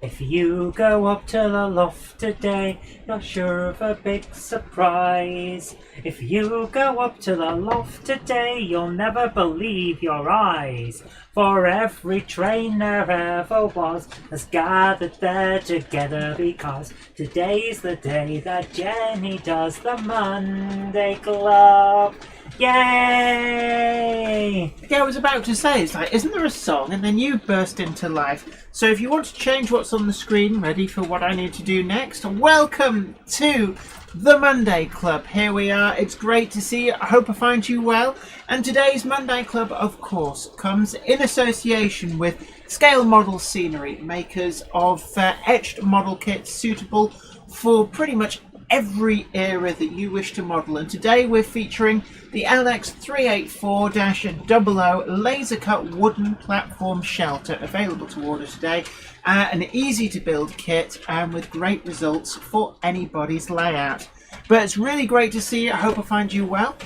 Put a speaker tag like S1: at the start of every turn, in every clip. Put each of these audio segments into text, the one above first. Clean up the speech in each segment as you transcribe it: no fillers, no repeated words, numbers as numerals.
S1: If you go up to the loft today, you're sure of a big surprise. If you go up to the loft today, you'll never believe your eyes. For every train there ever was has gathered there together, because today's the day that Jenny does the Monday Club. Yay!
S2: Yeah, I was about to say, it's like, isn't there a song? And then you burst into life. So if you want to change what's on the screen, ready for what I need to do next, welcome to the Monday Club. Here we are. It's great to see you. I hope I find you well. And today's Monday Club, of course, comes in association with Scale Model Scenery, makers of etched model kits suitable for pretty much every era that you wish to model. And today we're featuring the LX384-00 laser cut wooden platform shelter, available to order today. An easy to build kit and with great results for anybody's layout. But it's really great to see you. I hope I find you well.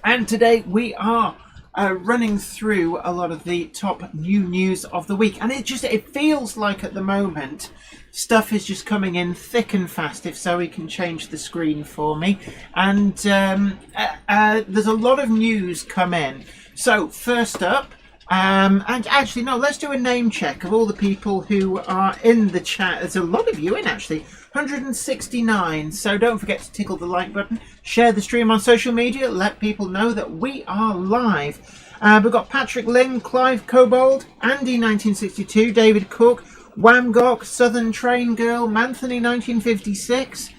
S2: And today we are running through a lot of the top new news of the week, and it feels like at the moment stuff is just coming in thick and fast. If so, he can change the screen for me. And there's a lot of news come in. So first up, and actually no, let's do a name check of all the people who are in the chat. There's a lot of you in, actually. 169. So don't forget to tickle the like button, share the stream on social media, let people know that we are live. We've got Patrick Ling, Clive Cobold, Andy 1962, David Cook, Wamgok, Southern Train Girl, Manthony 1956,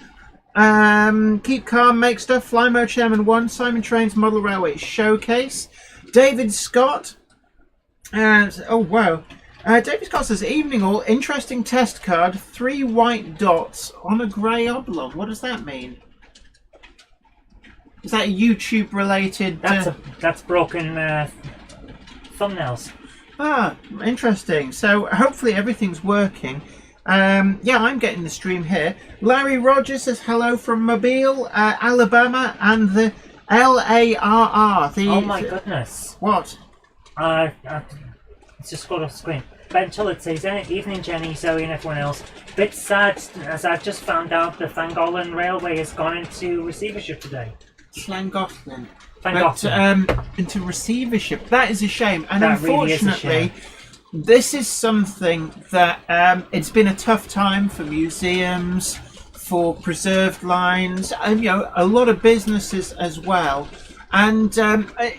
S2: Keep Calm, Make Stuff, Flymo Chairman 1, Simon Trains Model Railway Showcase, David Scott, oh wow, David Scott says, evening all, interesting test card, 3 white dots on a grey oblong. What does that mean? Is that YouTube related?
S1: That's broken thumbnails.
S2: Ah, interesting. So hopefully everything's working. Yeah, I'm getting the stream here. Larry Rogers says hello from Mobile, Alabama, and the LARR.
S1: Oh my goodness.
S2: What?
S1: It's just got off screen. Ben Tullett says, evening Jenny, Zoe and everyone else. Bit sad, as I've just found out the Llangollen Railway has gone into receivership today.
S2: Llangollen. Into receivership. That is a shame. And that unfortunately, really is a shame. This is something that it's been a tough time for museums, for preserved lines, and a lot of businesses as well. And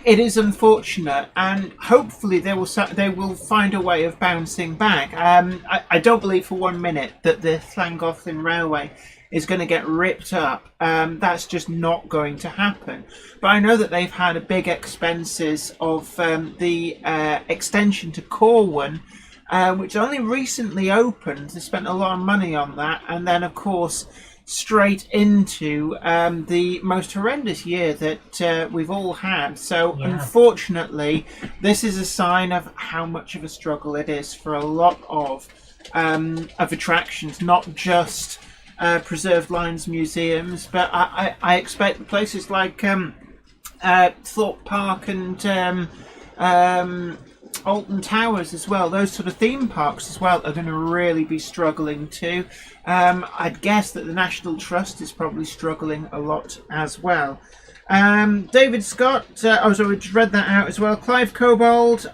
S2: it is unfortunate, and hopefully they will find a way of bouncing back. I don't believe for 1 minute that the Llangollen Railway is going to get ripped up. That's just not going to happen. But I know that they've had a big expenses of the extension to Corwin, which only recently opened. They spent a lot of money on that, and then of course straight into the most horrendous year that we've all had. So yeah. Unfortunately, this is a sign of how much of a struggle it is for a lot of attractions, not just preserved lines museums, but I expect places like Thorpe Park and Alton Towers as well, those sort of theme parks as well, are going to really be struggling too. I'd guess that the National Trust is probably struggling a lot as well. David Scott, so we just read that out as well. Clive Cobold,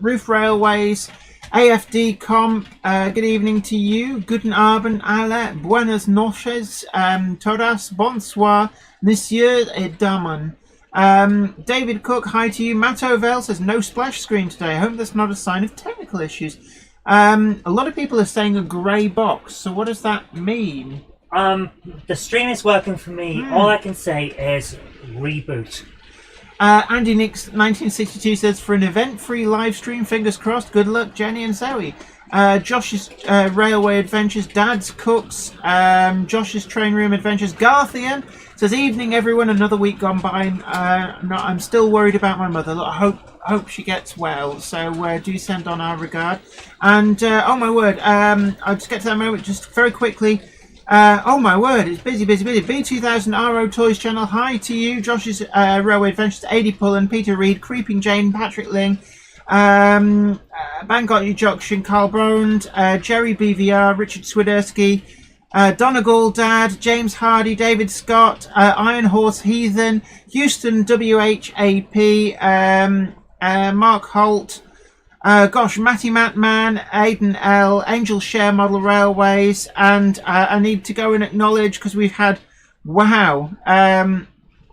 S2: Roof Railways, AFD Comp, good evening to you. Guten Abend alle, buenas noches, todas, bonsoir, monsieur et dames. David Cook, hi to you. Matt Ovell says no splash screen today. I hope that's not a sign of technical issues. A lot of people are saying a grey box. So what does that mean?
S1: The stream is working for me. All I can say is reboot.
S2: Andy Nix 1962 says, for an event-free live stream, fingers crossed. Good luck, Jenny and Zoe. Josh's Railway Adventures, Dad's Cooks, Josh's Train Room Adventures. Garthian says, evening everyone, another week gone by. I'm still worried about my mother. Look, I hope she gets well, so do send on our regard. And oh my word, I'll just get to that moment just very quickly. Oh my word, it's busy. B2000 RO Toys channel, hi to you. Josh's Railway Adventures, 80 Pullen, Peter Reed, Creeping Jane, Patrick Ling, Bangor Junction, Carl Brond, Jerry BVR, Richard Swiderski, Donegal Dad, James Hardy, David Scott, Iron Horse Heathen, Houston WHAP, Mark Holt, Matty Matman, Aidan L, Angel Share Model Railways, and I need to go and acknowledge because we've had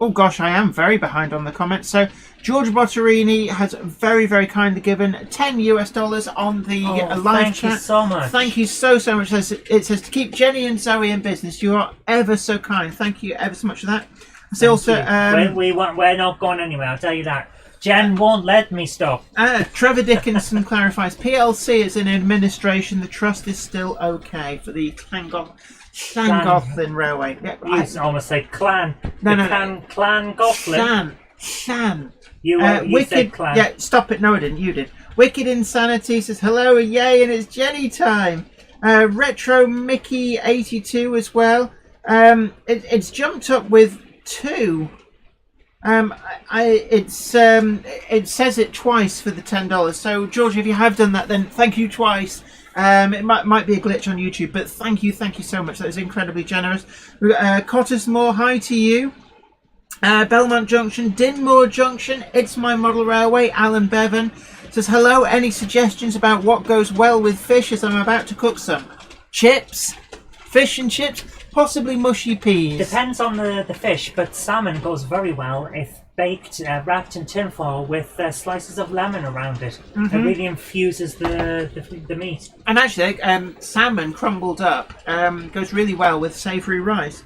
S2: oh gosh, I am very behind on the comments. So George Botterini has very, very kindly given $10 on the live chat.
S1: Thank you so much.
S2: Thank you so much. It says to keep Jenny and Zoe in business. You are ever so kind. Thank you ever so much for that. So also,
S1: we're not going anywhere. I'll tell you that. Jen won't let me stop.
S2: Trevor Dickinson clarifies PLC is in administration. The trust is still okay for the Llangollen Railway. Yeah,
S1: You almost say clan. Clan Gofflin.
S2: Shan.
S1: You
S2: Wicked,
S1: said clan.
S2: Yeah, stop it. No, I didn't. You did. Wicked Insanity says hello, yay, and it's Jenny time. Retro Mickey 82 as well. It's jumped up with 2. It says it twice for the $10. So George, if you have done that, then thank you twice. It might be a glitch on YouTube, but thank you so much. That is incredibly generous. Cottesmore, hi to you. Belmont Junction, Dinmore Junction, It's My Model Railway, Alan Bevan says hello. Any suggestions about what goes well with fish as I'm about to cook some? Chips, fish and chips, possibly mushy peas.
S1: Depends on the fish, but salmon goes very well if baked, wrapped in tinfoil with slices of lemon around it. It really infuses the meat.
S2: And actually, salmon crumbled up goes really well with savoury rice.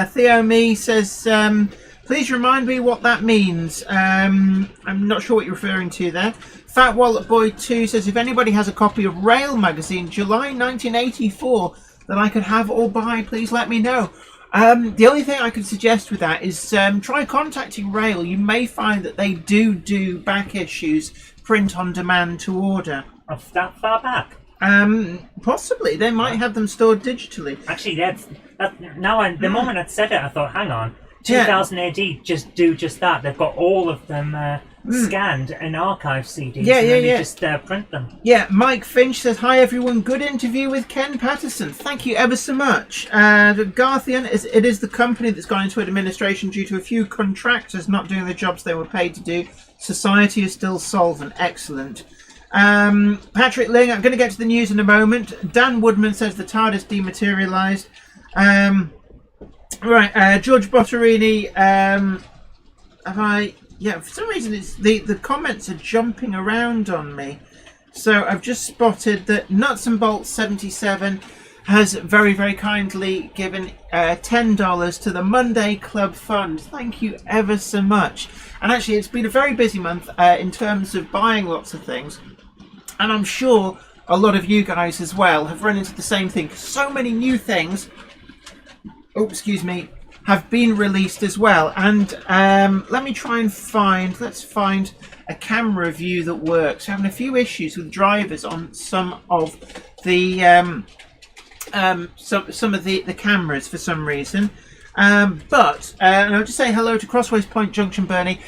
S2: Theo Me says, please remind me what that means. I'm not sure what you're referring to there. Fat Wallet Boy 2 says, if anybody has a copy of Rail magazine, July 1984, that I could have or buy, please let me know. The only thing I could suggest with that is try contacting Rail. You may find that they do back issues, print on demand to order.
S1: Of that far back?
S2: Possibly. They might have them stored digitally.
S1: Actually, the moment I said it, I thought, hang on, 2000 AD just that. They've got all of them scanned and archive CDs, they just print them. Yeah,
S2: Mike Finch says, hi everyone, good interview with Ken Patterson. Thank you ever so much. Garthian, it is the company that's gone into administration due to a few contractors not doing the jobs they were paid to do. Society is still solvent. Excellent. Patrick Ling, I'm going to get to the news in a moment. Dan Woodman says the TARDIS dematerialised. George Botterini, for some reason it's the comments are jumping around on me. So I've just spotted that Nuts and Bolts 77 has very, very kindly given $10 to the Monday Club Fund. Thank you ever so much. And actually, it's been a very busy month in terms of buying lots of things. And I'm sure a lot of you guys as well have run into the same thing. So many new things, have been released as well. And let's find a camera view that works. We're having a few issues with drivers on some of the some of the cameras for some reason. But I'll just say hello to Crossways Point Junction, Bernie.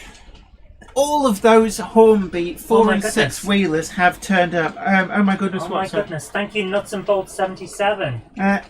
S2: All of those Hornby 4 and 6 wheelers have turned up. Oh my goodness!
S1: Oh my goodness! Thank you, Nuts and Bolts 77.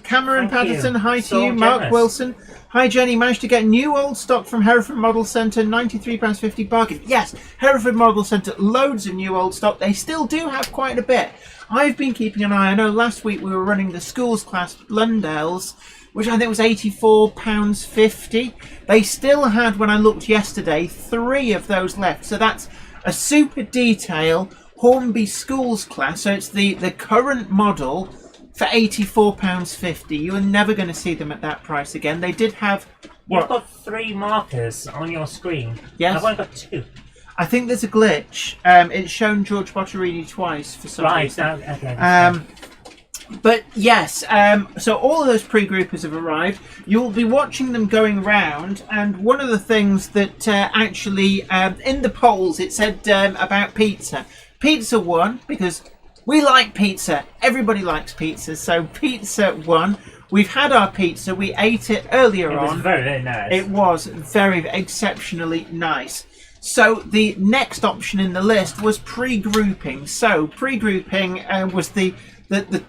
S2: Cameron Patterson, hi to you. Mark Wilson, hi Jenny. Managed to get new old stock from Hereford Model Centre, £93.50 bargain. Yes, Hereford Model Centre, loads of new old stock. They still do have quite a bit. I've been keeping an eye. I know last week we were running the schools class Blundell's, which I think was £84.50. They still had, when I looked yesterday, 3 of those left. So that's a super detail Hornby Schools class. So it's the current model for £84.50. You are never going to see them at that price again. They did have...
S1: You've got 3 markers on your screen.
S2: Yes.
S1: I've only got 2.
S2: I think there's a glitch. It's shown George Botterini twice for some reason.
S1: Okay.
S2: But yes, so all of those pre-groupers have arrived. You'll be watching them going round, and one of the things that actually in the polls it said about pizza. Pizza won because we like pizza. Everybody likes pizza, so pizza won. We've had our pizza. We ate it earlier on.
S1: It was very nice.
S2: It was very exceptionally nice. So the next option in the list was pre-grouping. So pre-grouping was the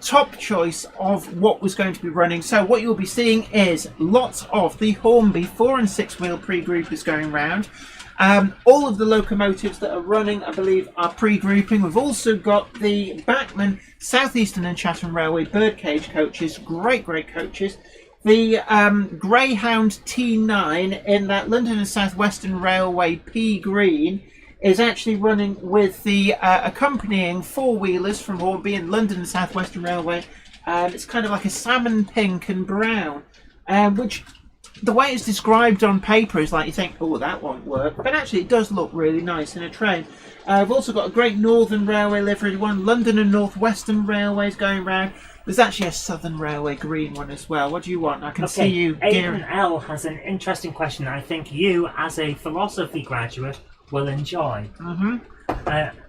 S2: top choice of what was going to be running. So what you'll be seeing is lots of the Hornby 4 and 6 wheel pre-groupers going round. All of the locomotives that are running, I believe, are pre-grouping. We've also got the Bachmann South Eastern and Chatham Railway birdcage coaches, great coaches. The Greyhound T9 in that London and South Western Railway pea green is actually running with the accompanying four-wheelers from Hornby and London and South Western Railway. It's kind of like a salmon pink and brown, which the way it's described on paper is like you think, oh, that won't work, but actually it does look really nice in a train. We've also got a Great Northern Railway livery one, London and North Western Railways going round. There's actually a Southern Railway green one as well. What do you want? I can see you gearing.
S1: Aidan L has an interesting question I think you, as a philosophy graduate, will enjoy.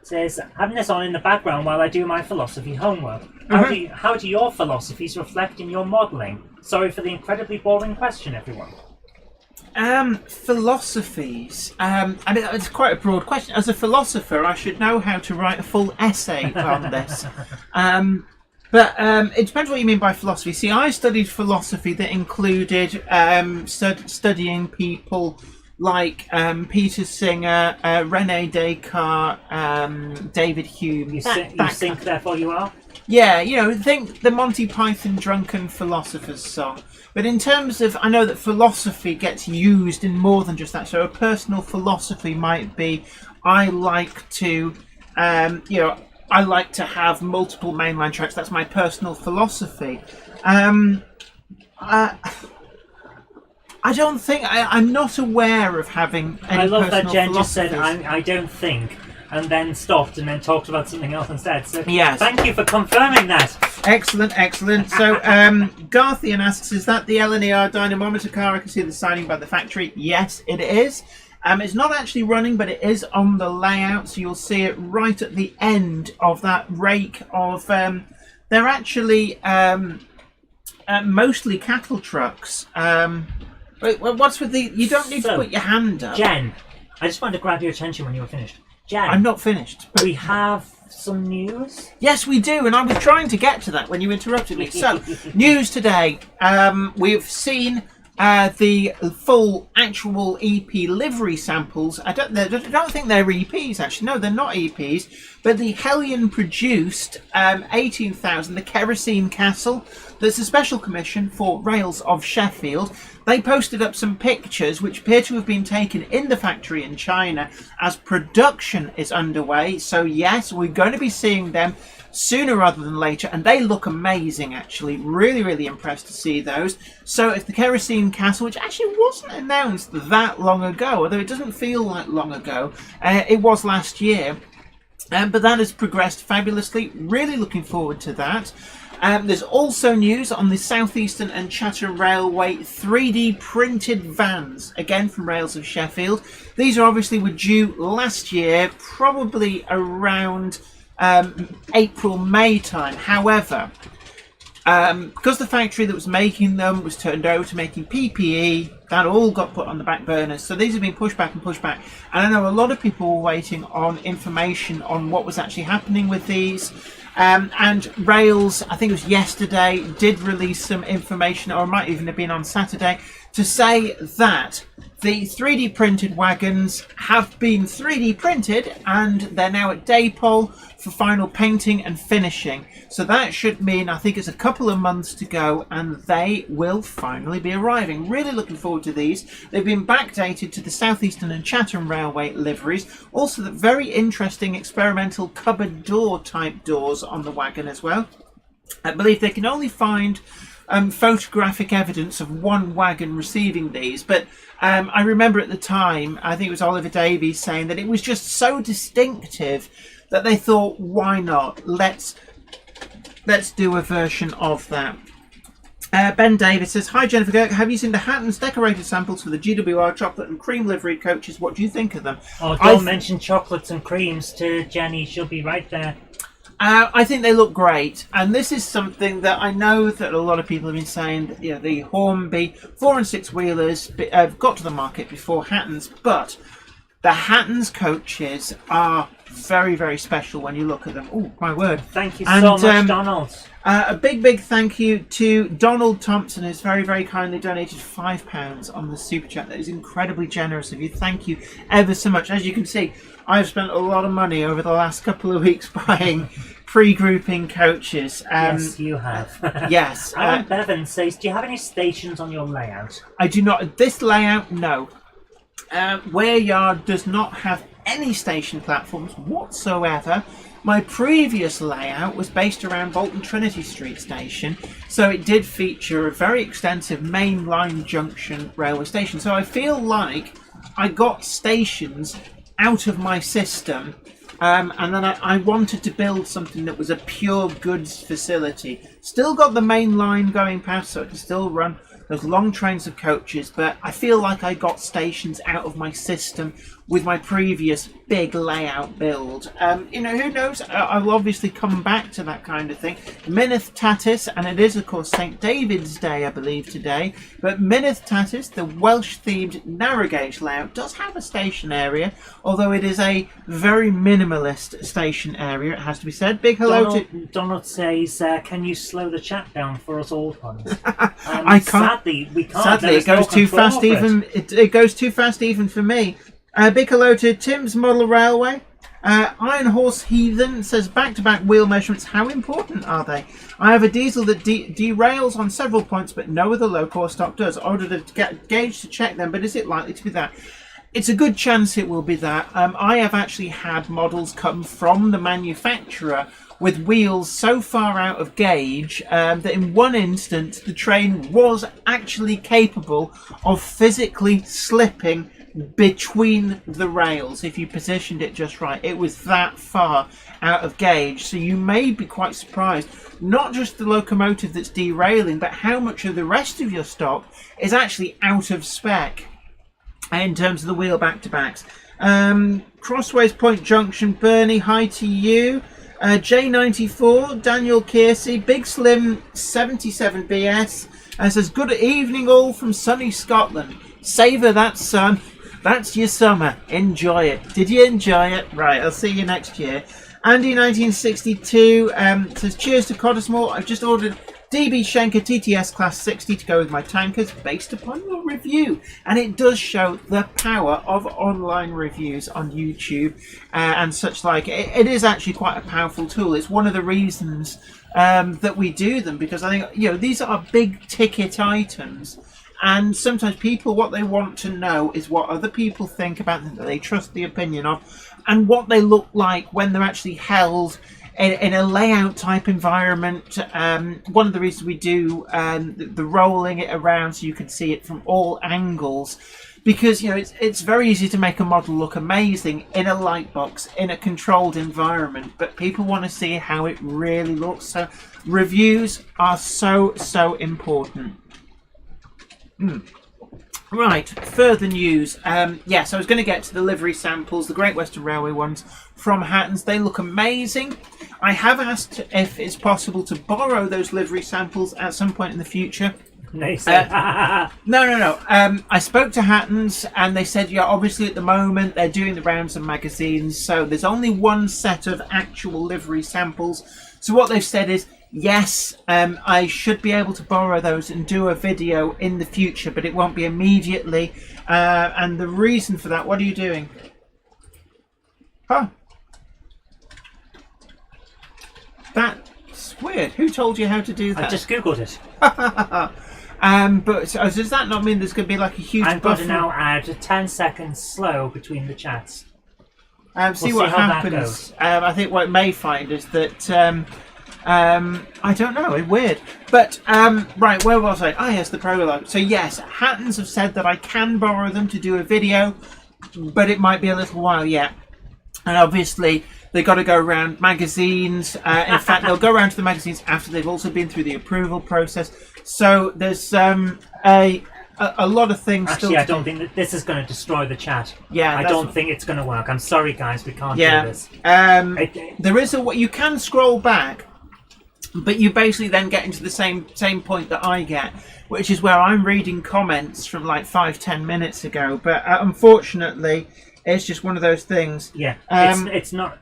S1: Says, having this on in the background while I do my philosophy homework. How do your philosophies reflect in your modelling? Sorry for the incredibly boring question, everyone.
S2: Philosophies. I mean, it's quite a broad question. As a philosopher, I should know how to write a full essay on this. But it depends what you mean by philosophy. See, I studied philosophy that included studying people like Peter Singer, René Descartes, David Hume.
S1: You think, therefore you are?
S2: Yeah, you know, think the Monty Python Drunken Philosopher's Song. But in terms of, I know that philosophy gets used in more than just that. So a personal philosophy might be, I like to, I like to have multiple mainline tracks. That's my personal philosophy. I don't think I'm not aware of having any.
S1: I love that Jen
S2: just
S1: said I don't think, and then stopped and then talked about something else instead. So
S2: yes,
S1: thank you for confirming that.
S2: Excellent. So Garthian asks, is that the LNER dynamometer car? I can see the signing by the factory. Yes, it is. It's not actually running, but it is on the layout, so you'll see it right at the end of that rake of. They're actually mostly cattle trucks. Wait, what's with the? You don't need to put your hand up.
S1: Jen, I just wanted to grab your attention when you were finished. Jen,
S2: I'm not finished.
S1: We have some news.
S2: Yes, we do, and I was trying to get to that when you interrupted me. So, news today. We've seen the full actual EP livery samples. I don't think they're EPs actually. No, they're not EPs. But the Hellion produced 18,000, the Kerosene Castle. There's a special commission for Rails of Sheffield. They posted up some pictures which appear to have been taken in the factory in China as production is underway. So yes, we're going to be seeing them sooner rather than later, and they look amazing actually. Really impressed to see those. So if the Kerosene Castle, which actually wasn't announced that long ago, although it doesn't feel like long ago, it was last year, but that has progressed fabulously. Really looking forward to that. There's also news on the South Eastern and Chatham Railway 3D printed vans, again from Rails of Sheffield. These were due last year, probably around April, May time. However, because the factory that was making them was turned over to making PPE, that all got put on the back burner. So these have been pushed back. And I know a lot of people were waiting on information on what was actually happening with these. And Rails, I think it was yesterday, did release some information, or it might even have been on Saturday, to say that the 3D printed wagons have been 3D printed and they're now at Daypole for final painting and finishing. So that should mean, I think it's a couple of months to go and they will finally be arriving. Really looking forward to these. They've been backdated to the South Eastern and Chatham Railway liveries. Also the very interesting experimental cupboard door type doors on the wagon as well. I believe they can only find photographic evidence of one wagon receiving these, but I remember at the time, I think it was Oliver Davies saying that it was just so distinctive that they thought, why not? Let's do a version of that. Ben Davis says, hi Jennifer Kirk, have you seen the Hatton's decorated samples for the GWR chocolate and cream livery coaches? What do you think of them?
S1: Oh, don't mention chocolates and creams to Jenny, she'll be right there.
S2: I think they look great, and this is something that I know that a lot of people have been saying. That, you know, the Hornby 4 and 6 wheelers have got to the market before Hatton's, but The Hatton's coaches are very, very special when you look at them. Oh, my word.
S1: Thank you so much, Donald.
S2: A big thank you to Donald Thompson, who's very, very kindly donated £5 on the Super Chat. That is incredibly generous of you. Thank you ever so much. As you can see, I've spent a lot of money over the last couple of weeks buying pre-grouping coaches.
S1: Yes, you have.
S2: Yes.
S1: Bevan says, do you have any stations on your layout?
S2: I do not. This layout, no. Ware Yard does not have any station platforms whatsoever. My previous layout was based around Bolton Trinity Street station, so it did feature a very extensive mainline junction railway station. So I feel like I got stations out of my system, and then I wanted to build something that was a pure goods facility. Still got the main line going past, so it can still run those long trains of coaches, but I feel like I got stations out of my system with my previous big layout build. Who knows? I'll obviously come back to that kind of thing. Minith Tatis, and it is of course St. David's Day, I believe, today, but Minith Tatis, the Welsh-themed narrow gauge layout, does have a station area, although it is a very minimalist station area, it has to be said. Big hello to...
S1: Donald says, can you slow the chat down for us old ones?
S2: I can't.
S1: Sadly, we can't.
S2: Sadly, it goes too fast even. It goes too fast even for me. Big hello to Tim's Model Railway. Iron Horse Heathen says, back-to-back wheel measurements, how important are they? I have a diesel that derails on several points, but no other low-core stock does. I ordered a gauge to check them, but is it likely to be that? It's a good chance it will be that. I have actually had models come from the manufacturer with wheels so far out of gauge that in one instance the train was actually capable of physically slipping between the rails if you positioned it just right. It was that far out of gauge, so you may be quite surprised, not just the locomotive that's derailing, but how much of the rest of your stock is actually out of spec in terms of the wheel back-to-backs. Crossways Point Junction, Bernie, hi to you. J94, Daniel Kearsey, Big Slim 77BS, says, good evening all from sunny Scotland. Savour that sun. That's your summer. Enjoy it. Did you enjoy it? Right, I'll see you next year. Andy 1962 says, cheers to Cottesmore. I've just ordered DB Schenker TTS Class 60 to go with my tankers based upon your review. And it does show the power of online reviews on YouTube and such like. It is actually quite a powerful tool. It's one of the reasons that we do them, because I think, these are big ticket items. And sometimes people, what they want to know is what other people think about them, that they trust the opinion of, and what they look like when they're actually held in a layout type environment. One of the reasons we do the rolling it around so you can see it from all angles, because it's very easy to make a model look amazing in a light box in a controlled environment, but people want to see how it really looks. So reviews are so important. Right, further news. Yes, I was going to get to the livery samples, the Great Western Railway ones from Hatton's. They look amazing. I have asked if it's possible to borrow those livery samples at some point in the future.
S1: No.
S2: I spoke to Hatton's and they said, obviously at the moment they're doing the rounds of magazines, so there's only one set of actual livery samples. So what they've said is, yes, I should be able to borrow those and do a video in the future, but it won't be immediately. And the reason for that, what are you doing? Huh? That's weird. Who told you how to do that?
S1: I just googled it.
S2: But so does that not mean there's going to be like a huge
S1: I'm
S2: buffer?
S1: going to now add 10 seconds slow between the chats.
S2: See what happens. I think what it may find is that I don't know, it's weird. But right, where was I? Yes, the prologue. So yes, Hatton's have said that I can borrow them to do a video, but it might be a little while yet. And obviously they've got to go around magazines. In fact, they'll go around to the magazines after they've also been through the approval process. So there's a lot of things.
S1: Actually, I don't think that this is going to destroy the chat.
S2: Yeah,
S1: I don't think it's going to work. I'm sorry, guys, we can't do this.
S2: There is you can scroll back, but you basically then get into the same point that I get, which is where I'm reading comments from like 5-10 minutes ago. But unfortunately, It's just one of those things.
S1: Yeah, it's not.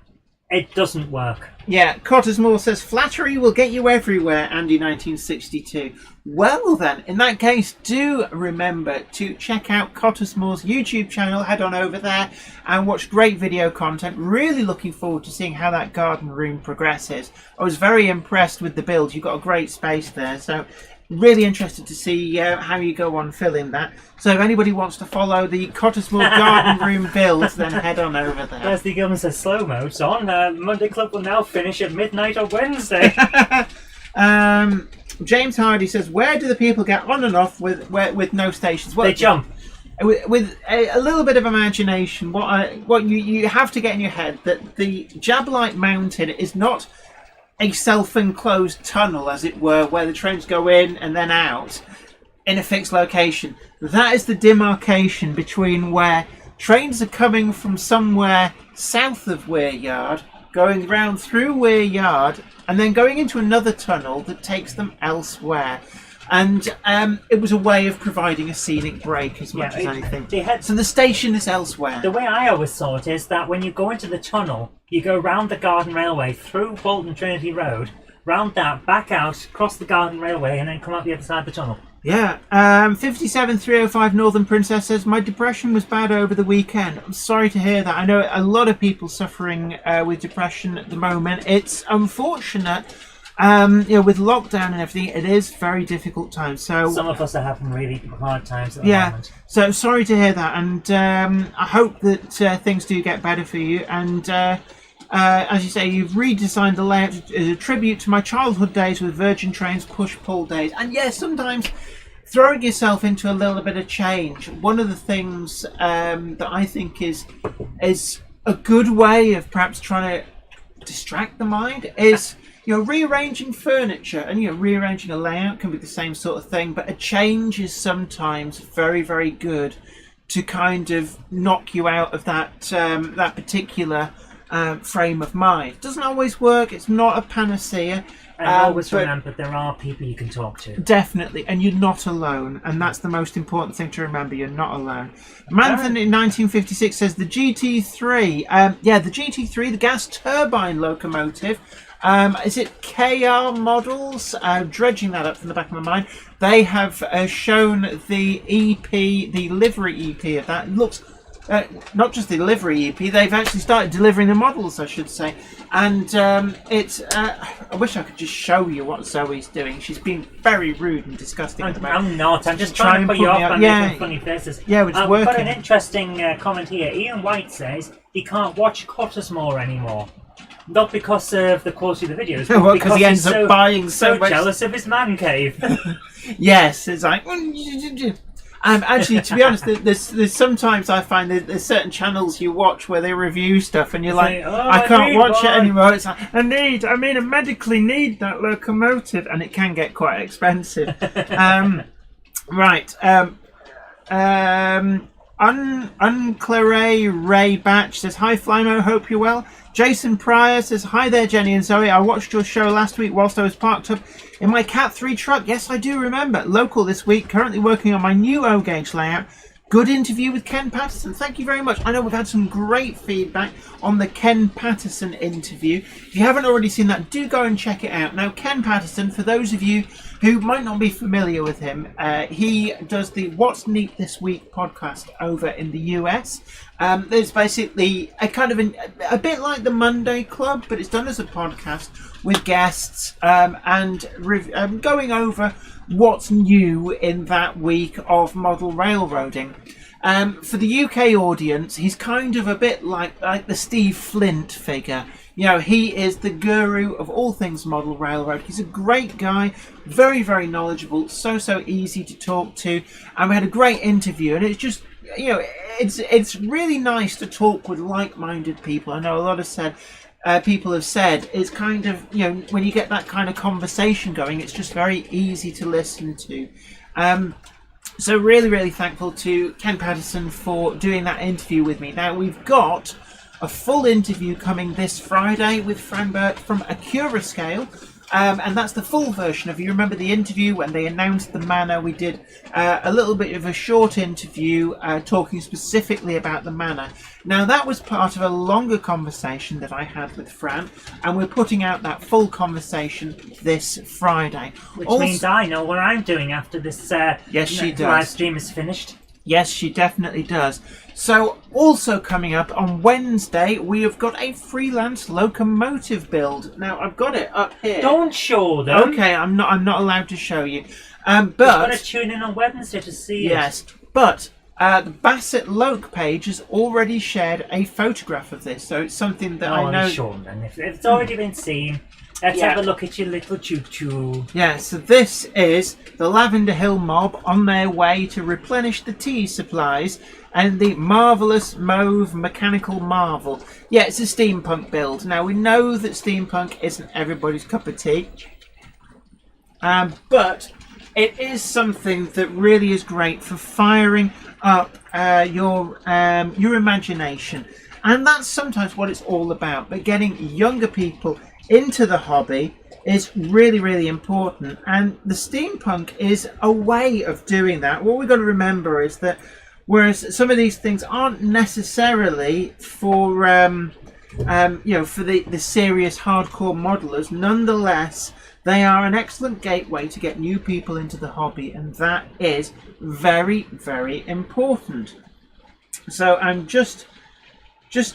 S1: It doesn't work.
S2: Yeah, Cottesmore says, flattery will get you everywhere, Andy 1962. Well then, in that case, do remember to check out Cottesmore's YouTube channel. Head on over there and watch great video content. Really looking forward to seeing how that garden room progresses. I was very impressed with the build. You've got a great space there, so really interested to see how you go on filling that. So if anybody wants to follow the Cottesmore garden room build, then head on over there.
S1: As the government says, slow mode's on. Monday Club will now finish at midnight on Wednesday.
S2: James Hardy says, where do the people get on and off with no stations? Well,
S1: they jump.
S2: With a little bit of imagination, what you have to get in your head that the Jablite Mountain is not a self-enclosed tunnel, as it were, where the trains go in and then out in a fixed location. That is the demarcation between where trains are coming from somewhere south of Weir Yard, going round through Weir Yard, and then going into another tunnel that takes them elsewhere. And it was a way of providing a scenic break as much as anything. So the station is elsewhere.
S1: The way I always saw it is that when you go into the tunnel, you go round the Garden Railway, through Bolton Trinity Road, round that, back out, cross the Garden Railway, and then come out the other side of the tunnel.
S2: Yeah. 57305 Northern Princess says, my depression was bad over the weekend. I'm sorry to hear that. I know a lot of people suffering with depression at the moment. It's unfortunate. With lockdown and everything, it is very difficult times. So
S1: some of us are having really hard times at the moment.
S2: So sorry to hear that, and I hope that things do get better for you. And as you say, you've redesigned the layout as a tribute to my childhood days with Virgin Trains push-pull days. And yes, sometimes throwing yourself into a little bit of change. One of the things that I think is a good way of perhaps trying to distract the mind is rearranging furniture, and rearranging a layout can be the same sort of thing, but a change is sometimes very, very good to kind of knock you out of that particular frame of mind. It doesn't always work. It's not a panacea.
S1: And always remember, there are people you can talk to.
S2: Definitely, and you're not alone, and that's the most important thing to remember. You're not alone. Manthan in 1956 says the GT3, the GT3, the gas turbine locomotive. Is it KR Models? Dredging that up from the back of my mind. They have shown the EP, the livery EP of that. It looks, not just the livery EP, they've actually started delivering the models, I should say. And it's, I wish I could just show you what Zoe's doing. She's being very rude and disgusting at the moment.
S1: I'm not. I'm just trying to put you off by making funny faces.
S2: Yeah, it's working.
S1: I've got an interesting comment here. Ian White says he can't watch Cottesmore anymore. Not because of the quality of the videos, but because
S2: he ends up buying so much.
S1: Jealous of his man cave.
S2: Yes, it's like. Actually, to be honest, there's sometimes I find there's certain channels you watch where they review stuff, and you're like, I can't watch it anymore. It's like, I medically need that locomotive, and it can get quite expensive. Right. Unclare Ray Batch says, hi Flymo, hope you're well. Jason Pryor says, hi there Jenny and Zoe, I watched your show last week whilst I was parked up in my Cat 3 truck. Yes, I do remember. Local this week, currently working on my new O-gauge layout. Good interview with Ken Patterson. Thank you very much. I know we've had some great feedback on the Ken Patterson interview. If you haven't already seen that, do go and check it out. Now, Ken Patterson, for those of you who might not be familiar with him, he does the What's Neat This Week podcast over in the US. There's basically a kind of a bit like the Monday Club, but it's done as a podcast with guests and going over what's new in that week of model railroading. For the UK audience, he's kind of a bit like the Steve Flint figure. He is the guru of all things model railroad. He's a great guy, very, very knowledgeable, so easy to talk to. And we had a great interview, and it's just, it's really nice to talk with like-minded people. I know a lot of people have said it's kind of, when you get that kind of conversation going, it's just very easy to listen to. So really, really thankful to Ken Patterson for doing that interview with me. Now, we've got a full interview coming this Friday with Frank Burt from Acura Scale. And that's the full version of. You remember the interview when they announced the manor? We did a little bit of a short interview talking specifically about the manor. Now that was part of a longer conversation that I had with Fran, and we're putting out that full conversation this Friday.
S1: Which means I know what I'm doing after this
S2: yes, she does.
S1: live stream is finished.
S2: Yes, she definitely does. So, also coming up on Wednesday, we have got a freelance locomotive build. Now, I've got it up here.
S1: Don't show them.
S2: Okay, I'm not allowed to show you. But
S1: you've got to tune in on Wednesday to see it.
S2: Yes, but the Bassett Loke page has already shared a photograph of this, so it's something that I know.
S1: Sure, then. If it's already been seen, let's have a look at your little choo-choo.
S2: Yeah, so this is the Lavender Hill mob on their way to replenish the tea supplies and the marvellous mauve mechanical marvel. Yeah, it's a steampunk build. Now, we know that steampunk isn't everybody's cup of tea, but it is something that really is great for firing up your imagination. And that's sometimes what it's all about. But getting younger people into the hobby is really, really important. And the steampunk is a way of doing that. What we've got to remember is that whereas some of these things aren't necessarily for for the serious hardcore modelers, nonetheless they are an excellent gateway to get new people into the hobby, and that is very, very important. So I'm just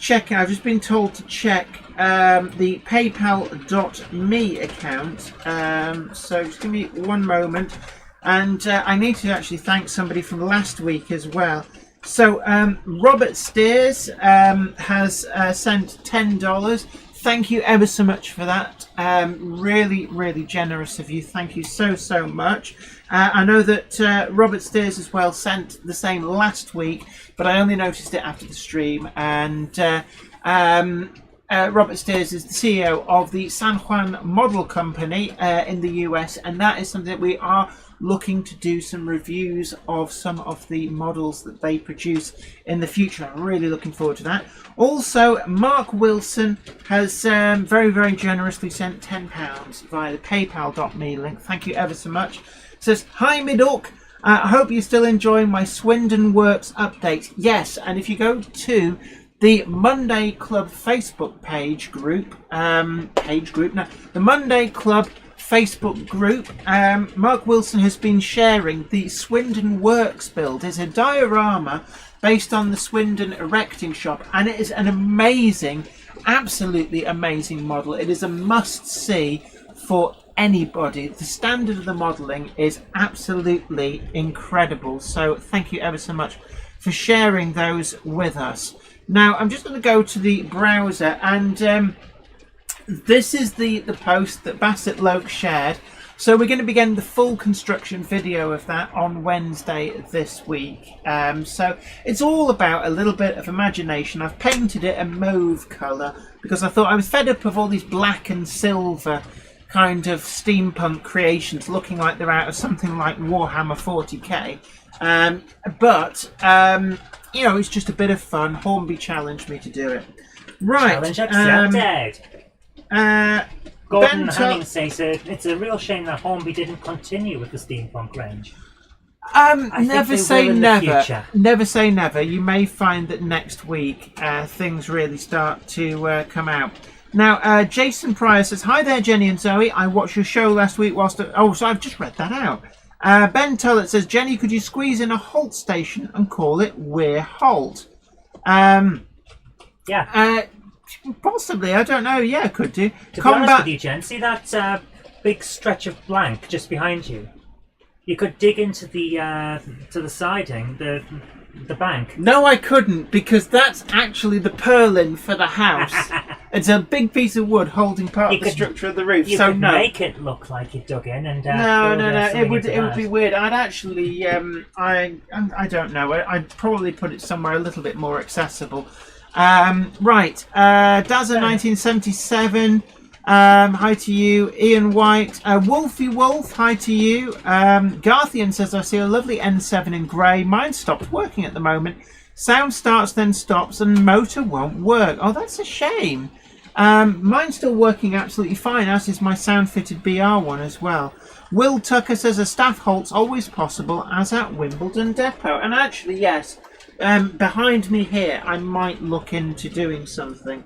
S2: checking. I've just been told to check the paypal.me account. So just give me one moment. And I need to actually thank somebody from last week as well. So Robert Steers has sent $10. Thank you ever so much for that. Really, really generous of you. Thank you so much. I know that Robert Steers as well sent the same last week, but I only noticed it after the stream. And Robert Steers is the CEO of the San Juan Model Company in the US, and that is something that we are looking to do some reviews of some of the models that they produce in the future. I'm really looking forward to that. Also, Mark Wilson has very, very generously sent £10 via the paypal.me link. Thank you ever so much. Says, hi Midork, I hope you're still enjoying my Swindon Works update. Yes, and if you go to the Monday Club Facebook group, the Monday Club Facebook group, Mark Wilson has been sharing the Swindon Works build. It's a diorama based on the Swindon erecting shop, and it is an amazing, absolutely amazing model. It is a must-see for anybody. The standard of the modelling is absolutely incredible. So thank you ever so much for sharing those with us. Now I'm just going to go to the browser, and this is the post that Bassett Loke shared. So we're going to begin the full construction video of that on Wednesday this week. So it's all about a little bit of imagination. I've painted it a mauve colour because I thought I was fed up of all these black and silver kind of steampunk creations looking like they're out of something like Warhammer 40k. But you know, it's just a bit of fun. Hornby challenged me to do it. Right.
S1: Challenge accepted. Gordon
S2: Ben
S1: Hanning says it's a real shame that Hornby didn't continue with the steampunk range.
S2: Never say never. Never say never. You may find that next week things really start to come out. Now, Jason Pryor says, hi there, Jenny and Zoe. I watched your show last week whilst... Oh, so I've just read that out. Ben Tullett says, Jenny, could you squeeze in a halt station and call it We're Halt?
S1: Yeah.
S2: Possibly. I don't know. Yeah, could do.
S1: To be honest with you, Jen, see that big stretch of blank just behind you? You could dig into the siding, the bank.
S2: No, I couldn't, because that's actually the purlin for the house. It's a big piece of wood holding part of the structure of the roof.
S1: You
S2: so
S1: could
S2: no.
S1: make it look like you dug in and
S2: no. It would be weird. I'd actually I don't know. I'd probably put it somewhere a little bit more accessible. Right. Dazza 1977. Hi to you. Ian White. Wolfie Wolf, hi to you. Garthian says, I see a lovely N7 in grey. Mine stopped working at the moment. Sound starts then stops and motor won't work. Oh, that's a shame. Mine's still working absolutely fine, as is my sound-fitted BR one as well. Will Tucker says a staff halt's always possible, as at Wimbledon Depot. And actually, yes, behind me here, I might look into doing something.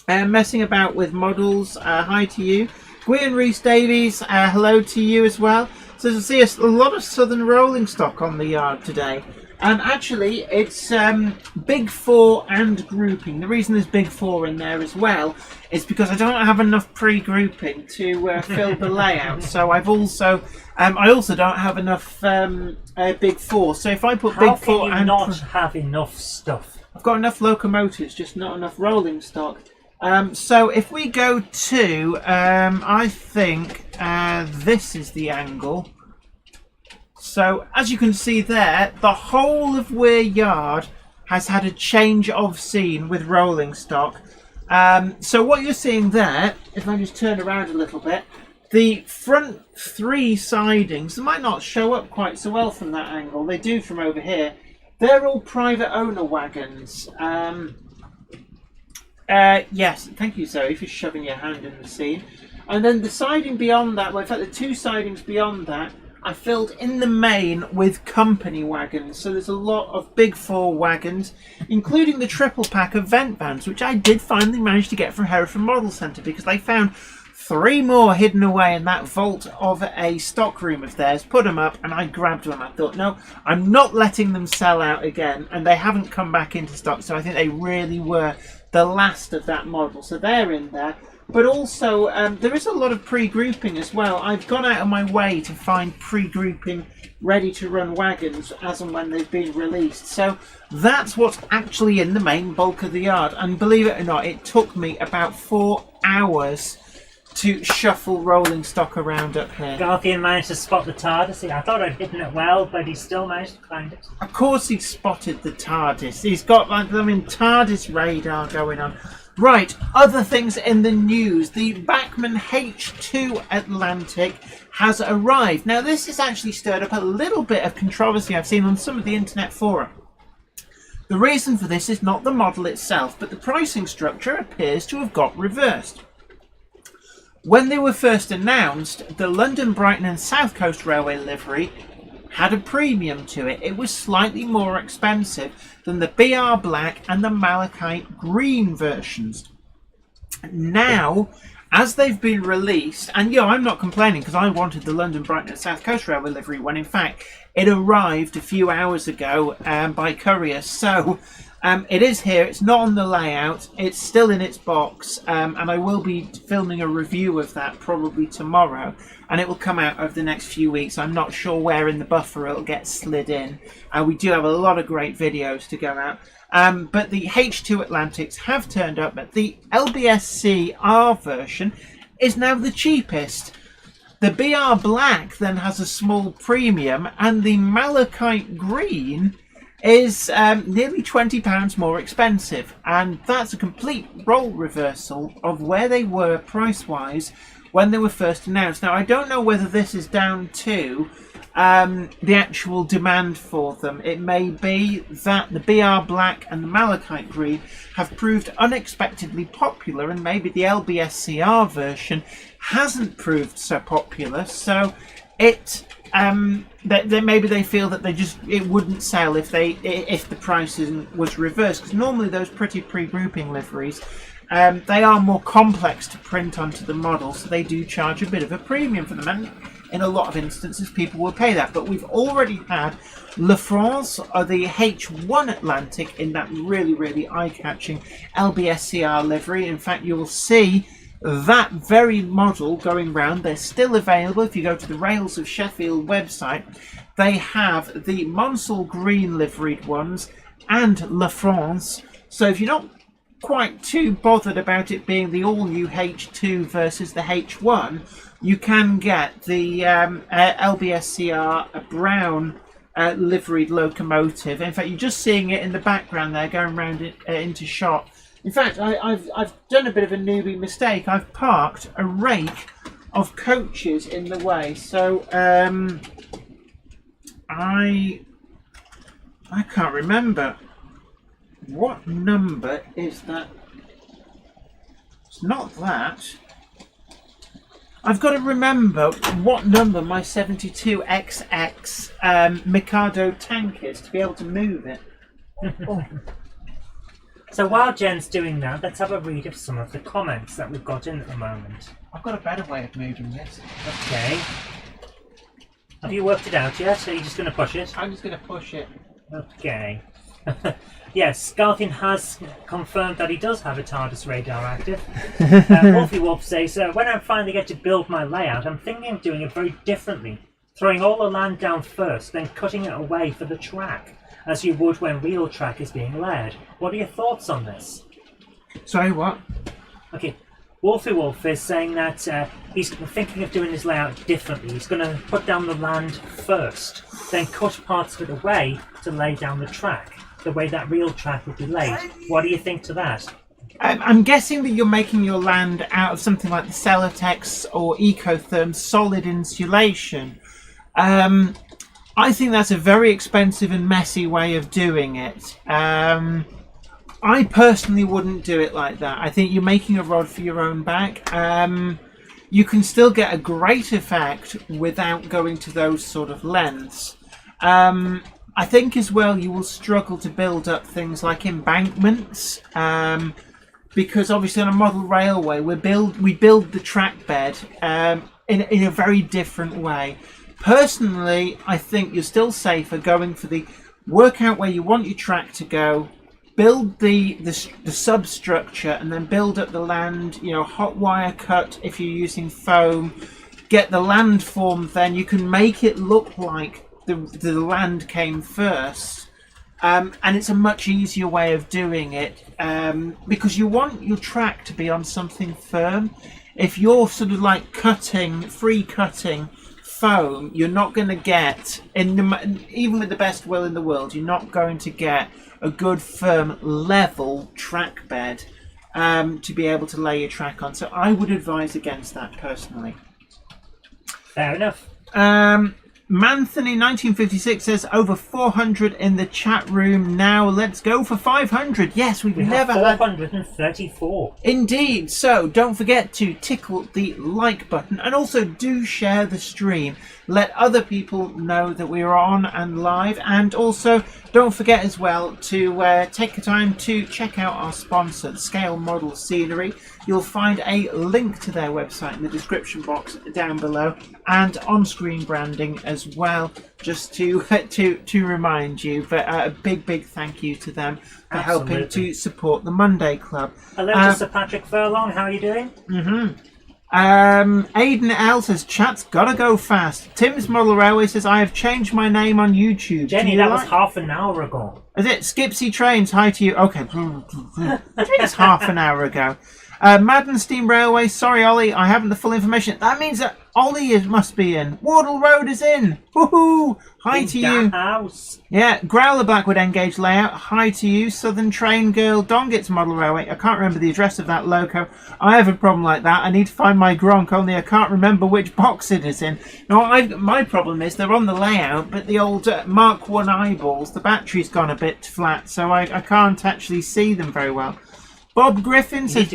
S2: Messing about with models, hi to you. Gwen Reese Davies, hello to you as well. So to see a lot of southern rolling stock on the yard today. And actually, it's Big 4 and grouping. The reason there's Big 4 in there as well is because I don't have enough pre-grouping to fill the layout. So I've also, I also don't have enough Big 4. So if I put Big 4 and...
S1: How can you not have enough stuff?
S2: I've got enough locomotives, just not enough rolling stock. So if we go to, I think this is the angle. So as you can see there, the whole of Weir Yard has had a change of scene with rolling stock. So what you're seeing there, if I just turn around a little bit, the front 3 sidings, they might not show up quite so well from that angle. They do from over here. They're all private owner wagons. Yes, thank you, Zoe, for shoving your hand in the scene. And then the siding beyond that, well, in fact, the 2 sidings beyond that, I filled in the main with company wagons. So there's a lot of Big 4 wagons, including the triple pack of vent vans, which I did finally manage to get from Hereford Model Centre because they found 3 more hidden away in that vault of a stock room of theirs, put them up, and I grabbed them. I thought, no, I'm not letting them sell out again, and they haven't come back into stock, so I think they really were the last of that model. So they're in there. But also, there is a lot of pre-grouping as well. I've gone out of my way to find pre-grouping ready-to-run wagons as and when they've been released. So that's what's actually in the main bulk of the yard. And believe it or not, it took me about 4 hours to shuffle rolling stock around up here.
S1: Garfield managed to spot the TARDIS. I thought I'd hidden it well, but he still managed to find it.
S2: Of course he spotted the TARDIS. He's got, like, I mean, TARDIS radar going on. Right, other things in the news. The Bachmann H2 Atlantic has arrived. Now, this has actually stirred up a little bit of controversy I've seen on some of the internet forums. The reason for this is not the model itself, but the pricing structure appears to have got reversed. When they were first announced, the London, Brighton and South Coast Railway livery had a premium to it. It was slightly more expensive than the BR Black and the Malachite Green versions. Now, as they've been released, and yeah, I'm not complaining because I wanted the London, Brighton and South Coast Railway livery when in fact it arrived a few hours ago by courier. So it is here, it's not on the layout, it's still in its box, and I will be filming a review of that probably tomorrow, and it will come out over the next few weeks. I'm not sure where in the buffer it'll get slid in. We do have a lot of great videos to go out. But the H2 Atlantics have turned up, but the LBSC R version is now the cheapest. The BR Black then has a small premium, and the Malachite Green is nearly £20 more expensive, and that's a complete role reversal of where they were price-wise when they were first announced. Now, I don't know whether this is down to the actual demand for them. It may be that the BR Black and the Malachite Green have proved unexpectedly popular, and maybe the LBSCR version hasn't proved so popular, so it maybe they feel that it wouldn't sell if the price was reversed, because normally those pretty pre-grouping liveries, they are more complex to print onto the model, so they do charge a bit of a premium for them, and in a lot of instances people will pay that. But we've already had La France or the H1 Atlantic in that really, really eye-catching LBSCR livery. In fact, you will see that very model going round. They're still available. If you go to the Rails of Sheffield website, they have the Monsal Green liveried ones and La France. So if you're not quite too bothered about it being the all-new H2 versus the H1, you can get the LBSCR brown liveried locomotive. In fact, you're just seeing it in the background there going round it, into shot. In fact, I've done a bit of a newbie mistake. I've parked a rake of coaches in the way. So I can't remember. What number is that? It's not that. I've got to remember what number my 72XX Mikado tank is to be able to move it. Oh.
S1: So while Jen's doing that, let's have a read of some of the comments that we've got in at the moment.
S2: I've got a better way of moving this.
S1: Okay. Have you worked it out yet? Or are you just going to push it?
S2: I'm just going to push it.
S1: Okay. Yes, Garthin has confirmed that he does have a TARDIS radar active. Wolfie Wolf says, when I finally get to build my layout, I'm thinking of doing it very differently. Throwing all the land down first, then cutting it away for the track, as you would when real track is being laid. What are your thoughts on this?
S2: Sorry, what?
S1: Okay, Wolfie Wolf is saying that he's thinking of doing his layout differently. He's going to put down the land first, then cut parts of it away to lay down the track, the way that real track would be laid. What do you think to that?
S2: I'm guessing that you're making your land out of something like the Celotex or Ecotherm solid insulation. I think that's a very expensive and messy way of doing it. I personally wouldn't do it like that. I think you're making a rod for your own back. You can still get a great effect without going to those sort of lengths. I think as well you will struggle to build up things like embankments, because obviously on a model railway we build the track bed in a very different way. Personally, I think you're still safer going for the work out where you want your track to go, build the substructure, and then build up the land. You know, hot wire cut if you're using foam. Get the land formed, then you can make it look like the land came first, and it's a much easier way of doing it, because you want your track to be on something firm. If you're sort of like free cutting foam, you're not going to get, even with the best will in the world, you're not going to get a good firm level track bed to be able to lay your track on. So I would advise against that personally.
S1: Fair enough.
S2: Manthony 1956 says over 400 in the chat room now. Let's go for 500. Yes, we never
S1: had 434.
S2: Indeed. So don't forget to tickle the like button, and also do share the stream. Let other people know that we are on and live, and also don't forget as well to take the time to check out our sponsor, Scale Model Scenery. You'll find a link to their website in the description box down below, and on-screen branding as well, just to remind you. But a big thank you to them for helping to support the Monday Club.
S1: Hello to Sir Patrick Furlong, how are you doing?
S2: Aidan L says, chat's gotta go fast. Tim's Model Railway says, I have changed my name on YouTube.
S1: Jenny, that was half an hour ago.
S2: Is it? Skipsy Trains, hi to you. Okay. What do you mean it's half an hour ago? Madden Steam Railway, sorry Ollie, I haven't the full information. That means that Ollie must be in. Wardle Road is in. Woohoo! Hi to you.
S1: House.
S2: Yeah, Growler Blackwood Engage Layout. Hi to you. Southern Train Girl, Dongit's Model Railway. I can't remember the address of that loco. I have a problem like that. I need to find my Gronk, only I can't remember which box it is in. Now, my problem is they're on the layout, but the old Mark 1 eyeballs, the battery's gone a bit flat, so I can't actually see them very well. Bob Griffin says,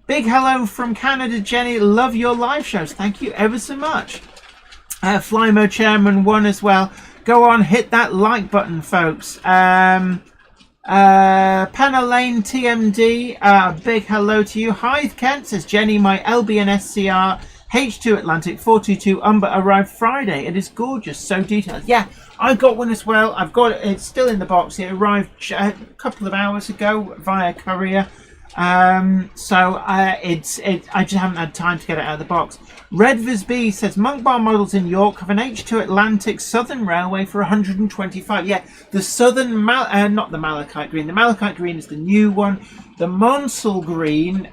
S2: big hello from Canada, Jenny. Love your live shows. Thank you ever so much. Flymo Chairman 1 as well. Go on, hit that like button, folks. Panna Lane TMD, big hello to you. Hythe Kent says, Jenny, my LBN SCR H2 Atlantic 422 Umber arrived Friday. It is gorgeous, so detailed. Yeah, I've got one as well. I've got it. It's still in the box. It arrived a couple of hours ago via courier. I just haven't had time to get it out of the box. Redvers B says, Monk Bar Models in York have an H2 Atlantic Southern Railway for 125. Yeah, the Southern, not the Malachite Green. The Malachite Green is the new one. The Monsal Green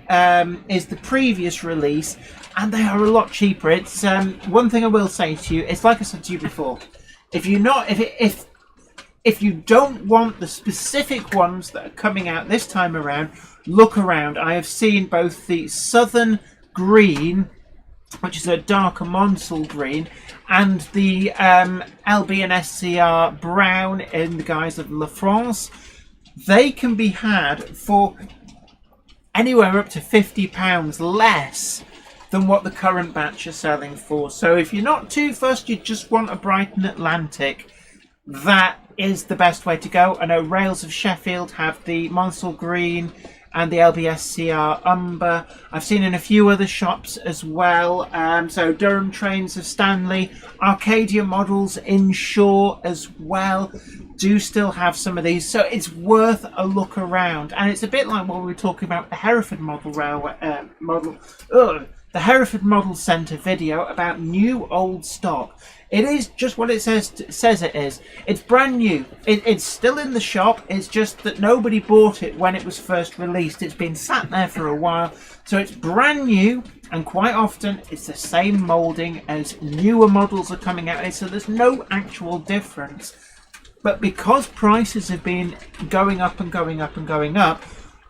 S2: is the previous release, and they are a lot cheaper. It's one thing I will say to you. It's like I said to you before. If you don't want the specific ones that are coming out this time around, look around. I have seen both the Southern Green, which is a darker Monsal green, and the LB and SCR brown in the guise of La France. They can be had for anywhere up to £50 less than what the current batch are selling for. So if you're not too fussed, you just want a Brighton Atlantic, that is the best way to go. I know Rails of Sheffield have the Monsell Green and the LBS CR Umber. I've seen in a few other shops as well. So Durham Trains of Stanley, Arcadia models in Shaw as well do still have some of these. So it's worth a look around. And it's a bit like what we were talking about, the Hereford model railway the Hereford Model Centre video about new old stock. It is just what it says it is. It's brand new. It's still in the shop. It's just that nobody bought it when it was first released. It's been sat there for a while. So it's brand new, and quite often it's the same moulding as newer models are coming out. So there's no actual difference. But because prices have been going up and going up and going up,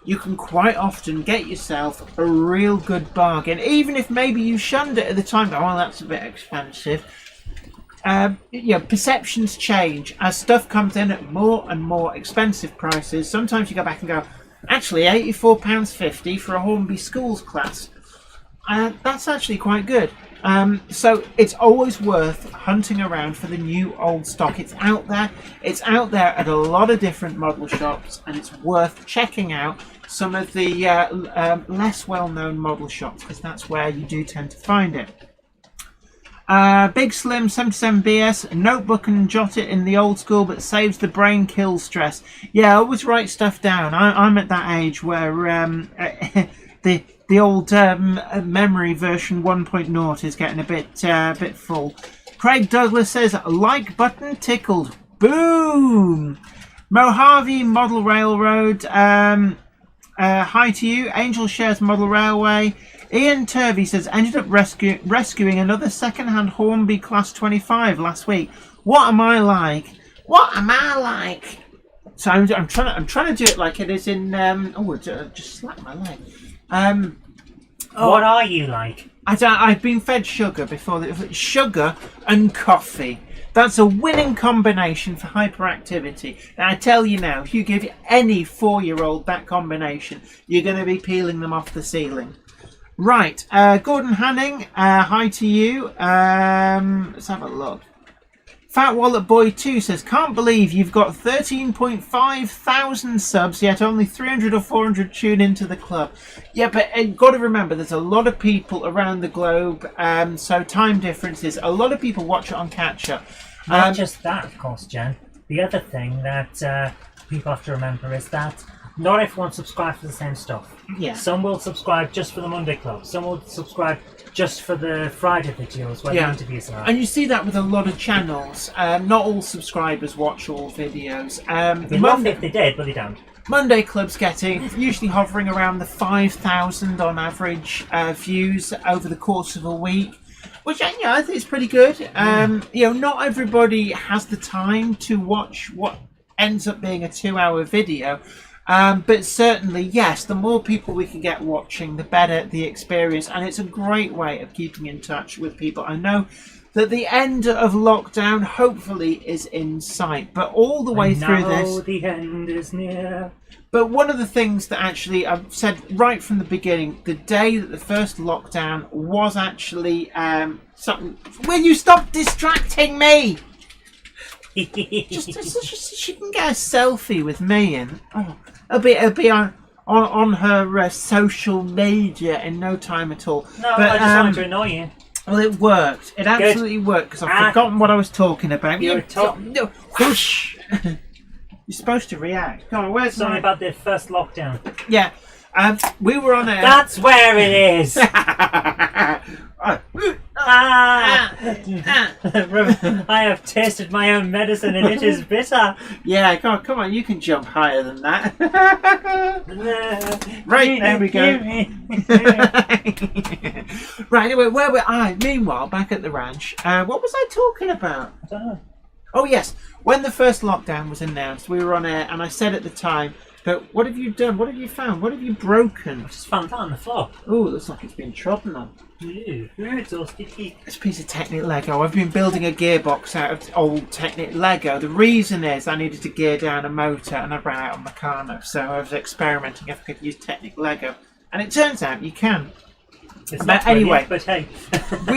S2: you can quite often get yourself a real good bargain, even if maybe you shunned it at the time. Oh, well, that's a bit expensive. Perceptions change as stuff comes in at more and more expensive prices. Sometimes you go back and go, actually, £84.50 for a Hornby Schools class. That's actually quite good. So it's always worth hunting around for the new old stock. It's out there. It's out there at a lot of different model shops, and it's worth checking out some of the less well-known model shops, because that's where you do tend to find it. Big Slim 77BS, notebook and jot it in the old school, but saves the brain, kills stress. Yeah, always write stuff down. I'm at that age where the old memory version 1.0 is getting a bit full. Craig Douglas says, like button tickled. Boom! Mojave Model Railroad. Hi to you. Angel Shares Model Railway. Ian Turvey says, ended up rescuing another second-hand Hornby Class 25 last week. What am I like? What am I like? So I'm trying to do it like it is in. Just slapped my leg.
S1: What are you like?
S2: I've been fed sugar before. Sugar and coffee. That's a winning combination for hyperactivity. And I tell you now, if you give any 4-year-old that combination, you're going to be peeling them off the ceiling. Right, Gordon Hanning, hi to you. Let's have a look. Fat Wallet Boy 2 says, can't believe you've got 13.5 thousand subs, yet only 300 or 400 tune into the club. Yeah, but you've got to remember, there's a lot of people around the globe, so time differences. A lot of people watch it on catch-up.
S1: Not just that, of course, Jen. The other thing that people have to remember is that not everyone subscribes for the same stuff.
S2: Yeah.
S1: Some will subscribe just for the Monday Club. Some will subscribe just for the Friday videos where the interviews are.
S2: And you see that with a lot of channels. Not all subscribers watch all videos.
S1: They'd love if they did, but they don't.
S2: Monday Club's getting usually hovering around the 5,000 on average views over the course of a week, which I think is pretty good. Not everybody has the time to watch what ends up being a 2-hour video. But certainly, yes, the more people we can get watching, the better the experience. And it's a great way of keeping in touch with people. I know that the end of lockdown hopefully is in sight, but all the way through this,
S1: the end is near.
S2: But one of the things that actually I've said right from the beginning, the day that the first lockdown was actually something. Will you stop distracting me? just she can get a selfie with me, and it'll be on her social media in no time at all.
S1: No, but I just wanted to annoy you.
S2: Well, it worked. It absolutely worked, because I've forgotten what I was talking about.
S1: You're
S2: Whoosh! You're supposed to react. Come on, where's
S1: something about the first lockdown?
S2: Yeah, we were on a.
S1: That's where it is. I have tasted my own medicine and it is bitter.
S2: Yeah, come on, you can jump higher than that. Right, there we go. Right, anyway, where were I? Meanwhile, back at the ranch, what was I talking about?
S1: I don't know.
S2: Oh yes, when the first lockdown was announced, we were on air, and I said at the time, but what have you done? What have you found? What have you broken?
S1: I just found that on the floor.
S2: Oh, it looks like it's been trodden on.
S1: Ew, it's all sticky.
S2: This piece of Technic Lego. I've been building a gearbox out of old Technic Lego. The reason is I needed to gear down a motor and I ran out of Meccano. So I was experimenting if I could use Technic Lego. And it turns out you can.
S1: It's
S2: But
S1: not
S2: anyway,
S1: brilliant, but hey.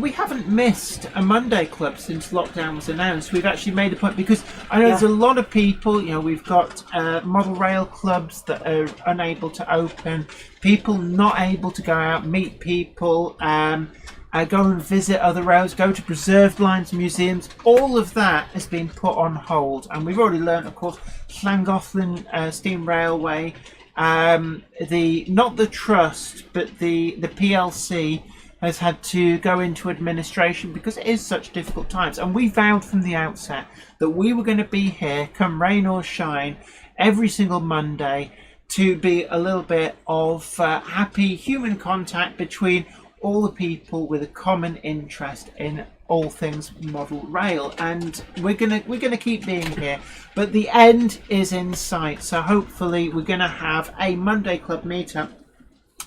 S2: we haven't missed a Monday club since lockdown was announced. We've actually made a point, because I know there's a lot of people, we've got model rail clubs that are unable to open, people not able to go out, meet people, go and visit other rails, go to preserved lines, museums. All of that has been put on hold, and we've already learnt, of course, Llangollen Steam Railway, not the trust, but the PLC has had to go into administration because it is such difficult times. And we vowed from the outset that we were going to be here, come rain or shine, every single Monday, to be a little bit of happy human contact between all the people with a common interest in all things model rail, and we're gonna keep being here, but the end is in sight. So hopefully we're gonna have a Monday club meetup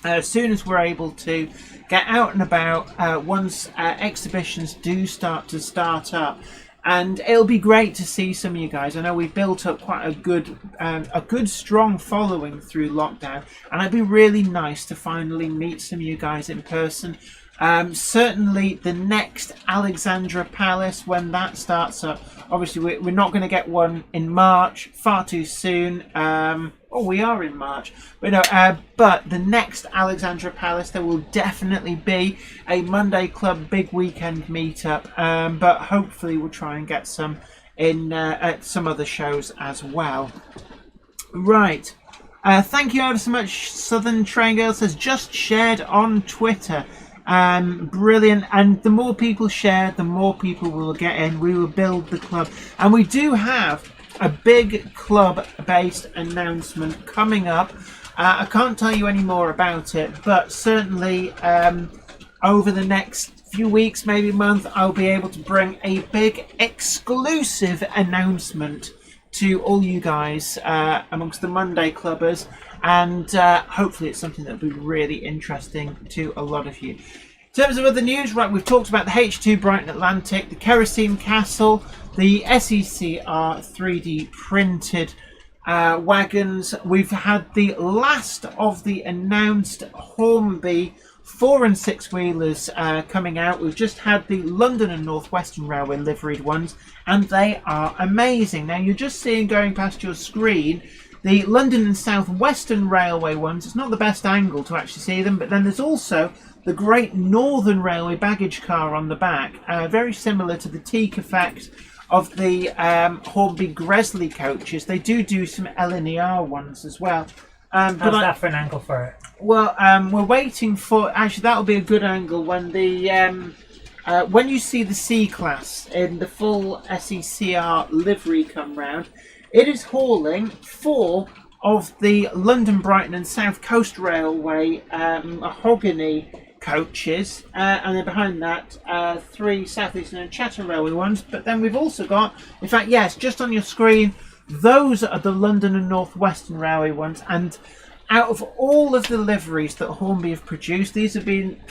S2: as soon as we're able to get out and about, once exhibitions do start up. And it'll be great to see some of you guys. I know we've built up quite a good strong following through lockdown, and it'd be really nice to finally meet some of you guys in person. Certainly the next Alexandra Palace, when that starts up, obviously we're not going to get one in March, far too soon. We are in March, but the next Alexandra Palace, there will definitely be a Monday Club big weekend meetup, but hopefully we'll try and get some in at some other shows as well. Right, thank you ever so much. Southern Train Girl says, just shared on Twitter. Brilliant, and the more people share, the more people will get in. We will build the club, and we do have a big club based announcement coming up. I can't tell you any more about it, but certainly over the next few weeks, maybe a month, I'll be able to bring a big exclusive announcement to all you guys amongst the Monday clubbers, and hopefully it's something that will be really interesting to a lot of you. In terms of other news, right, we've talked about the H2 Brighton Atlantic, the Kerosene Castle, the SECR 3D printed wagons. We've had the last of the announced Hornby 4 and 6 wheelers coming out. We've just had the London and North Western Railway liveried ones, and they are amazing. Now you're just seeing, going past your screen, the London and South Western Railway ones. It's not the best angle to actually see them, but then there's also the Great Northern Railway baggage car on the back, very similar to the teak effect of the Hornby Gresley coaches. They do some LNER ones as well.
S1: How's that for an angle for it?
S2: Well, we're waiting for, actually that'll be a good angle when the when you see the C-Class in the full SECR livery come round. It is hauling 4 of the London, Brighton and South Coast Railway mahogany coaches, and then behind that 3 South Eastern and Chatham Railway ones. But then we've also got, in fact, yes, just on your screen, those are the London and North Western Railway ones. And out of all of the liveries that Hornby have produced, these have been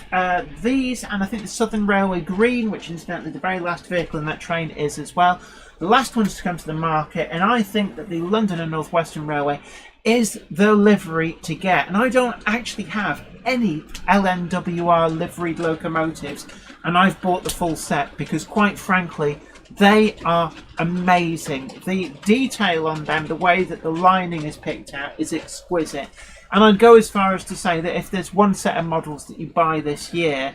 S2: these, and I think the Southern Railway Green, which incidentally the very last vehicle in that train is as well. The last ones to come to the market, and I think that the London and North Western Railway is the livery to get. And I don't actually have any LNWR liveried locomotives, and I've bought the full set because, quite frankly, they are amazing. The detail on them, the way that the lining is picked out, is exquisite. And I'd go as far as to say that if there's one set of models that you buy this year,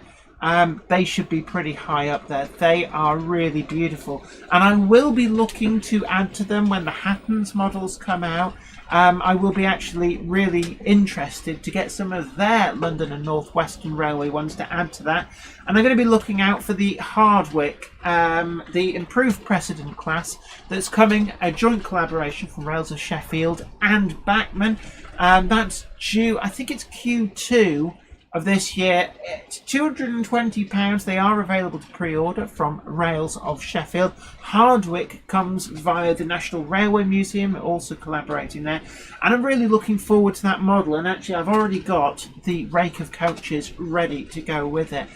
S2: they should be pretty high up there. They are really beautiful, and I will be looking to add to them when the Hatton's models come out. I will be actually really interested to get some of their London and North Western Railway ones to add to that. And I'm going to be looking out for the Hardwick, the improved precedent class that's coming, a joint collaboration from Rails of Sheffield and Bachmann. That's due, I think it's Q2 of this year. It's £220. They are available to pre-order from Rails of Sheffield. Hardwick comes via the National Railway Museum, also collaborating there, and I'm really looking forward to that model. And actually I've already got the rake of coaches ready to go with it.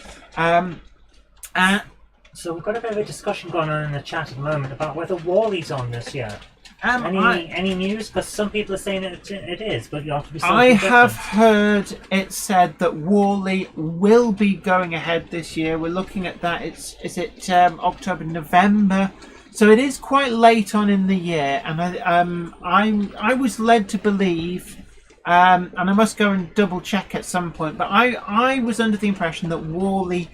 S1: So we've got a bit of a discussion going on in the chat at the moment about whether Wally's on this yet. Any news? Because some people are saying it is, but you have to be.
S2: I have heard it said that Worley will be going ahead this year. We're looking at that. Is it October, November? So it is quite late on in the year, and I was led to believe, and I must go and double check at some point. But I was under the impression that Worley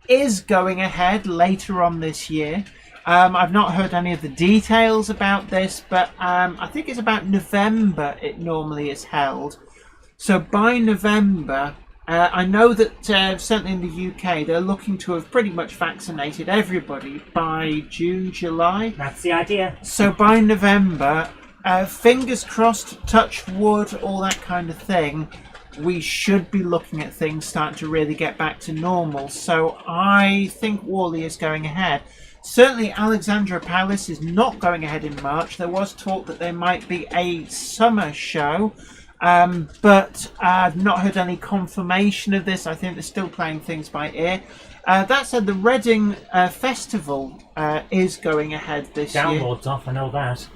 S2: is going ahead later on this year. I've not heard any of the details about this, but I think it's about November it normally is held. So by November, I know that certainly in the UK, they're looking to have pretty much vaccinated everybody by June, July.
S1: That's the idea.
S2: So by November, fingers crossed, touch wood, all that kind of thing, we should be looking at things starting to really get back to normal. So I think Worley is going ahead. Certainly Alexandra Palace is not going ahead in March. There was talk that there might be a summer show, but I've not heard any confirmation of this. I think they're still playing things by ear. That said, the Reading Festival is going ahead this year.
S1: Download's off, I know that.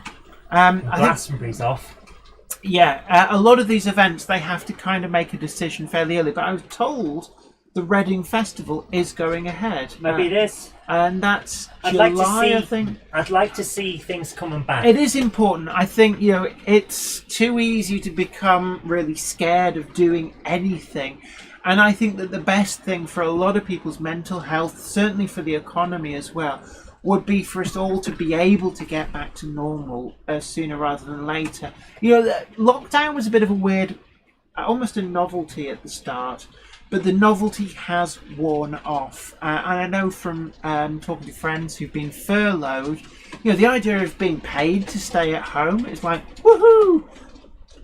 S1: Glastonbury's off.
S2: Yeah, a lot of these events, they have to kind of make a decision fairly early, but I was told the Reading Festival is going ahead.
S1: Maybe it is.
S2: And that's July, I think.
S1: I'd like to see things coming back.
S2: It is important. I think, it's too easy to become really scared of doing anything. And I think that the best thing for a lot of people's mental health, certainly for the economy as well, would be for us all to be able to get back to normal sooner rather than later. Lockdown was a bit of a weird, almost a novelty at the start. But the novelty has worn off. And I know from talking to friends who've been furloughed, the idea of being paid to stay at home is like, woohoo!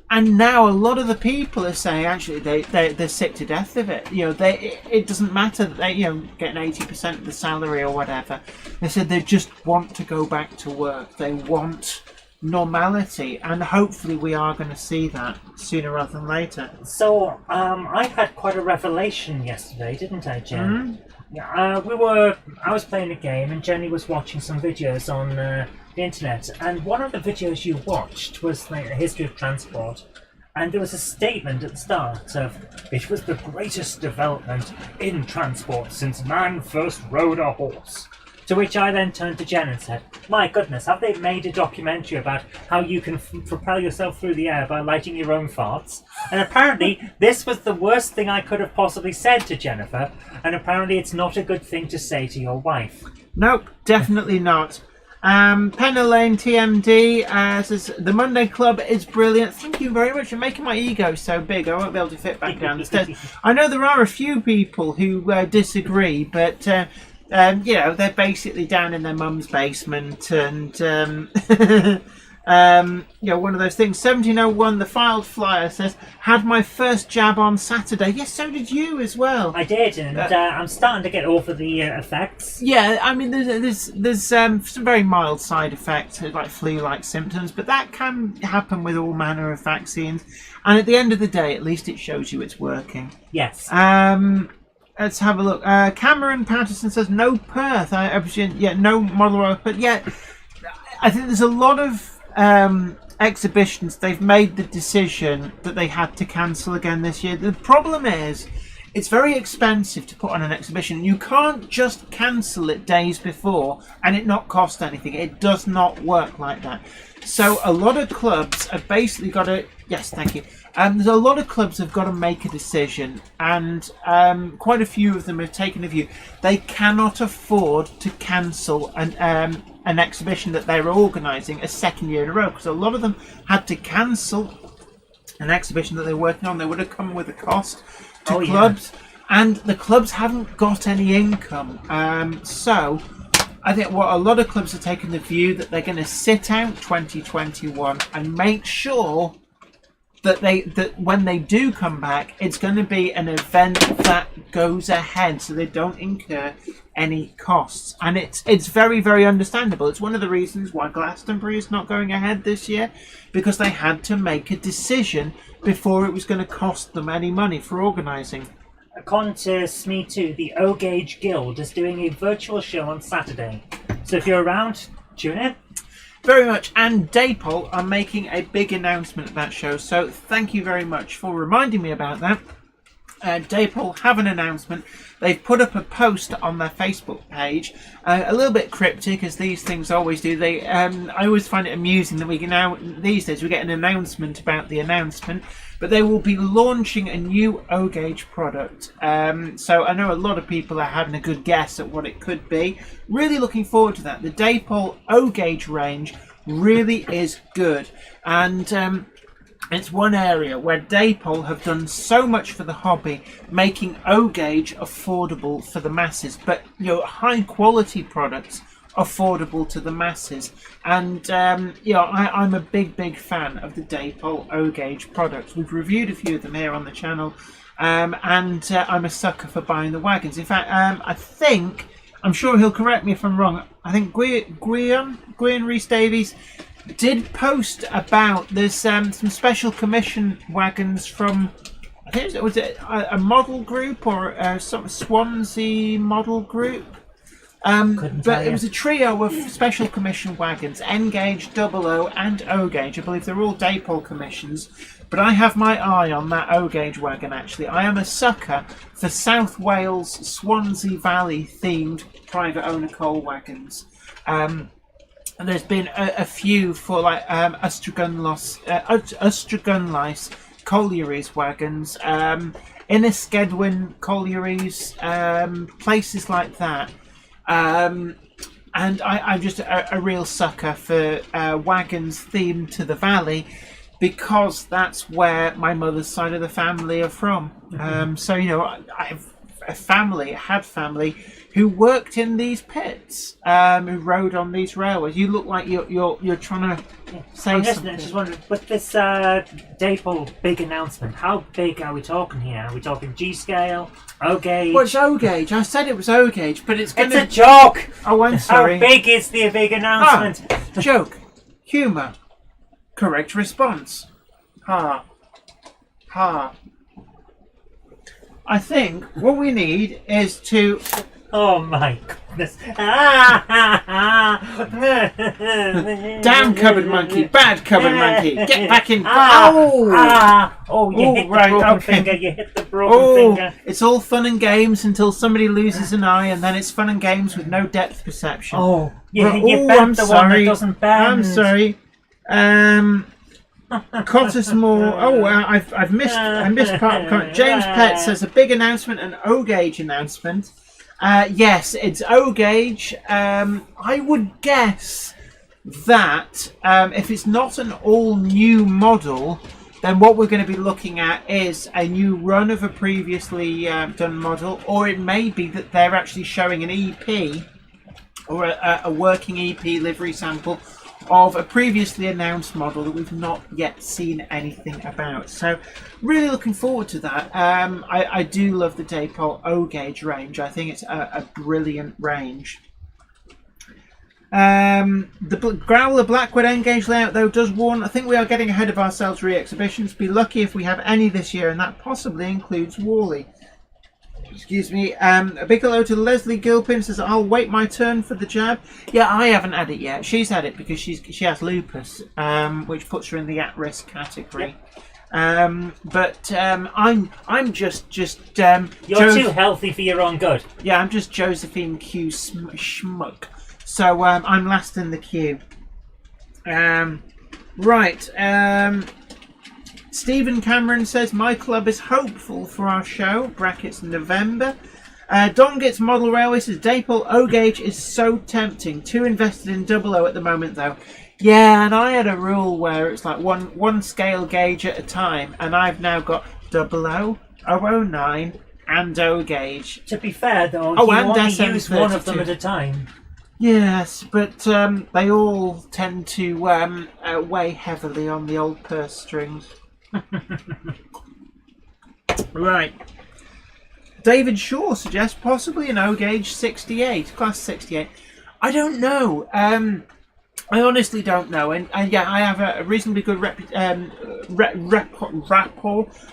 S2: And now a lot of the people are saying, actually, they're sick to death of it. It doesn't matter that they're, getting 80% of the salary or whatever. They said they just want to go back to work. They want normality, and hopefully we are going to see that sooner rather than later.
S1: So I had quite a revelation yesterday, didn't I, Jen? I was playing a game and Jenny was watching some videos on the internet, and one of the videos you watched was like a history of transport, and there was a statement at the start of, it was the greatest development in transport since man first rode a horse. To which I then turned to Jen and said, my goodness, have they made a documentary about how you can propel yourself through the air by lighting your own farts? And apparently this was the worst thing I could have possibly said to Jennifer, and apparently it's not a good thing to say to your wife.
S2: Nope, definitely not. Penna Lane TMD says, the Monday Club is brilliant. Thank you very much for making my ego so big. I won't be able to fit back down the stairs. I know there are a few people who disagree, but they're basically down in their mum's basement, and one of those things. 1701, the filed flyer says, had my first jab on Saturday. Yes, so did you as well.
S1: I did, and I'm starting to get over the effects.
S2: Yeah, I mean, there's some very mild side effects, like flu-like symptoms, but that can happen with all manner of vaccines. And at the end of the day, at least it shows you it's working.
S1: Yes.
S2: Let's have a look. Cameron Patterson says no Perth. No model road, but I think there's a lot of exhibitions. They've made the decision that they had to cancel again this year. The problem is, it's very expensive to put on an exhibition. You can't just cancel it days before and it not cost anything. It does not work like that. So a lot of clubs have basically got to. Yes, thank you. There's a lot of clubs have got to make a decision, and quite a few of them have taken a view. They cannot afford to cancel an exhibition that they're organising a second year in a row, because a lot of them had to cancel an exhibition that they're working on. They would have come with a cost to clubs, and the clubs haven't got any income. So I think what a lot of clubs are taking the view that they're going to sit out 2021 and make sure that when they do come back, it's going to be an event that goes ahead, so they don't incur any costs. And it's very, very understandable. It's one of the reasons why Glastonbury is not going ahead this year, because they had to make a decision before it was going to cost them any money for organising.
S1: According to SME2, the O-Gauge Guild is doing a virtual show on Saturday. So if you're around, tune in.
S2: very much. And Daypol are making a big announcement at that show, so thank you very much for reminding me about that. Daypol have an announcement. They've put up a post on their Facebook page, a little bit cryptic, as these things always do. I always find it amusing that these days we get an announcement about the announcement, but they will be launching a new O-Gauge product. So I know a lot of people are having a good guess at what it could be. Really looking forward to that. The Daypol O-Gauge range really is good, and it's one area where Daypol have done so much for the hobby, making O-Gauge affordable for the masses, but high quality products affordable to the masses. And I'm a big fan of the Daypol O-Gauge products. We've reviewed a few of them here on the channel, and I'm a sucker for buying the wagons. In fact, I'm sure he'll correct me if I'm wrong, I think Gwion Rhys Davies did post about there's some special commission wagons from, I think was it a model group or some Swansea model group, but it was a trio of special commission wagons, N-Gauge, 00 and O-Gauge. I believe they're all Daypol commissions, but I have my eye on that O-Gauge wagon. Actually, I am a sucker for South Wales Swansea Valley themed private owner coal wagons. And there's been a few for like Ustragunlice collieries wagons, Inniskedwin collieries, places like that. And I'm just a real sucker for wagons themed to the valley, because that's where my mother's side of the family are from. So I have had family who worked in these pits, who rode on these railways. You look like you're trying to say something.
S1: I'm just wondering, with this Daypol big announcement, how big are we talking here? Are we talking G scale, O-Gauge?
S2: Well, it's O-Gauge. I said it was O-Gauge, but it's
S1: a joke.
S2: Oh, I'm sorry.
S1: How big is the big announcement?
S2: Joke, humour, correct response. Ha, ha. I think what we need is to.
S1: Oh my goodness!
S2: Damn cupboard monkey! Bad cupboard monkey! Get back in!
S1: You hit the broken finger. You hit the broken finger.
S2: It's all fun and games until somebody loses an eye, and then it's fun and games with no depth perception.
S1: You bent the one that doesn't bend.
S2: I'm sorry. Cottesmore. I missed part of the comment. James Pett says a big announcement, an O-Gauge announcement. Yes, it's O-Gauge. I would guess that if it's not an all-new model, then what we're going to be looking at is a new run of a previously done model, or it may be that they're actually showing an EP or a working EP livery sample of a previously announced model that we've not yet seen anything about. So really looking forward to that. I do love the Daypol O-Gauge range. I think it's a brilliant range. The Growler Blackwood N-Gauge layout though does warn, I think we are getting ahead of ourselves re-exhibitions. Be lucky if we have any this year, and that possibly includes Worley. Excuse me. A big hello to Leslie Gilpin, says I'll wait my turn for the jab. Yeah, I haven't had it yet. She's had it because she has lupus, which puts her in the at-risk category. But I'm just
S1: you're too healthy for your own good.
S2: Yeah, I'm just Josephine Q schmuck. So I'm last in the queue. Right. Stephen Cameron says, my club is hopeful for our show, brackets November. Don Gets Model Railway says, Daypol O-Gauge is so tempting. Too invested in 00 at the moment, though. Yeah, and I had a rule where it's like one scale gauge at a time, and I've now got 00, 009, and O-Gauge.
S1: To be fair, though, you only use one of them at a time.
S2: Yes, but they all tend to weigh heavily on the old purse strings. Right. David Shaw suggests possibly an O-Gauge 68, class 68. I don't know. I honestly don't know. And yeah, I have a reasonably good rapport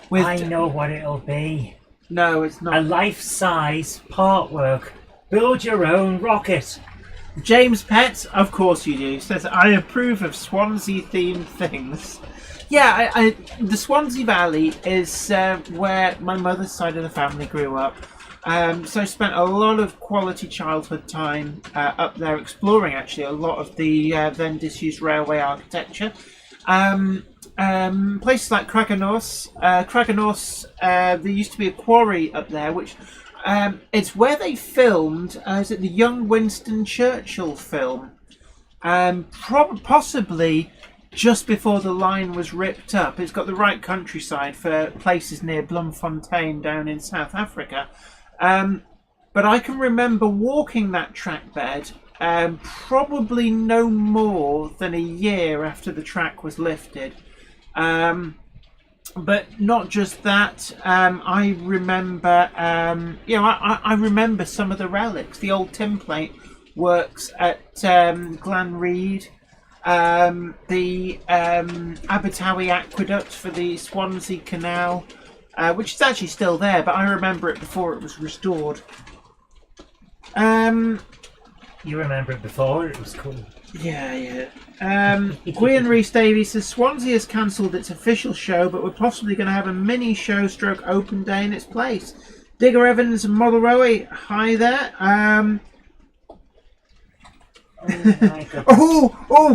S2: with...
S1: I know what it'll be.
S2: No, it's not.
S1: A life-size partwork. Build your own rocket.
S2: James Pett, of course you do, says, I approve of Swansea-themed things. Yeah, the Swansea Valley is where my mother's side of the family grew up. So I spent a lot of quality childhood time up there exploring, actually, a lot of the then disused railway architecture. Places like Craignorth. There used to be a quarry up there, which it's where they filmed, is it the Young Winston Churchill film? Possibly just before the line was ripped up. It's got the right countryside for places near Bloemfontein down in South Africa. But I can remember walking that track bed probably no more than a year after the track was lifted. But not just that. I remember, I remember some of the relics. The old tinplate works at Glanreed. The Abertawe Aqueduct for the Swansea Canal, which is actually still there, but I remember it before it was restored.
S1: You remember it before? It was cool.
S2: Yeah. Gwian Rhys Davies says Swansea has cancelled its official show, but we're possibly going to have a mini show stroke open day in its place. Digger Evans and Model Rowie, hi there.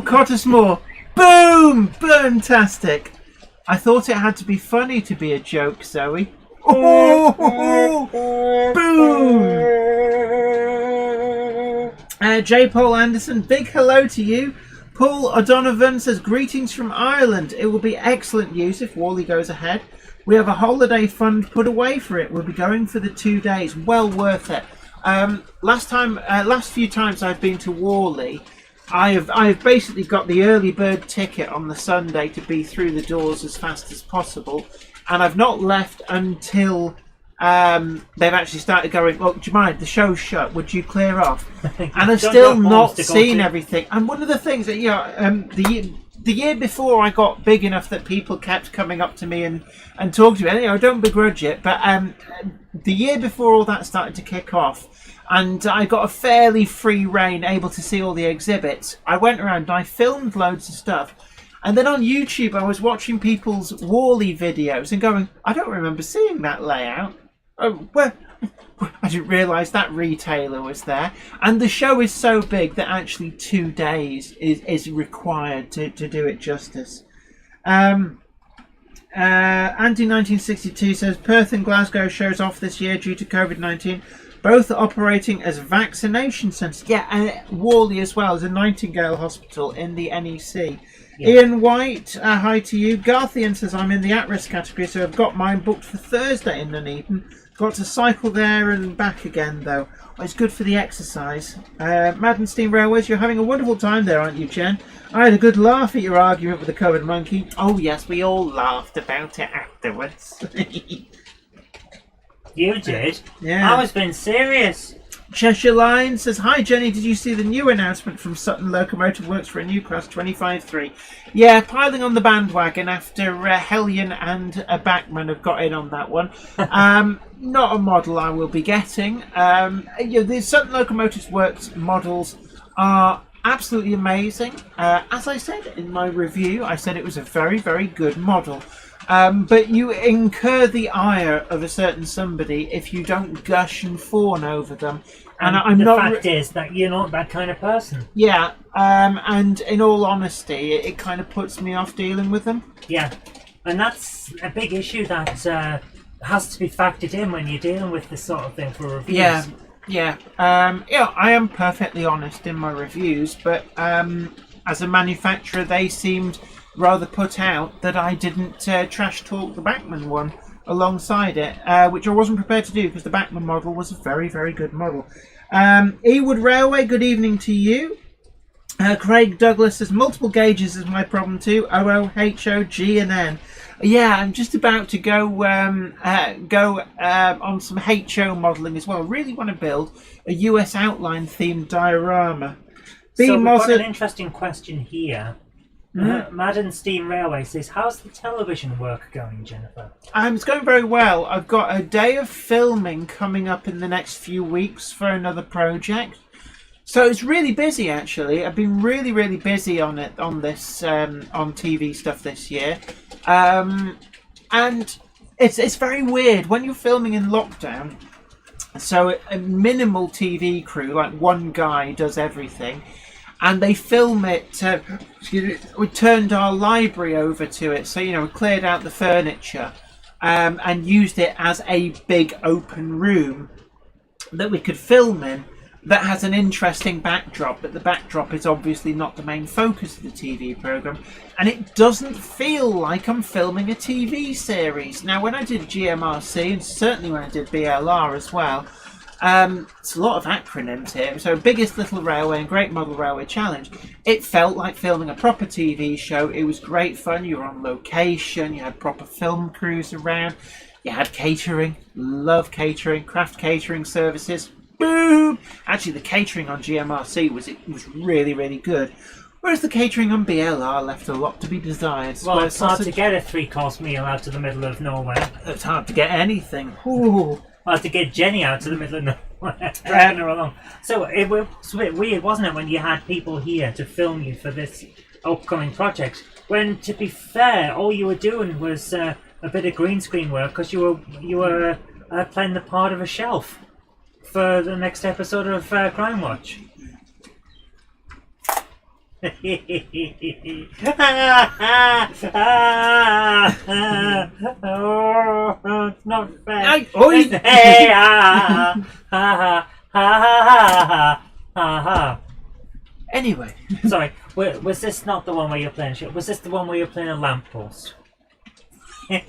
S2: Cottesmore. Boom! Boomtastic. I thought it had to be funny to be a joke, Zoe. Boom! J. Paul Anderson, big hello to you. Paul O'Donovan says, greetings from Ireland. It will be excellent news if Whalley goes ahead. We have a holiday fund put away for it. We'll be going for the 2 days. Well worth it. Last few times I've been to Whalley, I've basically got the early bird ticket on the Sunday to be through the doors as fast as possible, and I've not left until they've actually started going, well, do you mind, the show's shut, would you clear off? And I've still not seen everything. And one of the things that, the year before I got big enough that people kept coming up to me and talking to me, I don't begrudge it, but the year before all that started to kick off, and I got a fairly free rein, able to see all the exhibits, I went around and I filmed loads of stuff. And then on YouTube, I was watching people's Whalley videos and going, I don't remember seeing that layout. Oh, well, I didn't realise that retailer was there. And the show is so big that actually 2 days is required to do it justice. Andy1962 says, Perth and Glasgow shows off this year due to COVID-19. Both are operating as vaccination centres. Yeah, and Whalley as well as a Nightingale Hospital in the NEC. Yeah. Ian White, hi to you. Garthian says, I'm in the at-risk category, so I've got mine booked for Thursday in Nuneaton. Got to cycle there and back again, though. Well, it's good for the exercise. Madden Steam Railways, you're having a wonderful time there, aren't you, Jen? I had a good laugh at your argument with the covered monkey. Oh, yes, we all laughed about it afterwards.
S1: You did?
S2: Yeah.
S1: I was being serious.
S2: Cheshire Line says, hi Jenny, did you see the new announcement from Sutton Locomotive Works for a new class 25-3? Yeah, piling on the bandwagon after Hellion and Bachmann have got in on that one. Not a model I will be getting. The Sutton Locomotive Works models are absolutely amazing. As I said in my review, I said it was a very, very good model. But you incur the ire of a certain somebody if you don't gush and fawn over them. And I'm
S1: the
S2: not.
S1: fact is that you're not that kind of person.
S2: Yeah, and in all honesty, it kind of puts me off dealing with them.
S1: Yeah, and that's a big issue that has to be factored in when you're dealing with this sort of thing for reviews.
S2: Yeah. I am perfectly honest in my reviews, but as a manufacturer, they seemed rather put out that I didn't trash talk the Bachmann one alongside it, which I wasn't prepared to do because the Bachmann model was a very, very good model. Ewood Railway, good evening to you. Craig Douglas says, multiple gauges is my problem too. OO, HO, G and N. Yeah, I'm just about to go on some HO modelling as well. I really want to build a US outline themed diorama.
S1: So we've got an interesting question here. Madden Steam Railway says, how's the television work going, Jennifer?
S2: It's going very well. I've got a day of filming coming up in the next few weeks for another project. So it's really busy, actually. I've been really, really busy on it, on this, on TV stuff this year, and it's very weird when you're filming in lockdown. So a minimal TV crew, like one guy does everything, and they film it. We turned our library over to it, so we cleared out the furniture, and used it as a big open room that we could film in. That has an interesting backdrop, but the backdrop is obviously not the main focus of the TV programme, and it doesn't feel like I'm filming a TV series. Now, when I did GMRC, and certainly when I did BLR as well, it's a lot of acronyms here, so Biggest Little Railway and Great Model Railway Challenge, it felt like filming a proper TV show. It was great fun, you were on location, you had proper film crews around, you had catering, love catering, craft catering services. Boom! Actually, the catering on GMRC was really, really good. Whereas the catering on BLR left a lot to be desired.
S1: Well, it's hard to get a 3-course meal out of the middle of nowhere.
S2: It's hard to get anything. Ooh.
S1: Hard to get Jenny out of the middle of nowhere. Dragging her along. So it was a bit weird, wasn't it, when you had people here to film you for this upcoming project? When, to be fair, all you were doing was a bit of green screen work because you were playing the part of a shelf for the next episode of Crime Watch. Oh, it's not fair.
S2: Anyway.
S1: Sorry, was this not the one where you're playing shit? Was this the one where you're playing a lamppost? It's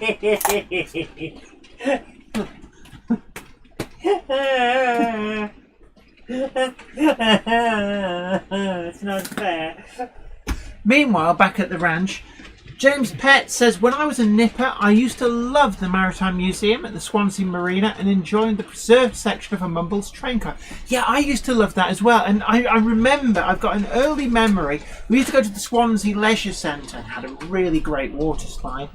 S1: not fair.
S2: Meanwhile, back at the ranch, James Pett says, when I was a nipper, I used to love the Maritime Museum at the Swansea Marina and enjoyed the preserved section of a Mumbles train car. Yeah, I used to love that as well. And I remember, I've got an early memory. We used to go to the Swansea Leisure Centre and had a really great water slide.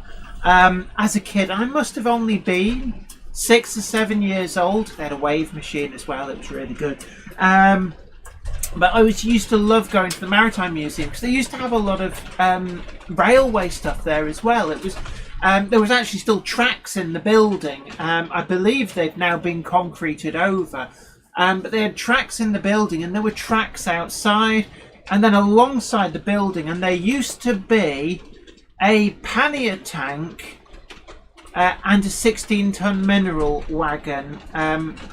S2: As a kid, I must have only been 6 or 7 years old. They had a wave machine as well. It was really good. But I used to love going to the Maritime Museum because they used to have a lot of railway stuff there as well. It was there was actually still tracks in the building. I believe they've now been concreted over. But they had tracks in the building and there were tracks outside and then alongside the building. And there used to be a pannier tank and a 16-ton mineral wagon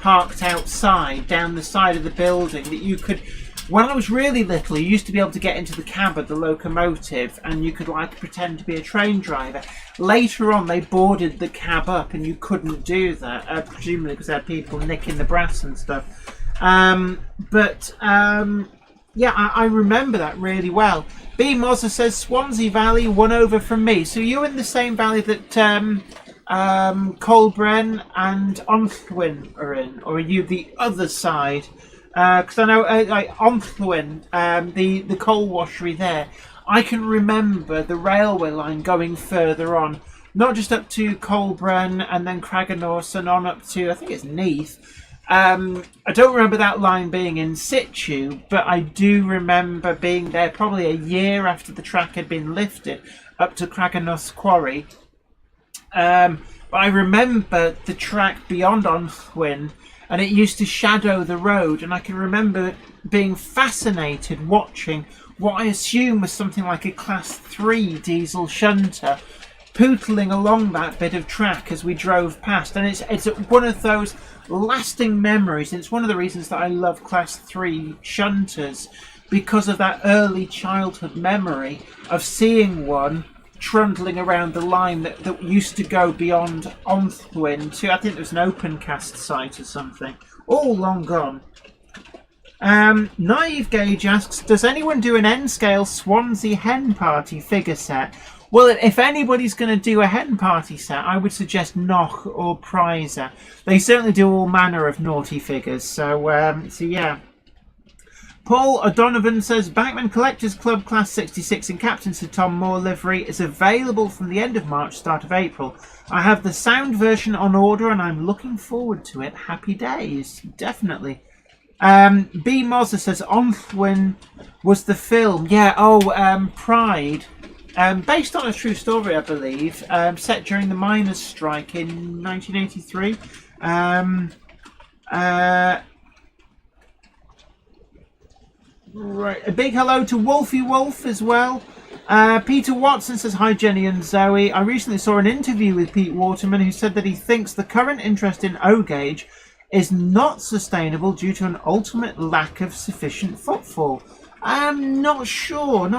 S2: parked outside down the side of the building that you could... When I was really little, you used to be able to get into the cab of the locomotive and you could pretend to be a train driver. Later on, they boarded the cab up and you couldn't do that, presumably because they had people nicking the brass and stuff. Yeah, I remember that really well. B. Mozza says, Swansea Valley, 1 over from me. So you're in the same valley that Colburn and Onllwyn are in, or are you the other side? Because I know Onllwyn, the coal washery there, I can remember the railway line going further on, not just up to Colburn and then Craignorth and on up to, I think it's Neath. I don't remember that line being in situ, but I do remember being there probably a year after the track had been lifted up to Craignorth's quarry. But I remember the track beyond Onllwyn, and it used to shadow the road, and I can remember being fascinated watching what I assume was something like a Class 3 diesel shunter pootling along that bit of track as we drove past. And it's one of those lasting memories, and it's one of the reasons that I love Class 3 shunters, because of that early childhood memory of seeing one trundling around the line that used to go beyond Onllwyn to, I think there was an open cast site or something. All long gone. Naive Gauge asks, does anyone do an N-scale Swansea hen party figure set? Well, if anybody's going to do a hen party set, I would suggest Noch or Prizer. They certainly do all manner of naughty figures, so yeah. Paul O'Donovan says, Bankman Collectors Club Class 66 in Captain Sir Tom Moore livery is available from the end of March, start of April. I have the sound version on order and I'm looking forward to it. Happy days. Definitely. B. Mozza says Onthwin was the film. Yeah, Pride. Based on a true story, I believe. Set during the miners' strike in 1983. Right. A big hello to Wolfie Wolf as well. Peter Watson says, hi Jenny and Zoe. I recently saw an interview with Pete Waterman who said that he thinks the current interest in O-Gauge is not sustainable due to an ultimate lack of sufficient footfall. I'm not sure.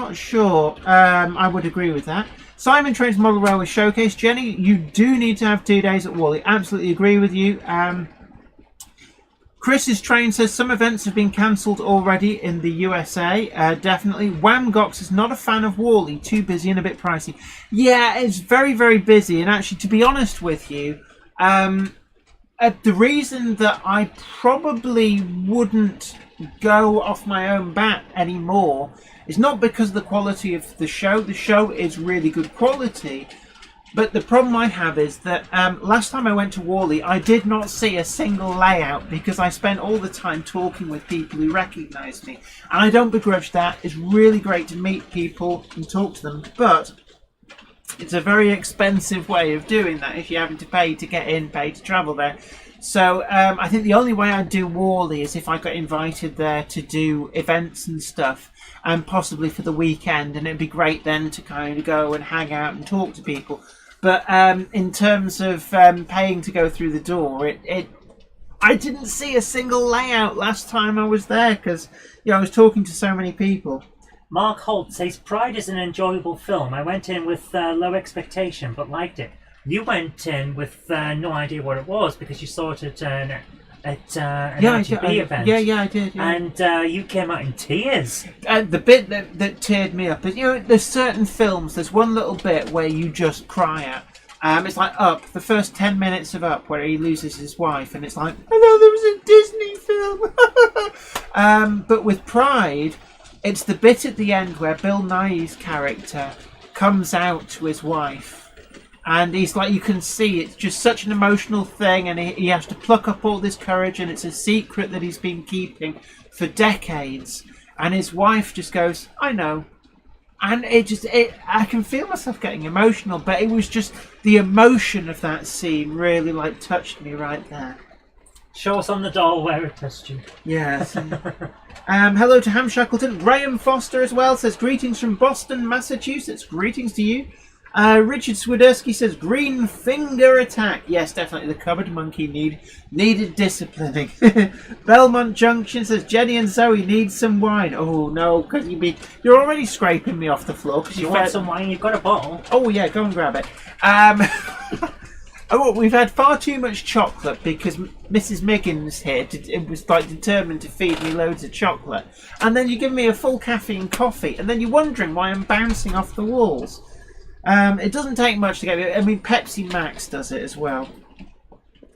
S2: I would agree with that. Simon Trains Model Railway Showcase. Jenny, you do need to have 2 days at Wally. Absolutely agree with you. Chris's Train says some events have been cancelled already in the USA. Definitely. Whamgox is not a fan of Wally. Too busy and a bit pricey. Yeah, it's very, very busy. And actually, to be honest with you, the reason that I probably wouldn't go off my own bat anymore is not because of the quality of the show. The show is really good quality. But the problem I have is that last time I went to Wally, I did not see a single layout because I spent all the time talking with people who recognised me. And I don't begrudge that. It's really great to meet people and talk to them. But it's a very expensive way of doing that if you're having to pay to get in, pay to travel there. So I think the only way I'd do Wally is if I got invited there to do events and stuff, and possibly for the weekend. And it'd be great then to kind of go and hang out and talk to people. But in terms of paying to go through the door, I didn't see a single layout last time I was there because I was talking to so many people.
S1: Mark Holt says, Pride is an enjoyable film. I went in with low expectation but liked it. You went in with no idea what it was because you saw it at an RTB event.
S2: Yeah, I did. Yeah.
S1: And you came out in tears.
S2: The bit that teared me up is, there's certain films, there's one little bit where you just cry at. It's like Up, the first 10 minutes of Up where he loses his wife, and it's like, I know there was a Disney film. But with Pride, it's the bit at the end where Bill Nighy's character comes out to his wife. And he's like, you can see it's just such an emotional thing, and he has to pluck up all this courage, and it's a secret that he's been keeping for decades. And his wife just goes, I know. And I can feel myself getting emotional, but it was just the emotion of that scene really touched me right there.
S1: Show us on the doll where it touched you.
S2: Yes. Hello to Ham Shackleton. Graham Foster as well says, greetings from Boston, Massachusetts. Greetings to you. Richard Swiderski says, green finger attack. Yes, definitely the cupboard monkey needed disciplining. Belmont Junction says, Jenny and Zoe need some wine. Oh no, because you're already scraping me off the floor.
S1: You want some wine? You've got a bottle.
S2: Oh yeah, go and grab it. We've had far too much chocolate because Mrs. Miggins here was determined to feed me loads of chocolate. And then you give me a full caffeine coffee, and then you're wondering why I'm bouncing off the walls. It doesn't take much to get it. I mean, Pepsi Max does it as well.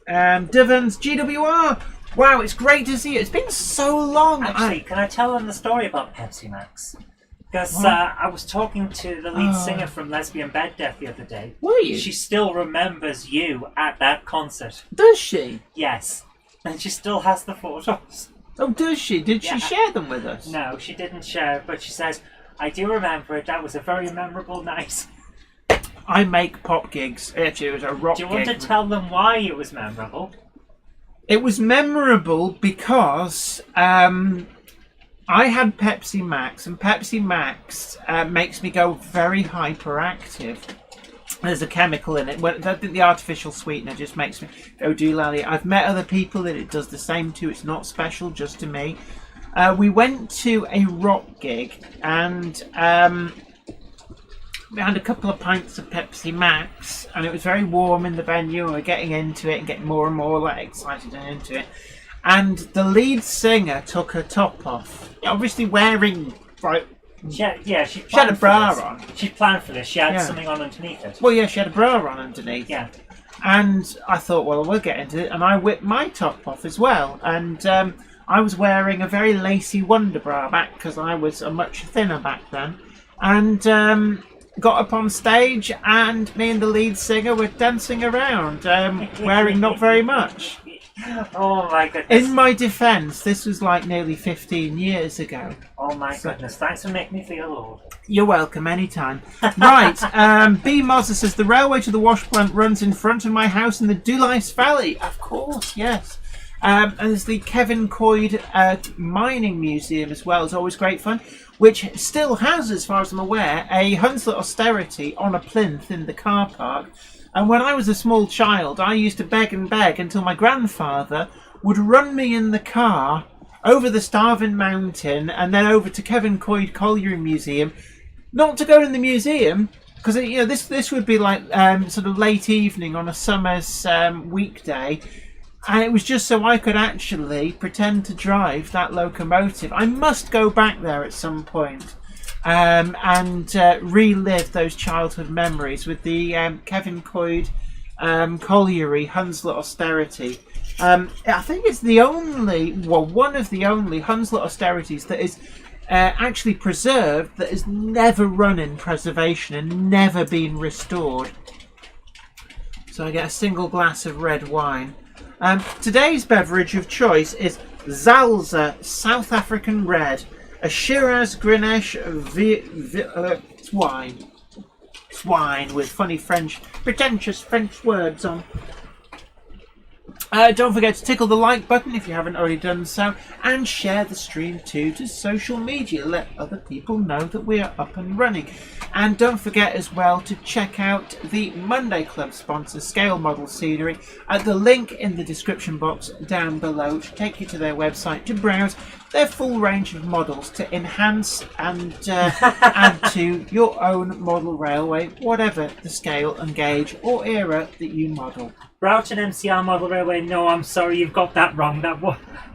S2: Divans GWR. Wow, it's great to see you. It's been so long.
S1: Actually, can I tell them the story about Pepsi Max? Because I was talking to the lead singer from Lesbian Bed Death the other day.
S2: Were you?
S1: She still remembers you at that concert.
S2: Does she?
S1: Yes. And she still has the photos.
S2: Oh, does she? Did she share them with us?
S1: No, she didn't share, but she says, I do remember it. That was a very memorable night.
S2: I make pop gigs. Actually, it was a rock gig.
S1: Do you want to tell them why it was memorable?
S2: It was memorable because I had Pepsi Max, and Pepsi Max makes me go very hyperactive. There's a chemical in it. I think the artificial sweetener just makes me go doolally. I've met other people that it does the same to. It's not special just to me. We went to a rock gig, and we had a couple of pints of Pepsi Max, and it was very warm in the venue, and we're getting into it and getting more and more excited and into it. And the lead singer took her top off, obviously wearing
S1: she had
S2: a bra on.
S1: She planned for this. She had something on underneath it.
S2: Well, yeah, she had a bra on underneath.
S1: Yeah.
S2: And I thought, well, we'll get into it, and I whipped my top off as well. And I was wearing a very lacy Wonder Bra back because I was much thinner back then. And got up on stage, and me and the lead singer were dancing around, wearing not very much.
S1: Oh my goodness.
S2: In my defence, this was like nearly 15 years ago.
S1: Oh my goodness. Thanks for making me feel old.
S2: You're welcome, anytime. Right, B. Mozza says, the railway to the wash plant runs in front of my house in the Dulais Valley. Of course, yes. And there's the Kevin Coyd Mining Museum as well. It's always great fun, which still has, as far as I'm aware, a Hunslet austerity on a plinth in the car park. And when I was a small child, I used to beg and beg until my grandfather would run me in the car over the Starvin Mountain and then over to Kevin Coyd Colliery Museum. Not to go in the museum, because this would be like sort of late evening on a summer's weekday. And it was just so I could actually pretend to drive that locomotive. I must go back there at some point and relive those childhood memories with the Kevin Coyd Colliery Hunslet austerity. I think it's one of the only Hunslet austerities that is actually preserved, that has never run in preservation and never been restored. So I get a single glass of red wine. Today's beverage of choice is Zalza South African Red, a Shiraz Grenache it's wine. It's wine with funny pretentious French words on. Don't forget to tickle the like button if you haven't already done so, and share the stream too to social media. Let other people know that we are up and running. And don't forget as well to check out the Monday Club sponsor, Scale Model Scenery, at the link in the description box down below to take you to their website to browse their full range of models to enhance and add to your own model railway, whatever the scale and gauge or era that you model.
S1: Broughton MCR model railway, no, I'm sorry, you've got that wrong.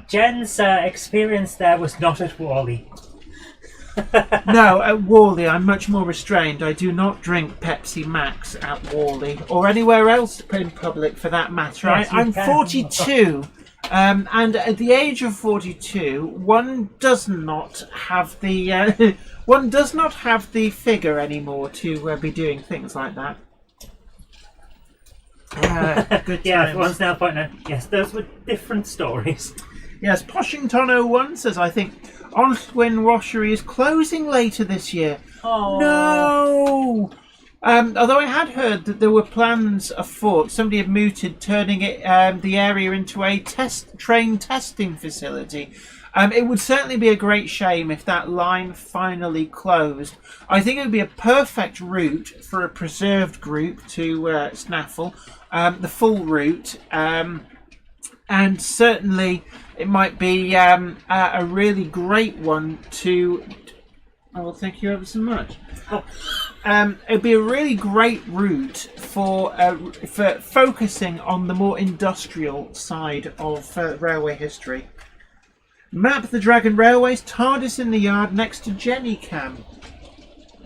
S1: Jen's experience there was not at Worley.
S2: No, at Worley I'm much more restrained. I do not drink Pepsi Max at Worley, or anywhere else in public for that matter.
S1: Yes,
S2: I'm 42, and at the age of 42, one does not have the figure anymore to be doing things like that. Good
S1: yeah,
S2: times.
S1: one's now pointing out, yes, those were different stories.
S2: Yes, Poshington01 says, I think Onllwyn Washery is closing later this year.
S1: Oh
S2: no! Although I had heard that there were plans afoot, somebody had mooted turning it the area into a train testing facility. It would certainly be a great shame if that line finally closed. I think it would be a perfect route for a preserved group to snaffle, the full route, and certainly it might be a really great one to... Oh, thank you ever so much. It'd be a really great route for focusing on the more industrial side of railway history. Map the Dragon Railways, TARDIS in the yard next to Jenny Cam.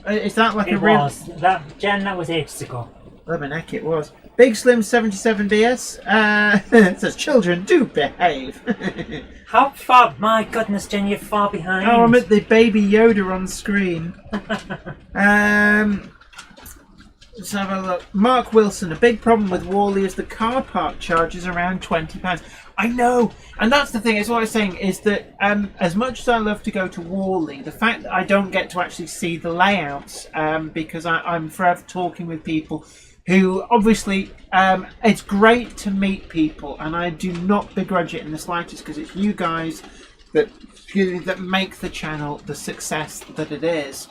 S2: Is that like
S1: it
S2: a real...
S1: was. That was ages ago.
S2: Lebanek it was. Big Slim 77DS says, children, do behave.
S1: How far? My goodness, Jen, you're far behind.
S2: Oh, I'm at the Baby Yoda on screen. Let's have a look. Mark Wilson, a big problem with Worley is the car park charges around £20. I know, and that's the thing, is what I was saying, is that as much as I love to go to Worley, the fact that I don't get to actually see the layouts, because I'm forever talking with people who, obviously, it's great to meet people, and I do not begrudge it in the slightest, because it's you guys that make the channel the success that it is.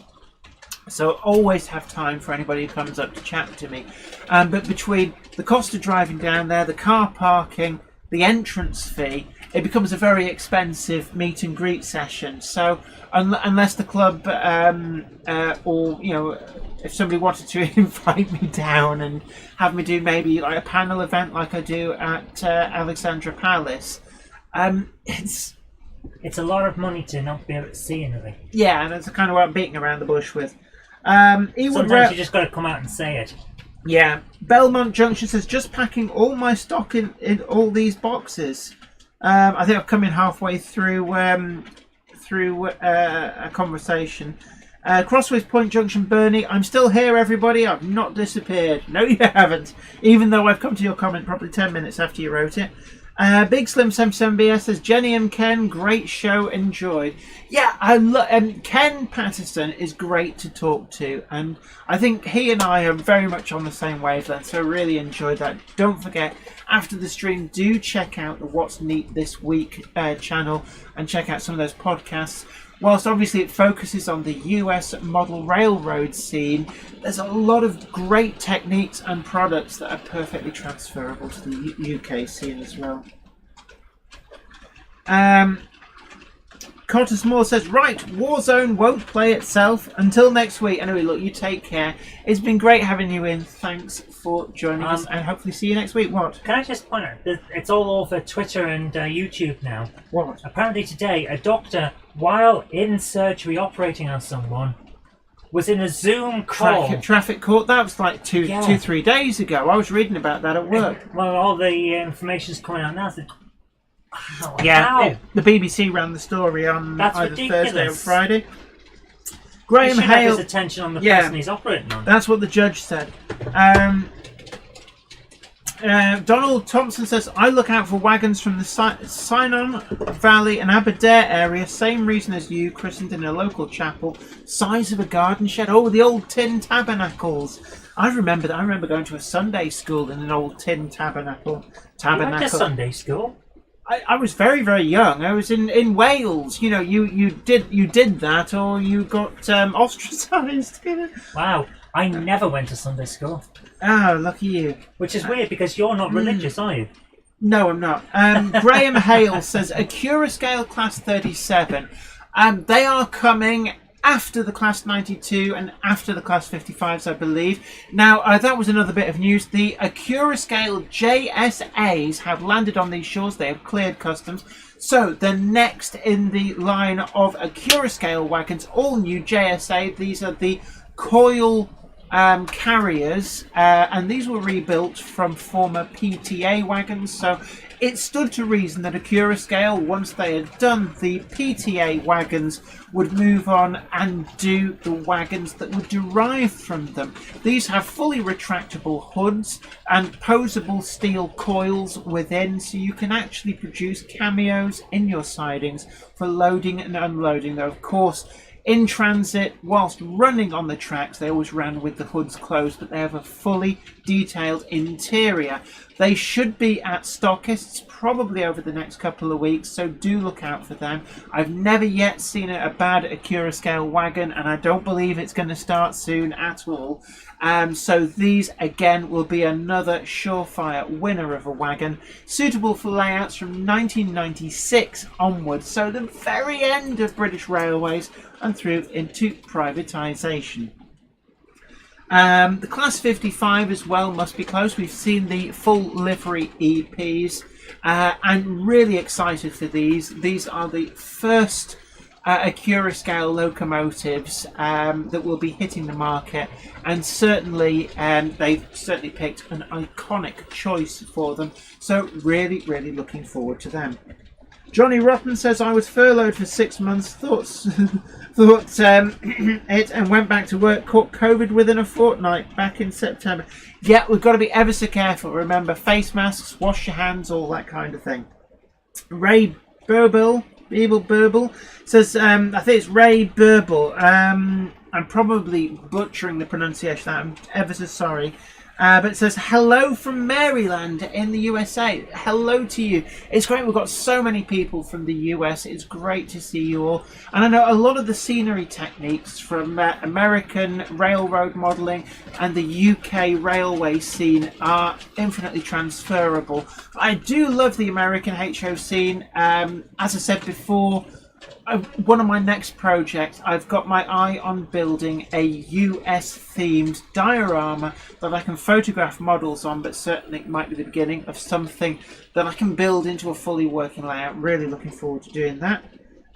S2: So always have time for anybody who comes up to chat to me. But between the cost of driving down there, the car parking, the entrance fee, it becomes a very expensive meet and greet session. So unless the club or if somebody wanted to invite me down and have me do maybe like a panel event like I do at Alexandra Palace, it's
S1: a lot of money to not be able to see anything.
S2: Yeah, and that's kind of what I'm beating around the bush with.
S1: Sometimes you just got to come out and say it.
S2: Yeah. Belmont Junction says, just packing all my stock in all these boxes. I think I've come in halfway through a conversation. Crossways Point Junction, Bernie, I'm still here, everybody. I've not disappeared. No, you haven't. Even though I've come to your comment probably 10 minutes after you wrote it. Big Slim 77BS says, Jenny and Ken, great show, enjoyed. Yeah, I love Ken Patterson is great to talk to, and I think he and I are very much on the same wavelength, so I really enjoyed that. Don't forget, after the stream, do check out the What's Neat This Week channel and check out some of those podcasts. Whilst obviously it focuses on the US model railroad scene, there's a lot of great techniques and products that are perfectly transferable to the UK scene as well. Cottis Moore says, right, Warzone won't play itself until next week. Anyway, look, you take care. It's been great having you in. Thanks for joining us, and hopefully see you next week. What?
S1: Can I just point out that it's all over Twitter and YouTube now?
S2: What?
S1: Apparently today, a doctor, while in surgery operating on someone, was in a Zoom call.
S2: Traffic court. That was like 2-3 days ago. I was reading about that at work.
S1: Well, all the information's coming out now. Wow,
S2: yeah, the BBC ran the story on either
S1: ridiculous.
S2: Thursday or Friday. Graham
S1: Hale
S2: Hale.
S1: Have his attention on the person he's operating on.
S2: That's what the judge said. Donald Thompson says, I look out for wagons from the Cynon Valley and Aberdare area. Same reason as you, christened in a local chapel. Size of a garden shed. Oh, the old tin tabernacles. I remember that. I remember going to a Sunday school in an old tin tabernacle.
S1: You went to Sunday school?
S2: I was very, very young. I was in Wales. You know, you did that, or you got ostracised.
S1: Wow, I never went to Sunday school.
S2: Oh, lucky you.
S1: Which is weird because you're not religious, are you?
S2: No, I'm not. Graham Hale says a Curascale Class 37. They are coming after the Class 92 and after the Class 55s, I believe. Now, that was another bit of news. The Curascale JSAs have landed on these shores. They have cleared customs. So, the next in the line of Curascale wagons, all new JSA. These are the coil carriers, and these were rebuilt from former PTA wagons. So, it stood to reason that Curascale, once they had done the PTA wagons, would move on and do the wagons that would derive from them. These have fully retractable hoods and posable steel coils within, so you can actually produce cameos in your sidings for loading and unloading. Though, of course, in transit, whilst running on the tracks, they always ran with the hoods closed, but they have a fully detailed interior. They should be at stockists probably over the next couple of weeks, so do look out for them. I've never yet seen a bad Curascale wagon, and I don't believe it's going to start soon at all. So these, again, will be another surefire winner of a wagon, suitable for layouts from 1996 onwards, so the very end of British Railways and through into privatisation. The Class 55 as well must be close. We've seen the full livery EPs. I'm really excited for these. These are the first Curascale locomotives that will be hitting the market, and certainly they've certainly picked an iconic choice for them. So really, really looking forward to them. Johnny Rotten says, I was furloughed for 6 months, thought it, and went back to work, caught COVID within a fortnight back in September. Yeah, we've got to be ever so careful. Remember, face masks, wash your hands, all that kind of thing. Ray Burble says, I think it's Ray Burble. I'm probably butchering the pronunciation. I'm ever so sorry. But it says, hello from Maryland in the USA. Hello to you. It's great. We've got so many people from the US. It's great to see you all. And I know a lot of the scenery techniques from American railroad modelling and the UK railway scene are infinitely transferable. I do love the American HO scene. As I said before, one of my next projects, I've got my eye on building a US themed diorama that I can photograph models on, but certainly it might be the beginning of something that I can build into a fully working layout. Really looking forward to doing that.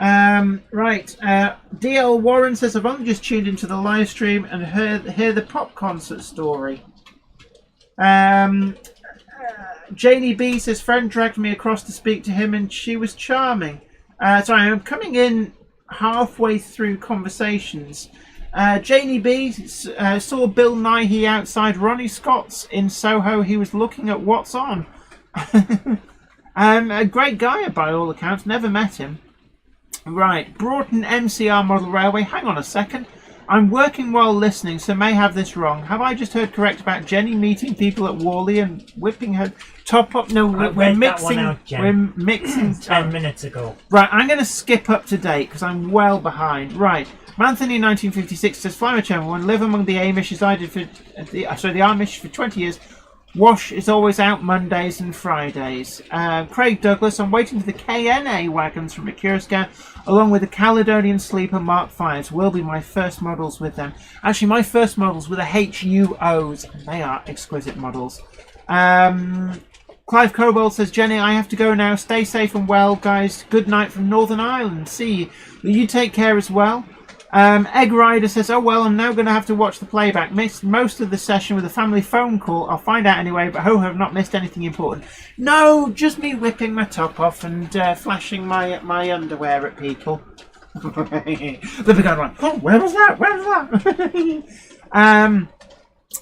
S2: DL Warren says, I've only just tuned into the live stream and hear the pop concert story. Janie B says, friend dragged me across to speak to him and she was charming. Sorry, I'm coming in halfway through conversations. Janie B saw Bill Nighy outside Ronnie Scott's in Soho. He was looking at what's on. A great guy by all accounts. Never met him. Right, Broughton MCR model railway. Hang on a second. I'm working while listening, so may have this wrong. Have I just heard correct about Jenny meeting people at Whalley and whipping her top up? No, we're mixing. We're mixing
S1: 10 minutes ago.
S2: Right, I'm going to skip up to date because I'm well behind. Right, Manthony 1956 says, "Fly Chairman 1, live among the Amish as I did for the Amish for 20 years. Wash is always out Mondays and Fridays." Craig Douglas, "I'm waiting for the KNA wagons from Mercurial, along with the Caledonian Sleeper Mark Vs. Will be my first models with them." Actually, my first models were the HUOs, and they are exquisite models. Clive Cobold says, "Jenny, I have to go now. Stay safe and well, guys. Good night from Northern Ireland. See you. Will you take care as well?" Egg Rider says, "Oh well, I'm now going to have to watch the playback. Missed most of the session with a family phone call. I'll find out anyway, but hope I've not missed anything important." No, just me whipping my top off and flashing my underwear at people. They'll be going like, "Oh, where was that? Where was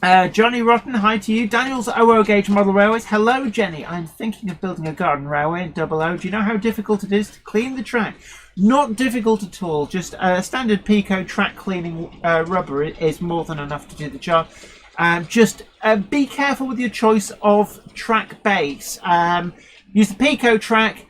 S2: that?" Johnny Rotten, hi to you. Daniel's OO Gauge Model Railways. "Hello, Jenny. I'm thinking of building a garden railway in 00. Do you know how difficult it is to clean the track?" Not difficult at all. Just a standard Pico track cleaning rubber is more than enough to do the job. Just be careful with your choice of track base. Use the Pico track.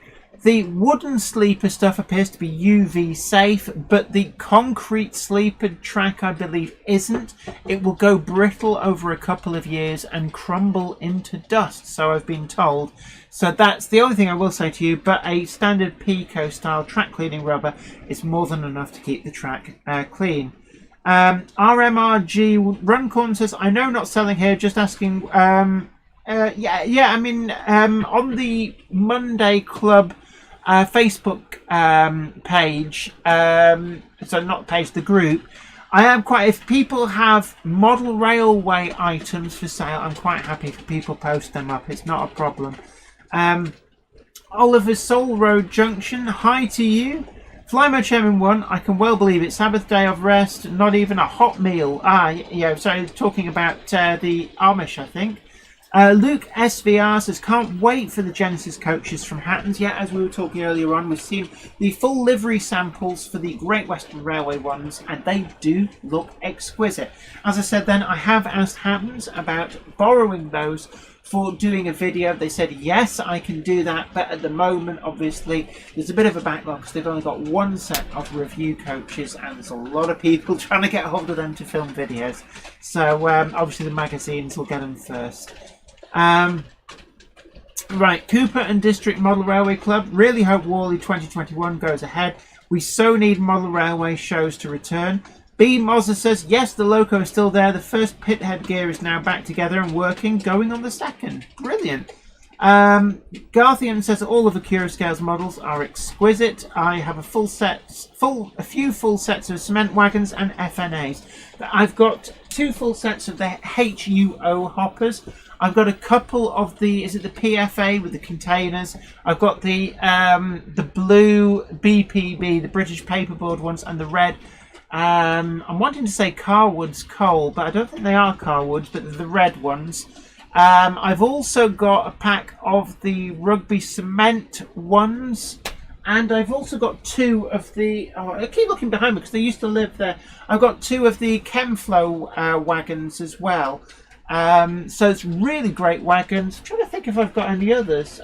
S2: The wooden sleeper stuff appears to be UV safe, but the concrete sleeper track, I believe, isn't. It will go brittle over a couple of years and crumble into dust, so I've been told. So that's the only thing I will say to you, but a standard Pico style track cleaning rubber is more than enough to keep the track clean. RMRG Runcorn says, "I know not selling here, just asking." On the Monday Club Facebook page, so not page, the group, I am quite, if people have model railway items for sale, I'm quite happy for people post them up. It's not a problem. Oliver Soul Road Junction, hi to you. Flymo Chairman 1, I can well believe it. Sabbath day of rest, not even a hot meal. So talking about the Amish, I think. Luke SVR says, "Can't wait for the Genesis coaches from Hatton's." Yeah, as we were talking earlier on, we've seen the full livery samples for the Great Western Railway ones, and they do look exquisite. As I said then, I have asked Hatton's about borrowing those for doing a video. They said, yes, I can do that, but at the moment, obviously, there's a bit of a backlog because they've only got one set of review coaches, and there's a lot of people trying to get hold of them to film videos. So, obviously, the magazines will get them first. Right, Cooper and District Model Railway Club. Really hope Whalley 2021 goes ahead. We so need model railway shows to return. B. Mozza says, yes, the Loco is still there. The first pit head gear is now back together and working, going on the second. Brilliant. Garthian says all of the Curascale's models are exquisite. I have a few full sets of cement wagons and FNAs. I've got 2 full sets of the HUO hoppers. I've got a couple of the, is it the PFA with the containers? I've got the blue BPB, the British paperboard ones, and the red. I'm wanting to say Carwood's coal, but I don't think they are Carwood's, but the red ones. I've also got a pack of the rugby cement ones, and I've also got 2 of the, I keep looking behind me because they used to live there. I've got 2 of the Chemflow wagons as well. So it's really great wagons. I'm trying to think if I've got any others.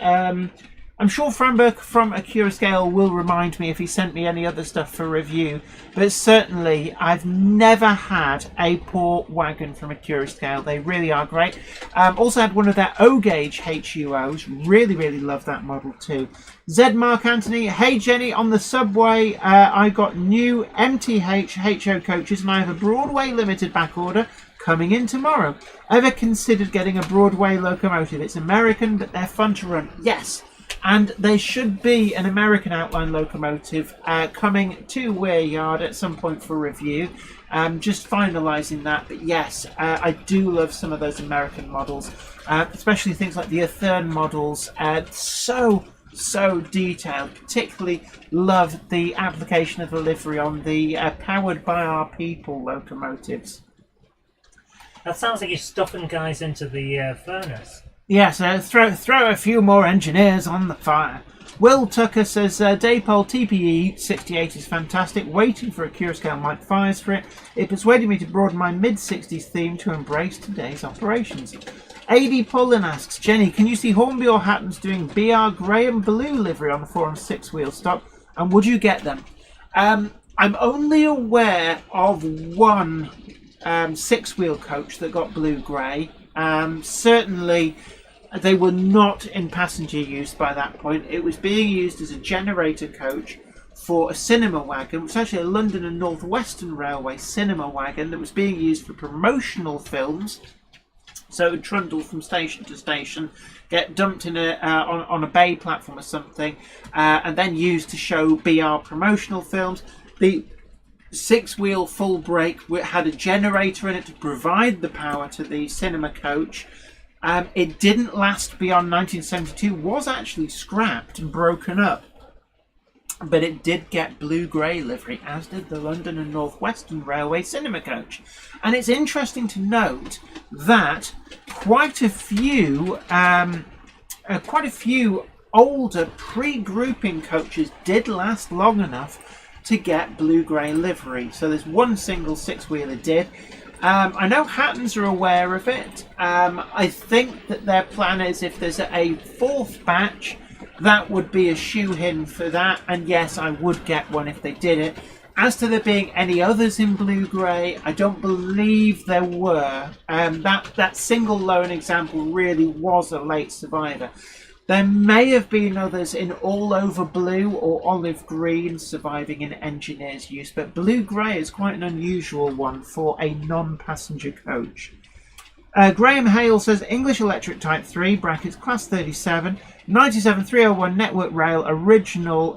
S2: I'm sure Framberg from Accurascale will remind me if he sent me any other stuff for review, but certainly I've never had a poor wagon from Accurascale. They really are great. Also had one of their O-Gauge HUOs. Really love that model too. Z Mark Anthony, hey Jenny, on the subway I got new MTH HO coaches and I have a Broadway limited back order coming in tomorrow. Ever considered getting a Broadway locomotive? It's American, but they're fun to run. Yes. And there should be an American outline locomotive coming to Weir Yard at some point for review. Just finalising that. But yes, I do love some of those American models, especially things like the Athern models. So detailed. Particularly love the application of the livery on the powered by our people locomotives.
S1: That sounds like you're stuffing guys into the furnace.
S2: Yes, throw a few more engineers on the fire. Will Tucker says, Daypole TPE 68 is fantastic. Waiting for a Curascale Mike 5s for it. It persuaded me to broaden my mid-60s theme to embrace today's operations. AD Pullen asks, Jenny, can you see Hornby or Hatton's doing BR grey and blue livery on the 4 and 6 wheel stock? And would you get them? I'm only aware of one 6 wheel coach that got blue grey. Certainly they were not in passenger use by that point. It was being used as a generator coach for a cinema wagon. It was actually a London and North Western Railway cinema wagon that was being used for promotional films. So it would trundle from station to station, get dumped in on a bay platform or something, and then used to show BR promotional films. The 6-wheel full brake had a generator in it to provide the power to the cinema coach. It didn't last beyond 1972, was actually scrapped and broken up. But it did get blue-grey livery, as did the London and North Western Railway cinema coach. And it's interesting to note that quite a few older pre-grouping coaches did last long enough to get blue-grey livery. So there's one single 6-wheeler did. I know Hattons are aware of it. I think that their plan is if there's a 4th batch, that would be a shoe-in for that. And yes, I would get one if they did it. As to there being any others in blue-grey, I don't believe there were. That single lone example really was a late survivor. There may have been others in all-over blue or olive green surviving in engineer's use, but blue-grey is quite an unusual one for a non-passenger coach. Graham Hale says, English Electric Type 3, brackets, Class 37, 97301 Network Rail, original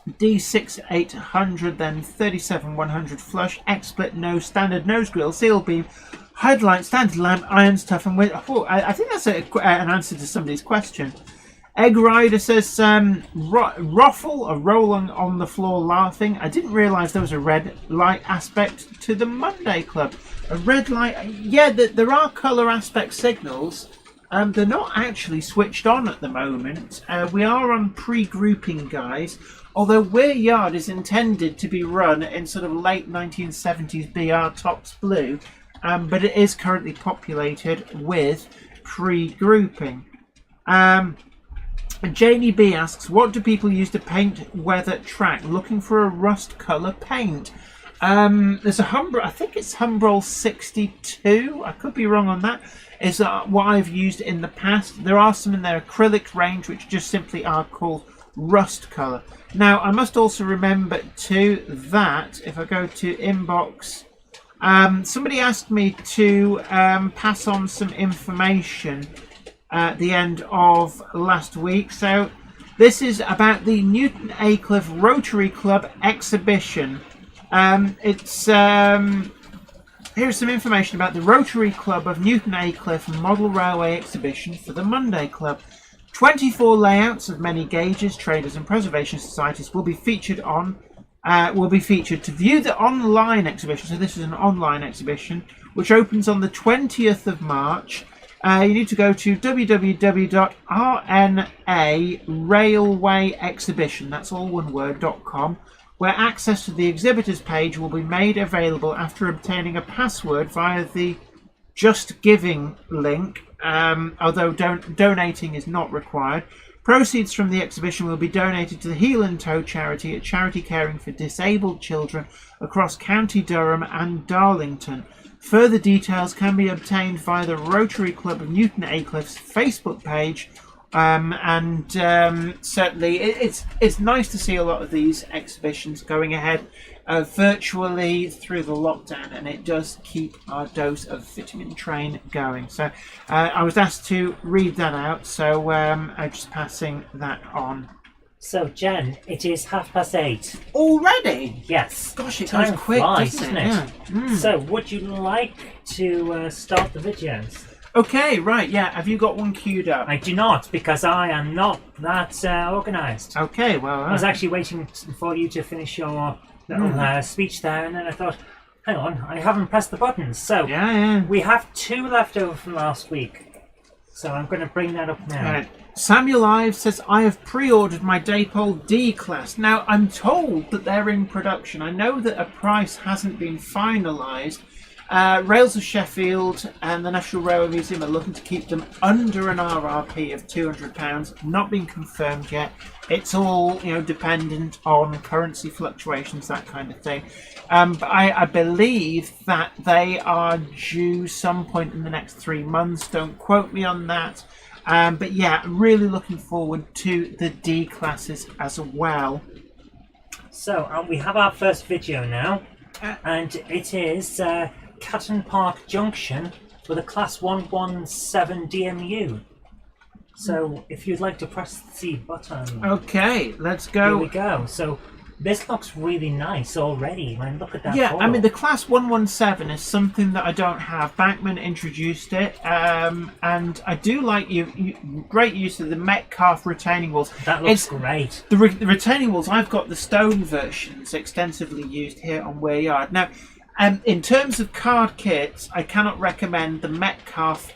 S2: D6800, then 37100 flush, X-split, no standard nose grille, seal beam, headlight, standard lamp, irons, tough and with. Oh, I think that's an answer to somebody's question. Egg Rider says, ruffle, a rolling on the floor laughing. I didn't realise there was a red light aspect to the Monday Club. A red light, yeah, there are colour aspect signals. They're not actually switched on at the moment. We are on pre-grouping, guys. Although Weir Yard is intended to be run in sort of late 1970s BR tops blue. But it is currently populated with pre-grouping. Janie B asks, what do people use to paint weather track? Looking for a rust colour paint. There's a Humbrol, I think it's Humbrol 62. I could be wrong on that. Is what I've used in the past. There are some in their acrylic range which just simply are called rust colour. Now, I must also remember too that if I go to inbox, somebody asked me to pass on some information at the end of last week. So this is about the Newton Aycliffe Rotary Club exhibition. Here's some information about the Rotary Club of Newton Aycliffe Model Railway exhibition for the Monday Club. 24 layouts of many gauges, traders and preservation societies will be featured to view the online exhibition. So this is an online exhibition which opens on the 20th of March. You need to go to www.rna-railway-exhibition, that's all one word, .com, where access to the exhibitors page will be made available after obtaining a password via the Just Giving link, although donating is not required. Proceeds from the exhibition will be donated to the Heel and Toe charity, a charity caring for disabled children across County Durham and Darlington. Further details can be obtained via the Rotary Club of Newton Aycliffe's Facebook page. Certainly it's nice to see a lot of these exhibitions going ahead virtually through the lockdown, and it does keep our dose of vitamin train going. So I was asked to read that out, so I'm just passing that on.
S1: So Jen, it is 8:30
S2: already.
S1: Yes,
S2: gosh, it
S1: time
S2: goes quick,
S1: flies,
S2: doesn't
S1: it?
S2: Yeah.
S1: So would you like to start the videos?
S2: Okay, right, yeah. Have you got one queued up?
S1: I do not, because I am not that organised.
S2: Okay, well,
S1: I was actually waiting for you to finish your little speech there, and then I thought, hang on, I haven't pressed the buttons. So
S2: yeah.
S1: we have 2 left over from last week. So I'm going to bring that up now.
S2: Samuel Ives says, I have pre-ordered my Dapol D class. Now, I'm told that they're in production. I know that a price hasn't been finalised. Rails of Sheffield and the National Railway Museum are looking to keep them under an RRP of £200. Not been confirmed yet. It's all, dependent on currency fluctuations, that kind of thing. But I believe that they are due some point in the next 3 months. Don't quote me on that. But yeah, really looking forward to the D classes as well.
S1: So we have our first video now, and it is Hatton Park Junction with a Class 117 DMU. So if you'd like to press the C button.
S2: Okay, let's go.
S1: Here we go. So this looks really nice already. Man, look at that.
S2: Yeah,
S1: photo.
S2: I mean, the Class 117 is something that I don't have. Backman introduced it, and I do like great use of the Metcalfe retaining walls.
S1: That looks great.
S2: The retaining walls, I've got the stone versions extensively used here on Weir Yard. Now, in terms of card kits, I cannot recommend the Metcalfe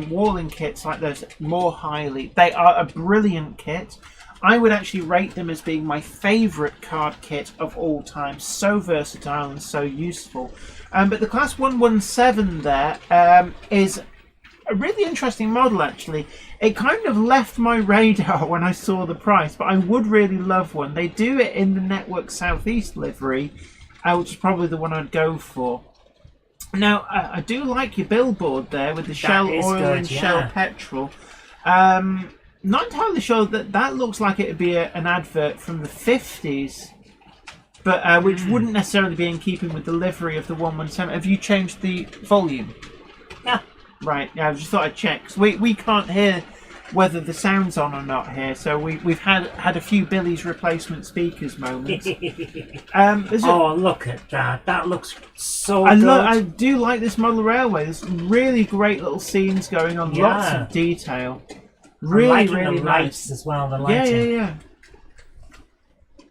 S2: walling kits like those more highly. They are a brilliant kit. I would actually rate them as being my favourite card kit of all time. So versatile and so useful. But the Class 117 there is a really interesting model, actually. It kind of left my radar when I saw the price, but I would really love one. They do it in the Network Southeast livery, which is probably the one I'd go for. Now, I do like your billboard there with the Shell Oil and Shell Petrol. Not entirely sure that looks like it would be an advert from the 50s, but which wouldn't necessarily be in keeping with the livery of the 117. Have you changed the volume?
S1: Yeah.
S2: Right, yeah, I just thought I'd check. So we can't hear whether the sound's on or not here, so we've had a few Billy's replacement speakers moments.
S1: Oh, look at that. That looks so good.
S2: I do like this model railway. There's really great little scenes going on, lots of detail. Really
S1: the lights
S2: nice
S1: as well. The lighting.
S2: Yeah.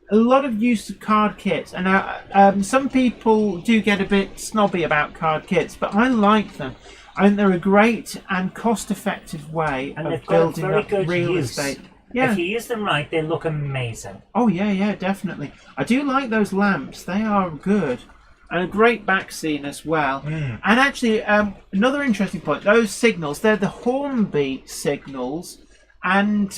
S2: A lot of use of card kits, and some people do get a bit snobby about card kits, but I like them. I think they're a great and cost-effective way of building up real estate. Yeah.
S1: If you use them right, they look amazing.
S2: Oh yeah, definitely. I do like those lamps. They are good. And a great back scene as well. And actually, another interesting point, those signals, they're the Hornby Signals, and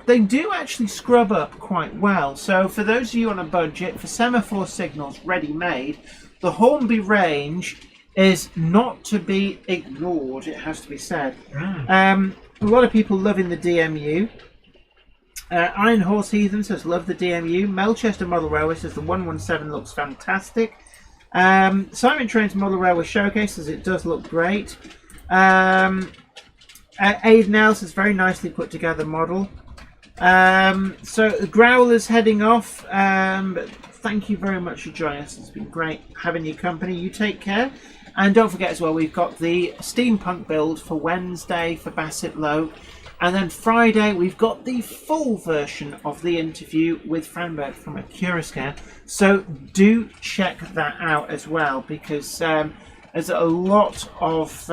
S2: they do actually scrub up quite well. So for those of you on a budget, for semaphore signals ready-made, the Hornby range is not to be ignored, it has to be said. A lot of people loving the DMU. Iron Horse Heathen says, love the DMU. Melchester Model Railway says the 117 looks fantastic. Simon Train's Model Railway Showcase says it does look great. Aidan L says very nicely put together model. So the Growler's heading off. But thank you very much for joining us. It's been great having your company. You take care. And don't forget as well, we've got the steampunk build for Wednesday for Bassett Low. And then Friday, we've got the full version of the interview with Franberg from Accurascan. So do check that out as well, because there's a lot of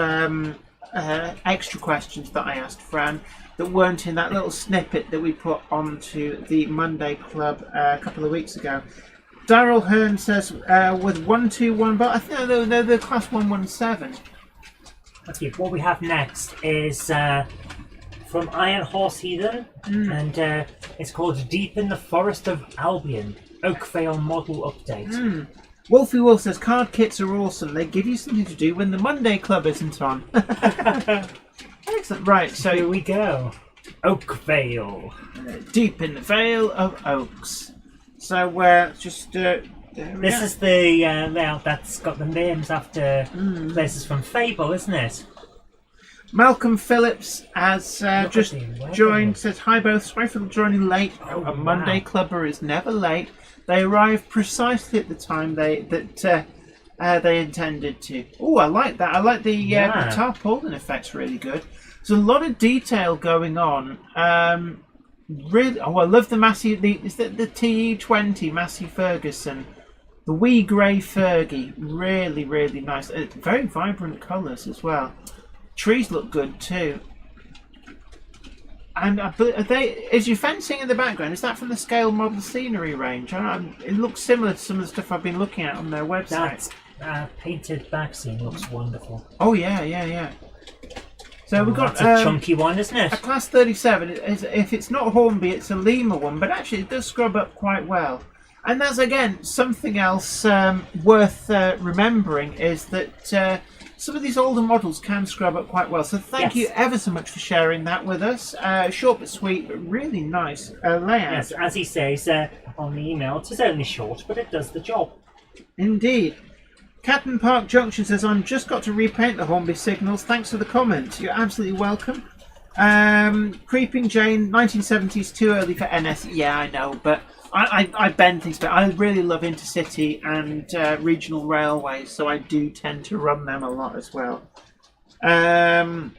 S2: extra questions that I asked Fran that weren't in that little snippet that we put onto the Monday Club a couple of weeks ago. Daryl Hearn says, with 121, but I think they're the Class 117.
S1: Okay, what we have next is from Iron Horse Heathen, and it's called Deep in the Forest of Albion, Oakvale Model Update.
S2: Wolfie Wolf says, card kits are awesome. They give you something to do when the Monday Club isn't on. Excellent. Right, so
S1: here we go. Oakvale.
S2: Deep in the Vale of Oaks. So just...
S1: this is the layout that's got the names after places from Fable, isn't it?
S2: Malcolm Phillips has just joined, says, hi both, sorry for joining late. A Monday Clubber is never late. They arrived precisely at the time they intended to. Oh, I like that. I like the tarpaulin effect's really good. There's a lot of detail going on. Really, I love the Massey. Is that the TE20 Massey Ferguson? The wee grey Fergie, really nice. Very vibrant colours as well. Trees look good too. And is your fencing in the background? Is that from the scale model scenery range? It looks similar to some of the stuff I've been looking at on their website.
S1: That painted back scene looks wonderful.
S2: Oh yeah. So we've got
S1: that's a chunky one, isn't it?
S2: A class 37. If it's not Hornby, it's a Lima one, but actually it does scrub up quite well. And that's again something else worth remembering is that. Some of these older models can scrub up quite well, so thank you ever so much for sharing that with us. Short but sweet, but really nice layout.
S1: Yes, as he says on the email, it is only short, but it does the job.
S2: Indeed. Hatton Park Junction says, I've just got to repaint the Hornby Signals. Thanks for the comment. You're absolutely welcome. Creeping Jane, 1970s, too early for NS. Yeah, I know, but I bend things, but I really love intercity and regional railways, so I do tend to run them a lot as well. Right.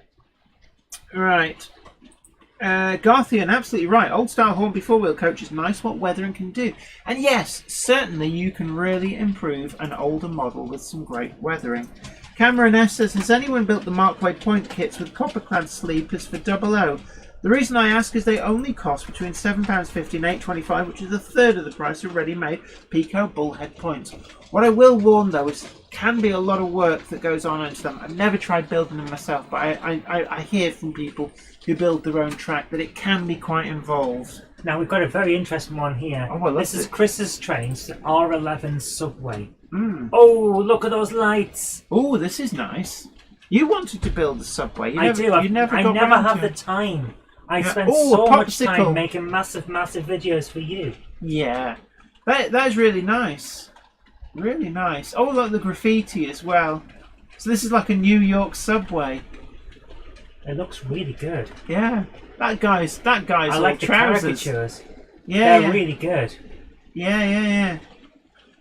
S2: Garthian, absolutely right. Old style Hornby four-wheel coach is nice what weathering can do. And yes, certainly you can really improve an older model with some great weathering. Cameron S says, has anyone built the Markway point kits with copper-clad sleepers for 00? The reason I ask is they only cost between £7.50 and £8.25, which is a third of the price of ready-made Pico bullhead points. What I will warn, though, is can be a lot of work that goes on into them. I've never tried building them myself, but I hear from people who build their own track that it can be quite involved.
S1: Now, we've got a very interesting one here.
S2: Oh, well,
S1: this is Chris's trains, R11 subway.
S2: Mm.
S1: Oh, look at those lights.
S2: Oh, this is nice. You wanted to build a subway.
S1: I do. I never have the time. I spend so much time making massive videos for you.
S2: Yeah. That is really nice. Really nice. Oh, look, the graffiti as well. So this is like a New York subway.
S1: It looks really good.
S2: Yeah. That guy's
S1: I like the
S2: trousers.
S1: caricatures.
S2: Yeah,
S1: They're really good.
S2: Yeah.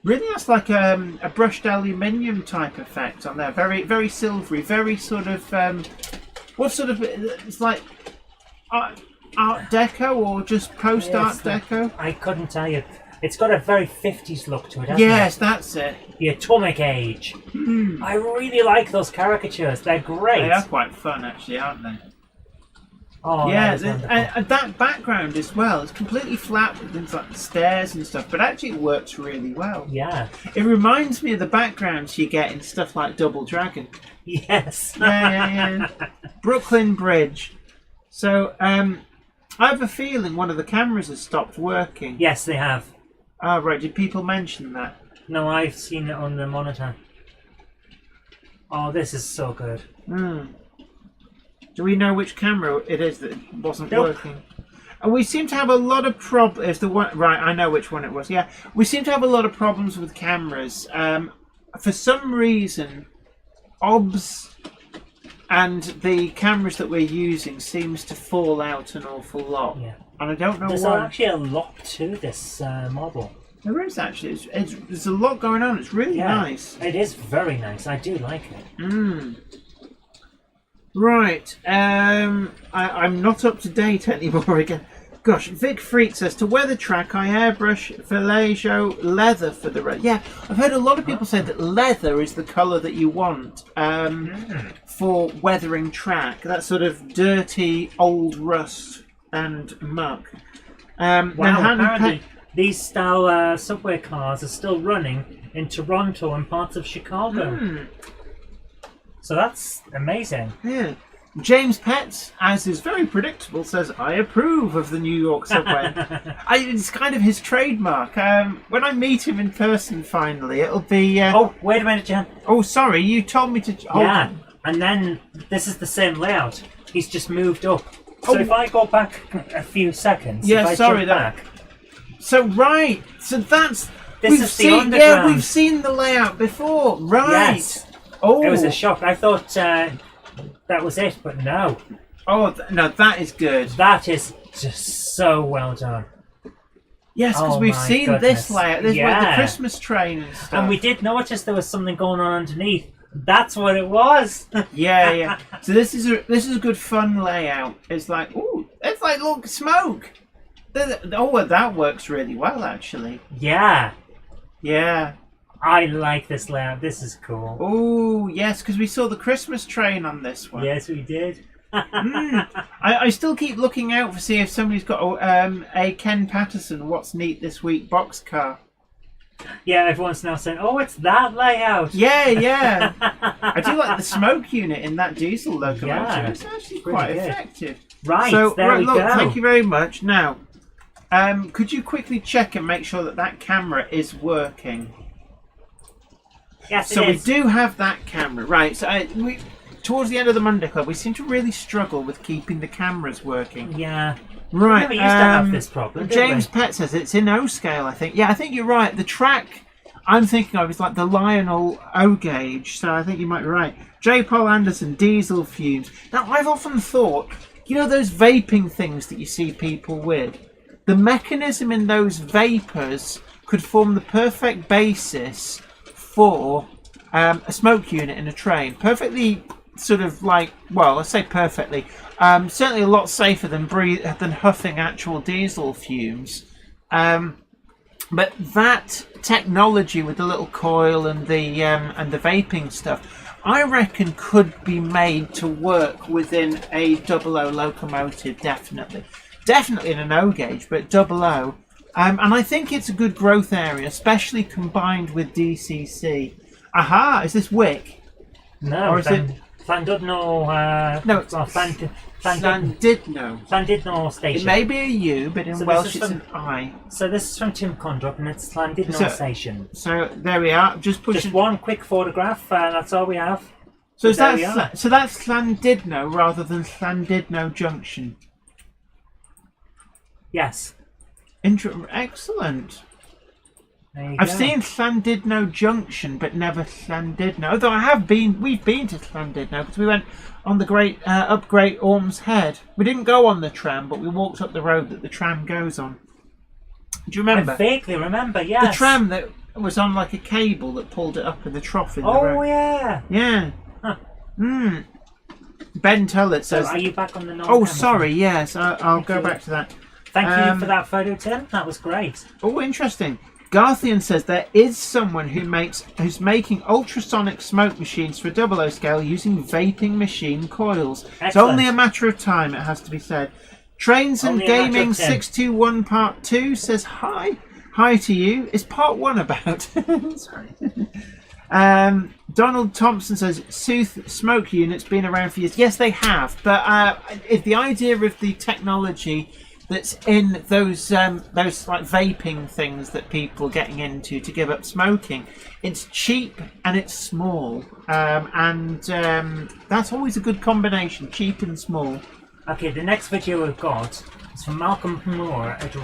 S2: Really, that's like a brushed aluminium type effect on there. Very, very silvery. Very sort of what sort of? It's like Art Deco or just post Art Deco.
S1: I couldn't tell you. It's got a very 50s look to it, hasn't it?
S2: Yes, that's it.
S1: The Atomic Age. I really like those caricatures. They're great.
S2: They are quite fun, actually, aren't they?
S1: Oh,
S2: yeah,
S1: and
S2: that background as well. It's completely flat with things like the stairs and stuff, but actually it works really well.
S1: Yeah.
S2: It reminds me of the backgrounds you get in stuff like Double Dragon.
S1: Yes.
S2: Yeah. Brooklyn Bridge. So, I have a feeling one of the cameras has stopped working.
S1: Yes, they have.
S2: Oh, right. Did people mention that?
S1: No, I've seen it on the monitor. Oh, this is so good.
S2: Do we know which camera it is that wasn't working? And we seem to have a lot of problems. Right, I know which one it was. Yeah, we seem to have a lot of problems with cameras. For some reason, OBS and the cameras that we're using seems to fall out an awful lot. Yeah. And I don't know why.
S1: There's actually a lot to this model.
S2: There is actually. There's a lot going on. It's really nice.
S1: It is very nice. I do like it.
S2: Right. I'm not up to date anymore again. Gosh, Vic Freak says, to weather track, I airbrush Vallejo leather for the red. Yeah, I've heard a lot of people say that leather is the colour that you want for weathering track. That sort of dirty old rust and muck.
S1: Wow, apparently these style subway cars are still running in Toronto and parts of Chicago. So that's amazing.
S2: Yeah. James Petts, as is very predictable, says, I approve of the New York subway. It's kind of his trademark. When I meet him in person finally, it'll be...
S1: Oh, wait a minute, Jen.
S2: Oh, sorry, you told me to...
S1: Yeah, and then this is the same layout. He's just moved up. So if I go back a few seconds...
S2: Yeah, sorry,
S1: back...
S2: So, right, so that's...
S1: This is the underground.
S2: Yeah, we've seen the layout before. Right.
S1: Yes. Oh. It was a shock. I thought... that was it, but no.
S2: Oh, no, that is good.
S1: That is just so well done.
S2: Yes, because we've seen this layout. This was the Christmas train and stuff.
S1: And we did notice there was something going on underneath. That's what it was.
S2: Yeah. So this is a good fun layout. It's like, it's like, look, smoke. Oh, that works really well, actually.
S1: Yeah.
S2: Yeah.
S1: I like this layout. This is cool.
S2: Oh, yes, because we saw the Christmas train on this one.
S1: Yes, we did.
S2: I still keep looking out for see if somebody's got a Ken Patterson What's Neat This Week boxcar.
S1: Yeah, everyone's now saying, "Oh, it's that layout."
S2: Yeah. I do like the smoke unit in that diesel locomotive.
S1: Yeah,
S2: It's actually quite
S1: good.
S2: effective.
S1: Right,
S2: So,
S1: there we
S2: look,
S1: go.
S2: thank you very much. Now, could you quickly check and make sure that that camera is working?
S1: Yes,
S2: So
S1: it
S2: we
S1: is.
S2: do have that camera, right? So towards the end of the Monday Club, we seem to really struggle with keeping the cameras working.
S1: Yeah.
S2: Right.
S1: We never used to have this problem, did
S2: James
S1: we?
S2: Pett says it's in O scale, I think. Yeah, I think you're right. The track I'm thinking of is like the Lionel O gauge, so I think you might be right. J. Paul Anderson, diesel fumes. Now, I've often thought, you know those vaping things that you see people with? The mechanism in those vapours could form the perfect basis for a smoke unit in a train. Perfectly sort of like, well, let's say perfectly. Certainly a lot safer than huffing actual diesel fumes. But that technology with the little coil and the vaping stuff, I reckon could be made to work within a 00 locomotive, definitely. Definitely in an O gauge, but 00. And I think it's a good growth area, especially combined with DCC. Aha, is this Wick?
S1: No,
S2: Or is it
S1: Llandudno,
S2: No, it's Llandudno.
S1: Llandudno station.
S2: It may be a U, but in
S1: So this
S2: Welsh
S1: is
S2: it's
S1: from-
S2: an I.
S1: So this is from Tim Condrup, and it's Llandudno
S2: So-
S1: station.
S2: So there we are. Just pushing.
S1: Just one quick photograph, that's all we have.
S2: So
S1: there we are.
S2: so that's Llandudno rather than Llandudno Junction.
S1: Yes.
S2: Excellent.
S1: There you
S2: I've
S1: go.
S2: seen Llandudno Junction, but never Llandudno. Although we've been to Llandudno because we went on the up Great Orme's Head. We didn't go on the tram, but we walked up the road that the tram goes on. Do you remember?
S1: I vaguely remember, yes.
S2: The tram that was on like a cable that pulled it up in the trough in the road.
S1: Oh, yeah.
S2: Yeah.
S1: Huh.
S2: Ben Tullett
S1: So
S2: says.
S1: are you back on the
S2: Oh, sorry. Yes, I'll go
S1: you.
S2: back to that.
S1: Thank you for that photo, Tim. That was great.
S2: Oh, interesting. Garthian says there is someone who's making ultrasonic smoke machines for 00 scale using vaping machine coils. It's
S1: Excellent.
S2: only a matter of time, it has to be said. Trains and
S1: Only a matter of
S2: Gaming
S1: 10.
S2: 621 Part 2 says hi. Hi to you. Is Part 1 about? Sorry. Donald Thompson says Sooth smoke units been around for years. Yes, they have. But if the idea of the technology that's in those like vaping things that people are getting into to give up smoking, it's cheap and it's small, and that's always a good combination, cheap and small.
S1: Okay, the next video we've got is from Malcolm Moore at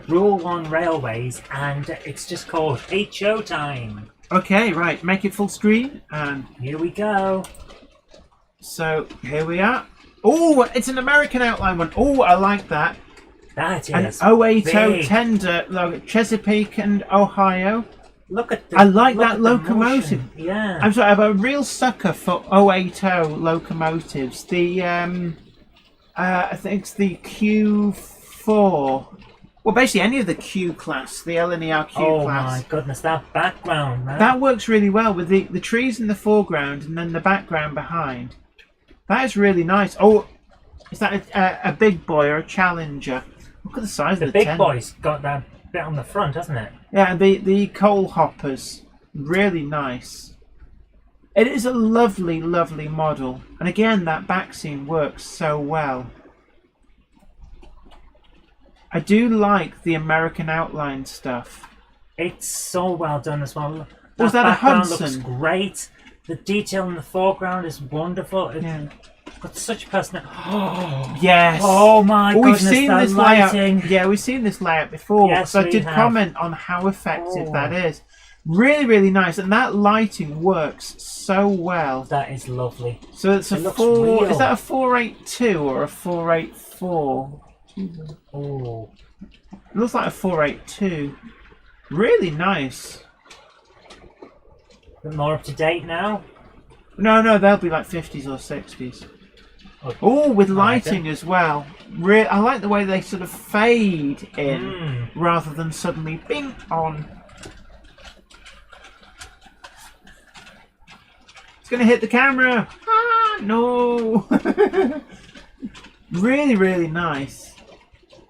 S1: Rule 1 Railways, and it's just called HO Time.
S2: Okay, right, make it full screen, and
S1: Here we go.
S2: so here we are. Oh, it's an American outline one. Oh, I like that.
S1: That
S2: An
S1: is
S2: 080
S1: big.
S2: tender, like Chesapeake and Ohio.
S1: Look at the
S2: I like
S1: look
S2: that
S1: at the
S2: locomotive.
S1: motion. Yeah.
S2: I'm sorry, I'm a real sucker for 080 locomotives. The I think it's the Q4. Well, basically any of the Q class, the LNER Q
S1: Oh
S2: class.
S1: my goodness, that background, man.
S2: That works really well with the trees in the foreground and then the background behind. That is really nice. Oh, is that a big boy or a Challenger? Look at the size
S1: The
S2: of the
S1: big
S2: tent.
S1: boy's got that bit on the front, hasn't it?
S2: Yeah, the coal hoppers, really nice. It is a lovely, lovely model, and again that back scene works so well. I do like the American outline stuff.
S1: It's so well done as well.
S2: Was that a
S1: background
S2: Hudson?
S1: looks great. The detail in the foreground is wonderful. It's
S2: Yeah.
S1: got such personality. Oh,
S2: Yes.
S1: oh my goodness,
S2: we've seen
S1: that
S2: this
S1: lighting.
S2: layout. Yeah, we've seen this layout before.
S1: Yes,
S2: so I
S1: we
S2: did
S1: have.
S2: comment on how effective
S1: Oh.
S2: that is. Really, really nice, and that lighting works so well.
S1: That is lovely.
S2: So it's
S1: It
S2: a
S1: looks
S2: 4.
S1: real.
S2: Is that a 482 or a 484?
S1: Oh,
S2: It looks like a 482. Really nice.
S1: bit more up to date now.
S2: No, they'll be like 50s or 60s.
S1: Oh,
S2: Oh, with
S1: Alright
S2: lighting
S1: then.
S2: as well. I like the way they sort of fade in
S1: Mm.
S2: rather than suddenly bing on. It's going to hit the camera. Ah, no. Really, really nice.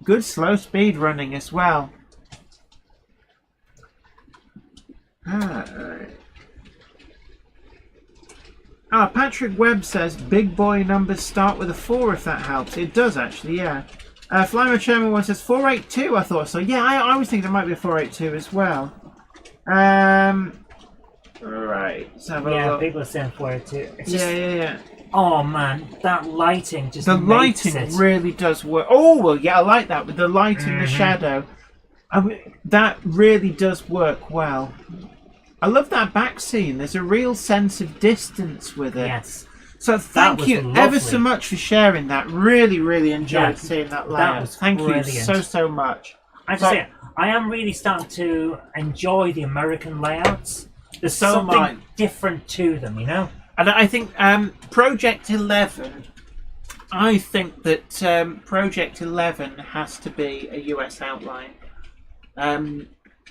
S2: Good slow speed running as well. Patrick Webb says big boy numbers start with a 4 if that helps. It does actually, yeah. Flymo Chairman 1 says 482, I thought so. Yeah, I was thinking it might be a 482 as well. Right. Let's have a look.
S1: People are saying 482. It's just,
S2: yeah.
S1: Oh man, that lighting just
S2: The
S1: makes
S2: lighting
S1: it.
S2: really does work. Oh, well, yeah, I like that with the light and the shadow. That really does work well. I love that back scene. There's a real sense of distance with it.
S1: Yes.
S2: So thank you
S1: lovely.
S2: ever so much for sharing that. Really, really enjoyed seeing that layout.
S1: That was
S2: thank
S1: brilliant.
S2: you so much.
S1: I have to say, I am really starting to enjoy the American layouts. There's
S2: So
S1: something different to them, you know?
S2: And I think Project 11, I think that Project 11 has to be a US outline.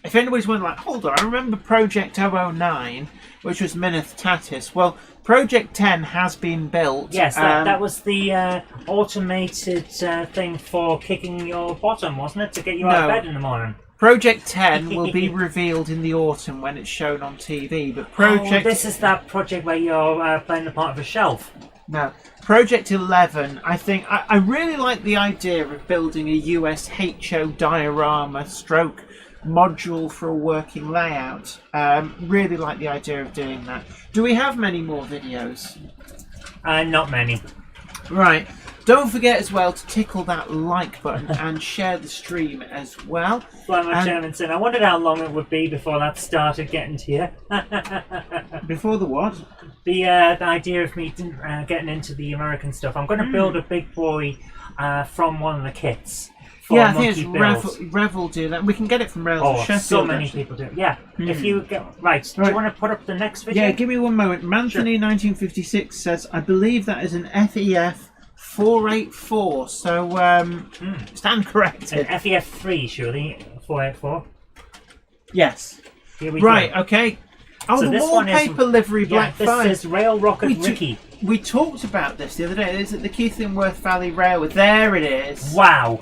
S2: If anybody's wondering, like, hold on, I remember Project 009, which was Mineth Tatis. Well, Project 10 has been built.
S1: Yes, that was the automated thing for kicking your bottom, wasn't it? To get you out of bed in the morning.
S2: Project 10 will be revealed in the autumn when it's shown on TV. But Project...
S1: Oh, this is that project where you're playing the part of a shelf.
S2: No. Project 11, I think... I really like the idea of building a US HO diorama stroke module for a working layout. Really like the idea of doing that. Do we have many more videos?
S1: Not many.
S2: Right. Don't forget as well to tickle that like button and share the stream as well.
S1: Flymo Chairman said, I wondered how long it would be before that started getting to you.
S2: Before the what?
S1: The idea of me getting into the American stuff. I'm going to build a big boy from one of the kits.
S2: Yeah, I think it's Revel do that. We can get it from Rails or Sheffield.
S1: So many people do. Yeah. If you get do you want to put up the next video?
S2: Yeah, give me one moment. Manthony 1956 says, I believe that is an FEF 484. So stand corrected.
S1: An FEF3 surely 484.
S2: Yes.
S1: Here we
S2: go. Okay. Oh,
S1: so
S2: the wallpaper livery Black 5.
S1: This is Rail Rocket Ricky.
S2: We talked about this the other day. Is it the Keighlingworth Valley Railway? There it is.
S1: Wow.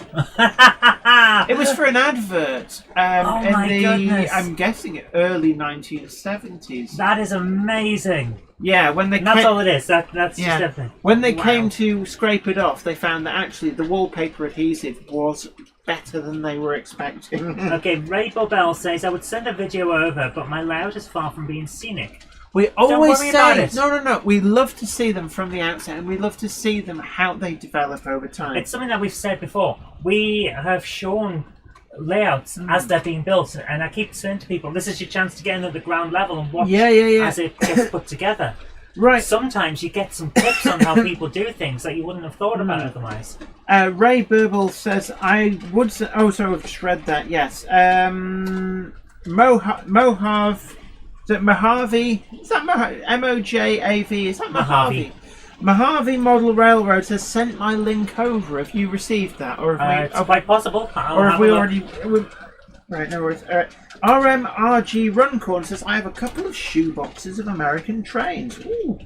S2: It was for an advert.
S1: Oh my goodness.
S2: I'm guessing early 1970s.
S1: That is amazing.
S2: Yeah, when they
S1: that's all it is. That's just everything.
S2: When they came to scrape it off, they found that actually the wallpaper adhesive was better than they were expecting.
S1: Okay, Ray Bobel says, I would send a video over, but my layout is far from being scenic.
S2: We always
S1: say,
S2: no. We love to see them from the outset, and we love to see them how they develop over time.
S1: It's something that we've said before. We have shown layouts as they're being built, and I keep saying to people, this is your chance to get in at the ground level and watch as it gets put together.
S2: Right.
S1: Sometimes you get some tips on how people do things that you wouldn't have thought about otherwise.
S2: Ray Burble says, I would say... Oh, so I've just read that, yes. Mojave... Is it Mojave? Is that M-O-J-A-V? Is that Mojave? Mojave Model Railroad has sent my link over. Have you received that? Or have we...
S1: It's quite possible.
S2: Or have we already... Right, no worries. RMRG Runcorn says, I have a couple of shoeboxes of American trains. Ooh.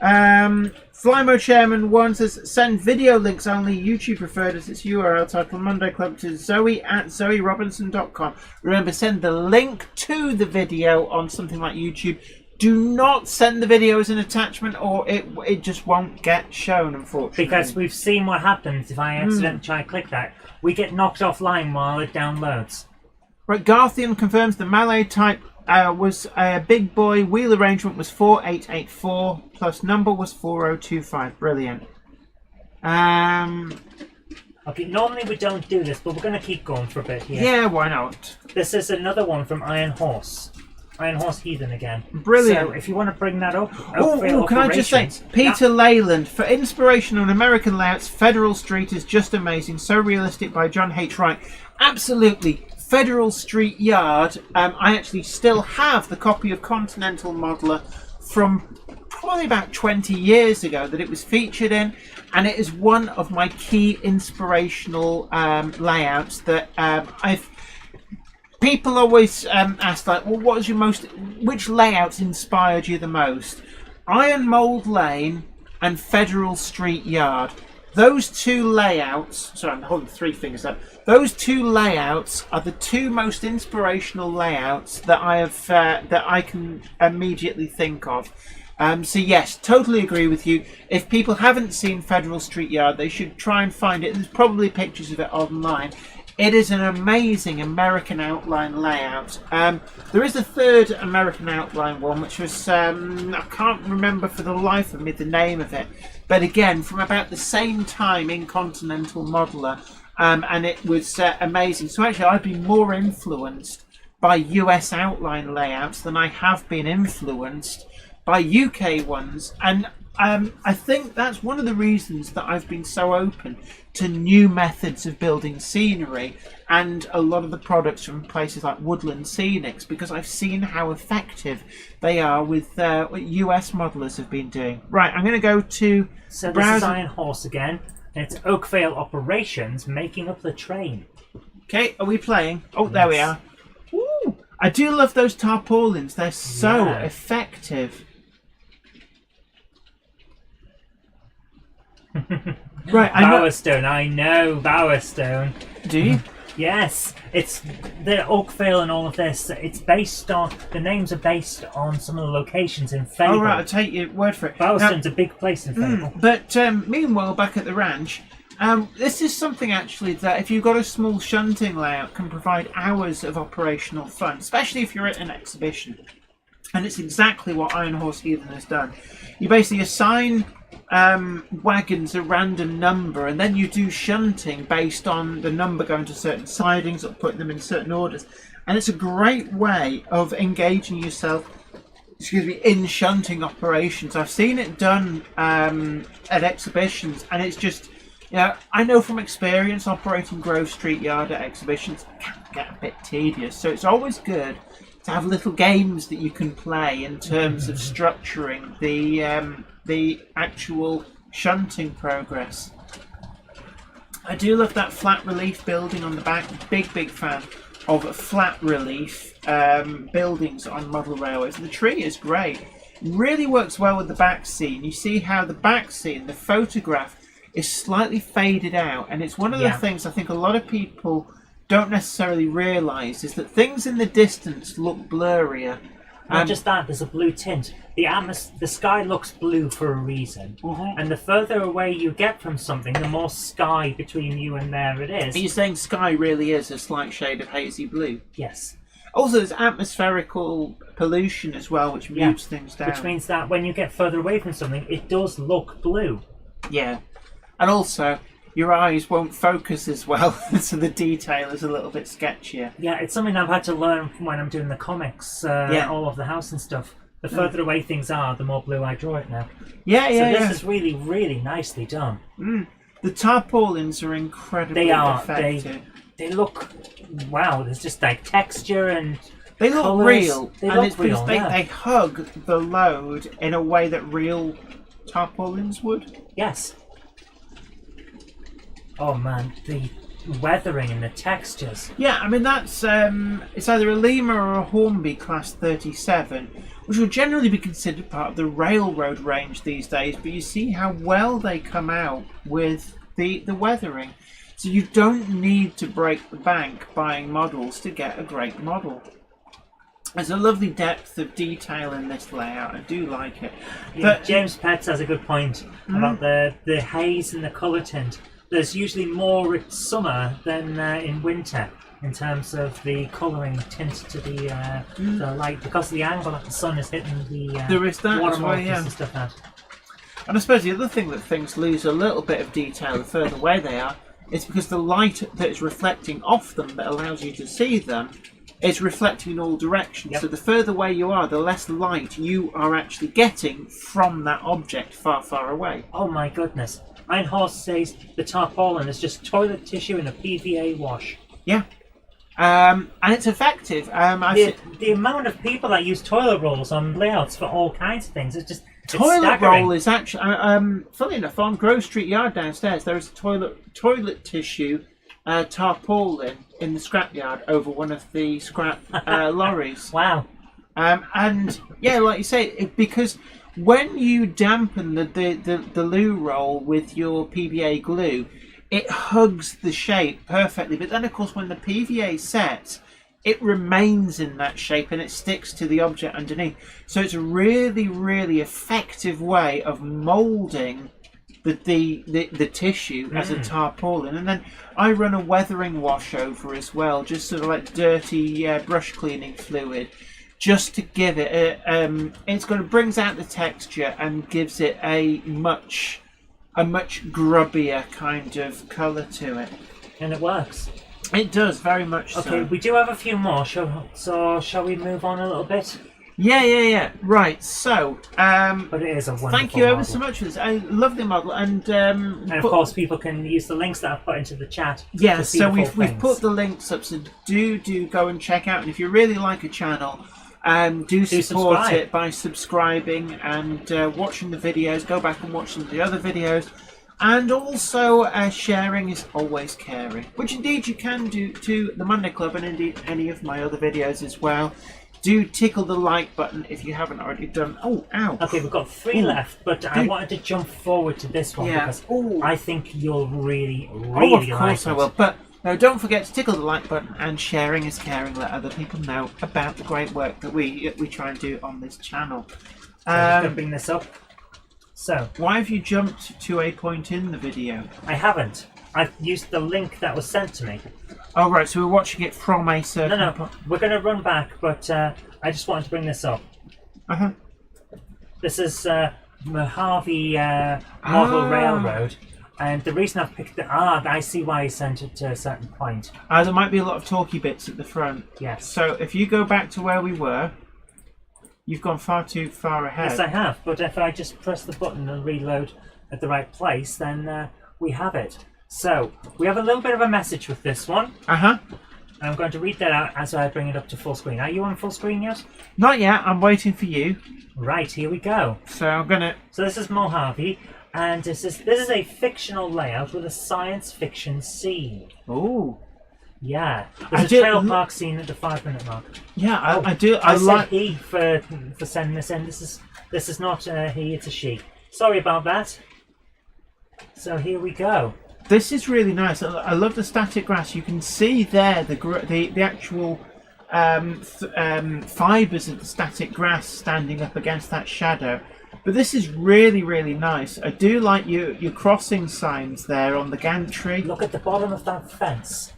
S2: Flymo Chairman 1 says, send video links only, YouTube preferred as its URL title Monday Club to zoe@zoerobinson.com. Remember, send the link to the video on something like YouTube. Do not send the video as an attachment or it just won't get shown, unfortunately.
S1: Because we've seen what happens if I accidentally try to click that. We get knocked offline while it downloads.
S2: Right, Garthian confirms the Malay type was a big boy. Wheel arrangement was 4884 plus number was 4025. Brilliant.
S1: Okay, normally we don't do this, but we're going to keep going for a bit here.
S2: Yeah, why not?
S1: This is another one from Iron Horse. Iron Horse Heathen again.
S2: Brilliant.
S1: So if you want to bring that up.
S2: Can I just say, Peter Leyland, for inspiration on American layouts, Federal Street is just amazing. So realistic by John H. Wright. Absolutely. Federal Street Yard. I actually still have the copy of Continental Modeler from probably about 20 years ago that it was featured in, and it is one of my key inspirational layouts that people always ask, like, well, what was your which layouts inspired you the most? Iron Mould Lane and Federal Street Yard. those two layouts, sorry, I'm holding 3 fingers up. Those 2 layouts are the 2 most inspirational layouts that I can immediately think of. So yes, totally agree with you. If people haven't seen Federal Street Yard, they should try and find it. There's probably pictures of it online. It is an amazing American outline layout. There is a third American outline one, which was, I can't remember for the life of me the name of it. But again, from about the same time in Continental Modeler, and it was amazing. So actually, I've been more influenced by US outline layouts than I have been influenced by UK ones. And I think that's one of the reasons that I've been so open to new methods of building scenery and a lot of the products from places like Woodland Scenics, because I've seen how effective they are with what US modelers have been doing. Right, I'm going to go to
S1: So this is Iron Horse again, and it's Oakvale Operations making up the train.
S2: Okay, are we playing? Oh, yes. There we are. Ooh, I do love those tarpaulins. They're so effective. Right,
S1: Bowerstone, I know Bowerstone.
S2: Do you?
S1: Yes, it's the Oakvale and all of this. It's based on, the names are based on some of the locations in Fable.
S2: Oh right, I'll take your word for it.
S1: Bowerstone's a big place in Fable.
S2: But meanwhile, back at the ranch, this is something actually that if you've got a small shunting layout can provide hours of operational fun, especially if you're at an exhibition. And it's exactly what Iron Horse Heathen has done. You basically assign wagons a random number, and then you do shunting based on the number going to certain sidings or putting them in certain orders. And it's a great way of engaging yourself, in shunting operations. I've seen it done at exhibitions, and it's just, I know from experience operating Grove Street Yard at exhibitions can get a bit tedious. So it's always good to have little games that you can play in terms of structuring the actual shunting progress. I do love that flat relief building on the back. Big fan of flat relief buildings on model railways. The tree is great. Really works well with the back scene. You see how the back scene, the photograph, is slightly faded out, and it's one of the things I think a lot of people don't necessarily realise is that things in the distance look blurrier.
S1: Not just that, there's a blue tint. The sky looks blue for a reason. And the further away you get from something, the more sky between you and there it is.
S2: Are you saying sky really is a slight shade of hazy blue?
S1: Yes.
S2: Also, there's atmospherical pollution as well, which mutes things down.
S1: Which means that when you get further away from something, it does look blue.
S2: Yeah. And also, your eyes won't focus as well, so the detail is a little bit sketchier.
S1: Yeah, it's something I've had to learn from when I'm doing the comics, all of the house and stuff. The further away things are, the more blue I draw it now. So this is really, really nicely done.
S2: The tarpaulins are incredibly effective.
S1: They look, wow, there's just like texture and
S2: they look
S1: colours.
S2: real.
S1: They look real,
S2: they hug the load in a way that real tarpaulins would.
S1: Yes. Oh man, the weathering and the textures.
S2: Yeah, I mean that's it's either a Lima or a Hornby Class 37, which will generally be considered part of the railroad range these days. But you see how well they come out with the weathering. So you don't need to break the bank buying models to get a great model. There's a lovely depth of detail in this layout. I do like it.
S1: Yeah, but James Petts has a good point about the haze and the colour tint. There's usually more in summer than in winter in terms of the colouring tint to the light, because of the angle that the sun is hitting the
S2: there is that
S1: water
S2: as well,
S1: and stuff out.
S2: And I suppose the other thing that things lose a little bit of detail the further away they are is because the light that is reflecting off them that allows you to see them is reflecting in all directions.
S1: Yep.
S2: So the further away you are, the less light you are actually getting from that object far away.
S1: Oh my goodness. Iron Horse says the tarpaulin is just toilet tissue in a PVA wash.
S2: Yeah. And it's effective.
S1: The amount of people that use toilet rolls on layouts for all kinds of things is just
S2: toilet roll is actually funny enough, on Grove Street Yard downstairs there is a toilet tissue tarpaulin in the scrapyard over one of the scrap lorries.
S1: Wow.
S2: And yeah, like you say, because when you dampen the loo roll with your PVA glue, it hugs the shape perfectly. But then, of course, when the PVA sets, it remains in that shape and it sticks to the object underneath. So it's a really, really effective way of moulding the tissue as a tarpaulin. And then I run a weathering wash over as well, just sort of like dirty brush cleaning fluid, just to give it it's going to brings out the texture and gives it a much grubbier kind of colour to it.
S1: And it works.
S2: It does, very much so.
S1: Okay, we do have a few more, so shall we move on a little bit?
S2: Yeah. Right, so...
S1: but it is a wonderful
S2: thank you ever
S1: model.
S2: so much for this. I love the model, and
S1: of course, people can use the links that I've put into the chat.
S2: Yeah,
S1: to see
S2: so
S1: the
S2: we've
S1: full
S2: put
S1: things.
S2: the links up, so do go and check out. And if you really like a channel, do support
S1: subscribe.
S2: it by subscribing and watching the videos. Go back and watch some of the other videos. And also, sharing is always caring, which indeed you can do to the Monday Club and indeed any of my other videos as well. Do tickle the like button if you haven't already done. Oh, ow.
S1: Okay, we've got 3 left, but I wanted to jump forward to this one because I think you'll really
S2: Of course
S1: like
S2: I will. But no, don't forget to tickle the like button, and sharing is caring. Let other people know about the great work that we try and do on this channel.
S1: So I'm going to bring this up. So,
S2: why have you jumped to a point in the video?
S1: I haven't. I've used the link that was sent to me.
S2: Oh, right, so we're watching it from a certain
S1: No, we're going to run back, but I just wanted to bring this up.
S2: Uh-huh.
S1: This is Mojave Model Railroad, and the reason I've picked it... I see why he sent it to a certain point.
S2: There might be a lot of talky bits at the front.
S1: Yes.
S2: So if you go back to where we were, you've gone far too far ahead.
S1: Yes, I have, but if I just press the button and reload at the right place, then we have it. So, we have a little bit of a message with this one.
S2: Uh-huh.
S1: And I'm going to read that out as I bring it up to full screen. Are you on full screen yet?
S2: Not yet, I'm waiting for you.
S1: Right, here we go.
S2: So I'm gonna...
S1: So this is Mojave, and this is a fictional layout with a science fiction scene.
S2: Ooh.
S1: Yeah. There's a trail park scene at the 5-minute mark.
S2: Yeah, I do.
S1: I
S2: like...
S1: said he for sending this in. This is not he, it's a she. Sorry about that. So here we go.
S2: This is really nice. I love the static grass. You can see there the actual fibres of the static grass standing up against that shadow. But this is really, really nice. I do like your crossing signs there on the gantry.
S1: Look at the bottom of that fence.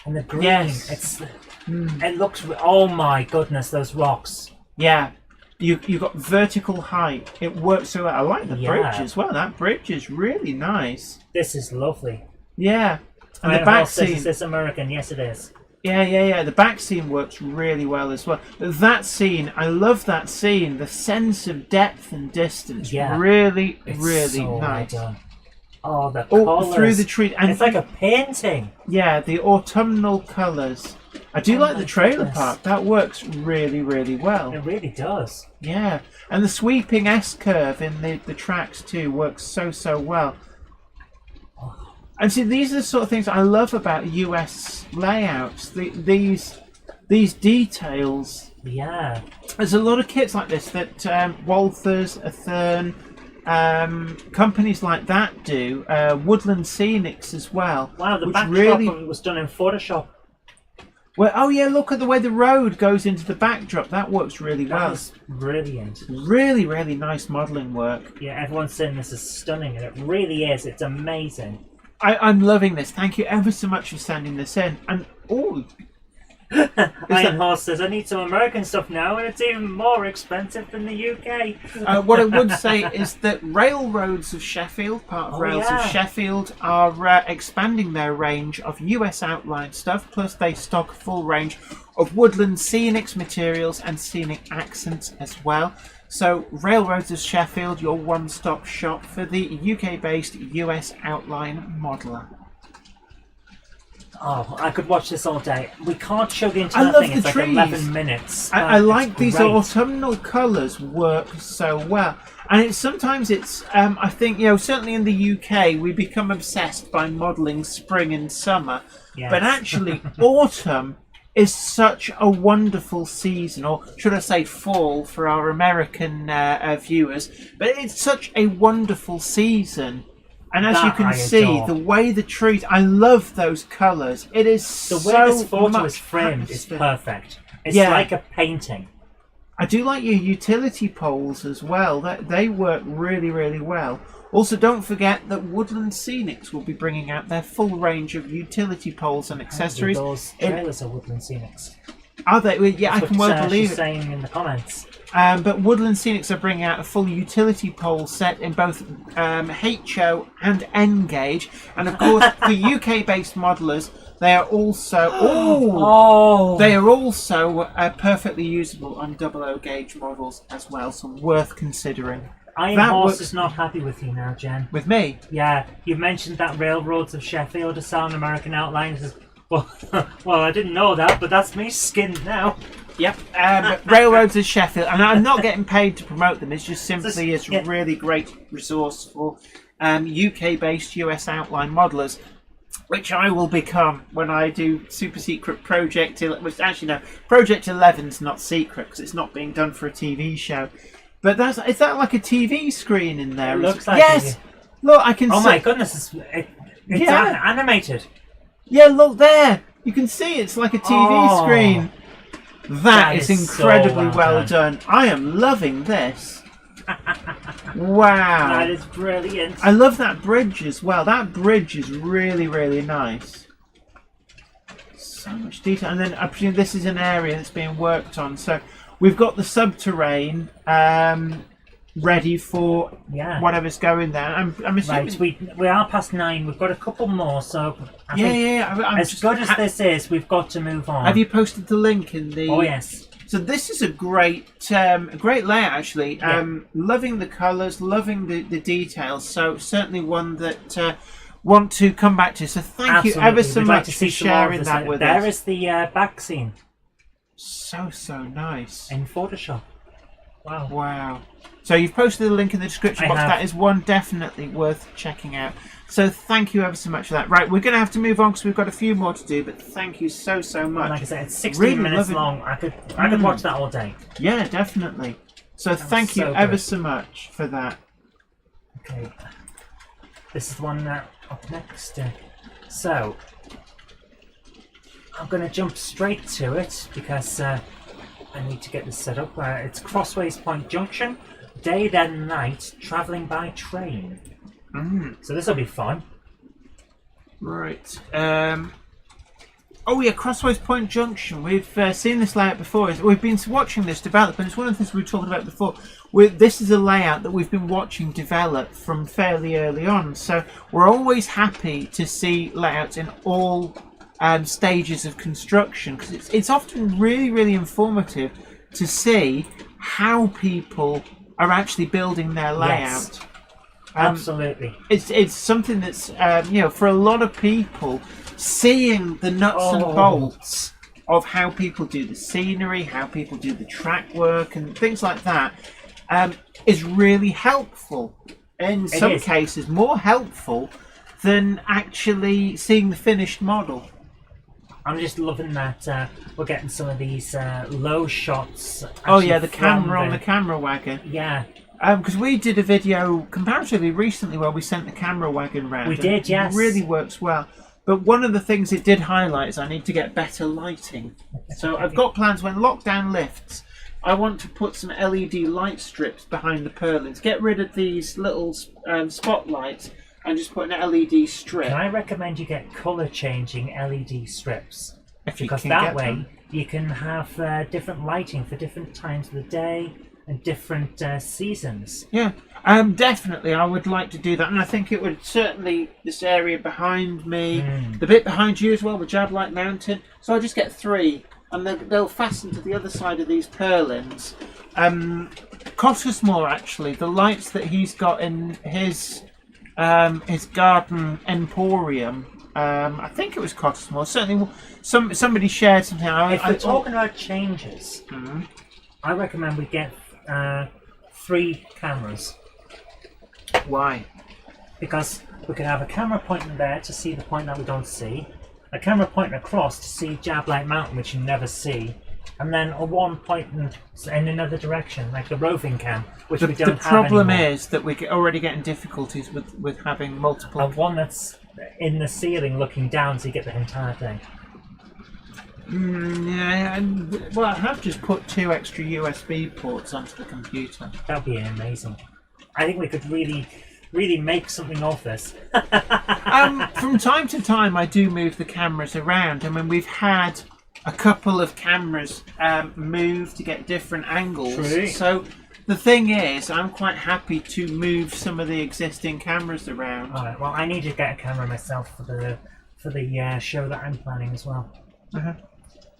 S1: And the green.
S2: Yes.
S1: It looks... Oh my goodness, those rocks.
S2: Yeah. You've got vertical height. It works so well. I like the bridge as well. That bridge is really nice.
S1: This is lovely.
S2: Yeah. And the back scene...
S1: Is this American? Yes, it is.
S2: Yeah. The back scene works really well as well. That scene, I love that scene. The sense of depth and distance.
S1: Yeah.
S2: Really,
S1: It's
S2: really
S1: so
S2: nice.
S1: Well done. Oh, the colours.
S2: Through the tree. And
S1: it's like a painting.
S2: Yeah, the autumnal colours. I do like the trailer park. That works really, really well.
S1: It really does.
S2: Yeah. And the sweeping S-curve in the tracks too works so well. And see, these are the sort of things I love about US layouts. These details.
S1: Yeah.
S2: There's a lot of kits like this that Walthers, Athern, companies like that do. Woodland Scenics as well.
S1: Wow, the
S2: which
S1: backdrop
S2: really...
S1: of it was done in Photoshop.
S2: Well, oh yeah, look at the way the road goes into the backdrop. That works really well.
S1: That's brilliant.
S2: Really, really nice modelling work.
S1: Yeah, everyone's saying this is stunning, and it really is. It's amazing.
S2: I'm loving this. Thank you ever so much for sending this in. And
S1: Iron Horse says, I need some American stuff now, and it's even more expensive than the UK.
S2: What I would say is that Railroads of Sheffield, part of Rails of Sheffield, are expanding their range of US outline stuff, plus they stock a full range of woodland scenics materials and scenic accents as well. So Railroads of Sheffield, your one-stop shop for the UK-based US outline modeler.
S1: Oh, I could watch this all day. We can't show the entire thing. It's like 11 minutes.
S2: I like these autumnal colours work so well. And sometimes it's, I think, certainly in the UK, we become obsessed by modelling spring and summer.
S1: Yes.
S2: But actually, autumn is such a wonderful season, or should I say fall for our American viewers, but it's such a wonderful season. And as
S1: That
S2: you can
S1: I
S2: see,
S1: adore.
S2: the way the trees, I love those colours. It is
S1: The
S2: so
S1: way this photo
S2: much
S1: is framed is
S2: atmosphere.
S1: perfect. It's
S2: Yeah.
S1: like a painting.
S2: I do like your utility poles as well. They work really, really well. Also, don't forget that Woodland Scenics will be bringing out their full range of utility poles and accessories.
S1: Those trailers are Woodland Scenics.
S2: Are they? Well, yeah, I
S1: That's
S2: can
S1: what,
S2: well believe
S1: she's
S2: it.
S1: saying in the comments.
S2: But Woodland Scenics are bringing out a full utility pole set in both HO and N gauge, and of course for UK-based modelers, they are also they are also perfectly usable on 00 gauge models as well, so worth considering.
S1: Iron
S2: That
S1: Horse
S2: works-
S1: is not happy with you now, Jen.
S2: With me,
S1: Yeah, you've mentioned that Railroads of Sheffield are selling American outlines. Well, well, I didn't know that, but that's me skinned now.
S2: yep. Railroads of Sheffield, and I'm not getting paid to promote them. It's just simply a really great resource for UK-based US outline modelers, which I will become when I do Super Secret Project. Which actually no, Project 11's not secret because it's not being done for a TV show. But is that like a TV screen in there?
S1: It looks like
S2: yes.
S1: it.
S2: Look, I can.
S1: Oh
S2: see.
S1: my goodness, it's
S2: Yeah.
S1: animated.
S2: Yeah, look there. You can see it's like a TV
S1: Oh.
S2: screen.
S1: That
S2: is
S1: is so
S2: incredibly
S1: well
S2: well done. I am loving this. Wow.
S1: That is brilliant.
S2: I love that bridge as well. That bridge is really, really nice. So much detail. And then I presume this is an area that's being worked on. So we've got the subterrane ready for whatever's going there. I'm assuming...
S1: Right, we are past 9. We've got a couple more, so I think
S2: I'm
S1: as good as this is, we've got to move on.
S2: Have you posted the link in the...
S1: Oh, yes.
S2: So this is a great layout, actually. Loving the colours, loving the details. So certainly one that want to come back to. So thank you ever so
S1: We'd like
S2: much
S1: to
S2: for
S1: see some more of
S2: sharing
S1: this.
S2: that with
S1: There
S2: us.
S1: is the back scene
S2: So nice.
S1: in Photoshop. Wow.
S2: Wow. So you've posted the link in the description box. That is one definitely worth checking out. So thank you ever so much for that. Right, we're going to have to move on because we've got a few more to do. But thank you so much.
S1: Like I said, it's 16
S2: Really
S1: minutes
S2: loving-
S1: long. I could watch that all day.
S2: Yeah, definitely. So thank you
S1: so
S2: ever
S1: good.
S2: so much for that.
S1: Okay. This is the one up next. So I'm going to jump straight to it because I need to get this set up. It's Crossways Point Junction, day then night, travelling by train. So this will be fun.
S2: Right. Oh yeah, Crossways Point Junction. We've seen this layout before. We've been watching this develop, and it's one of the things we were talking about before. This is a layout that we've been watching develop from fairly early on. So we're always happy to see layouts in all stages of construction because it's often really, really informative to see how people are actually building their layout.
S1: Yes. Absolutely.
S2: It's something that's for a lot of people, seeing the nuts and bolts of how people do the scenery, how people do the track work and things like that is really helpful. In some cases, more helpful than actually seeing the finished model.
S1: I'm just loving that we're getting some of these low shots.
S2: Oh yeah, the camera on the camera wagon.
S1: Yeah.
S2: Because we did a video comparatively recently where we sent the camera wagon round.
S1: We did, yes.
S2: It really works well. But one of the things it did highlight is I need to get better lighting. So I've got plans when lockdown lifts. I want to put some LED light strips behind the purlins. Get rid of these little spotlights and just put an LED strip.
S1: Can I recommend you get colour changing LED strips?
S2: Because
S1: that way you can have different lighting for different times of the day and different seasons.
S2: Yeah, definitely I would like to do that, and I think it would certainly, this area behind me, the bit behind you as well, the Jablite Mountain, so I'll just get 3 and they'll fasten to the other side of these purlins. Cottesmore, actually, the lights that he's got in his garden emporium, I think it was Cottesmore, certainly somebody shared something.
S1: If we're talking about changes, I recommend we get 3 cameras.
S2: Why?
S1: Because we can have a camera pointing there to see the point that we don't see, a camera pointing across to see Jablite Mountain, which you never see, and then a one pointing in another direction, like the roving cam, which we don't have
S2: The problem
S1: anymore.
S2: is that we're already getting difficulties with having multiple.
S1: And one that's in the ceiling looking down, so you get the entire thing.
S2: Well, I have just put 2 extra USB ports onto the computer.
S1: That would be amazing. I think we could really make something of this.
S2: From time to time, I do move the cameras around. I mean, we've had a couple of cameras move to get different angles.
S1: True.
S2: So the thing is, I'm quite happy to move some of the existing cameras around.
S1: Alright, well, I need to get a camera myself for the show that I'm planning as well.
S2: Uh-huh.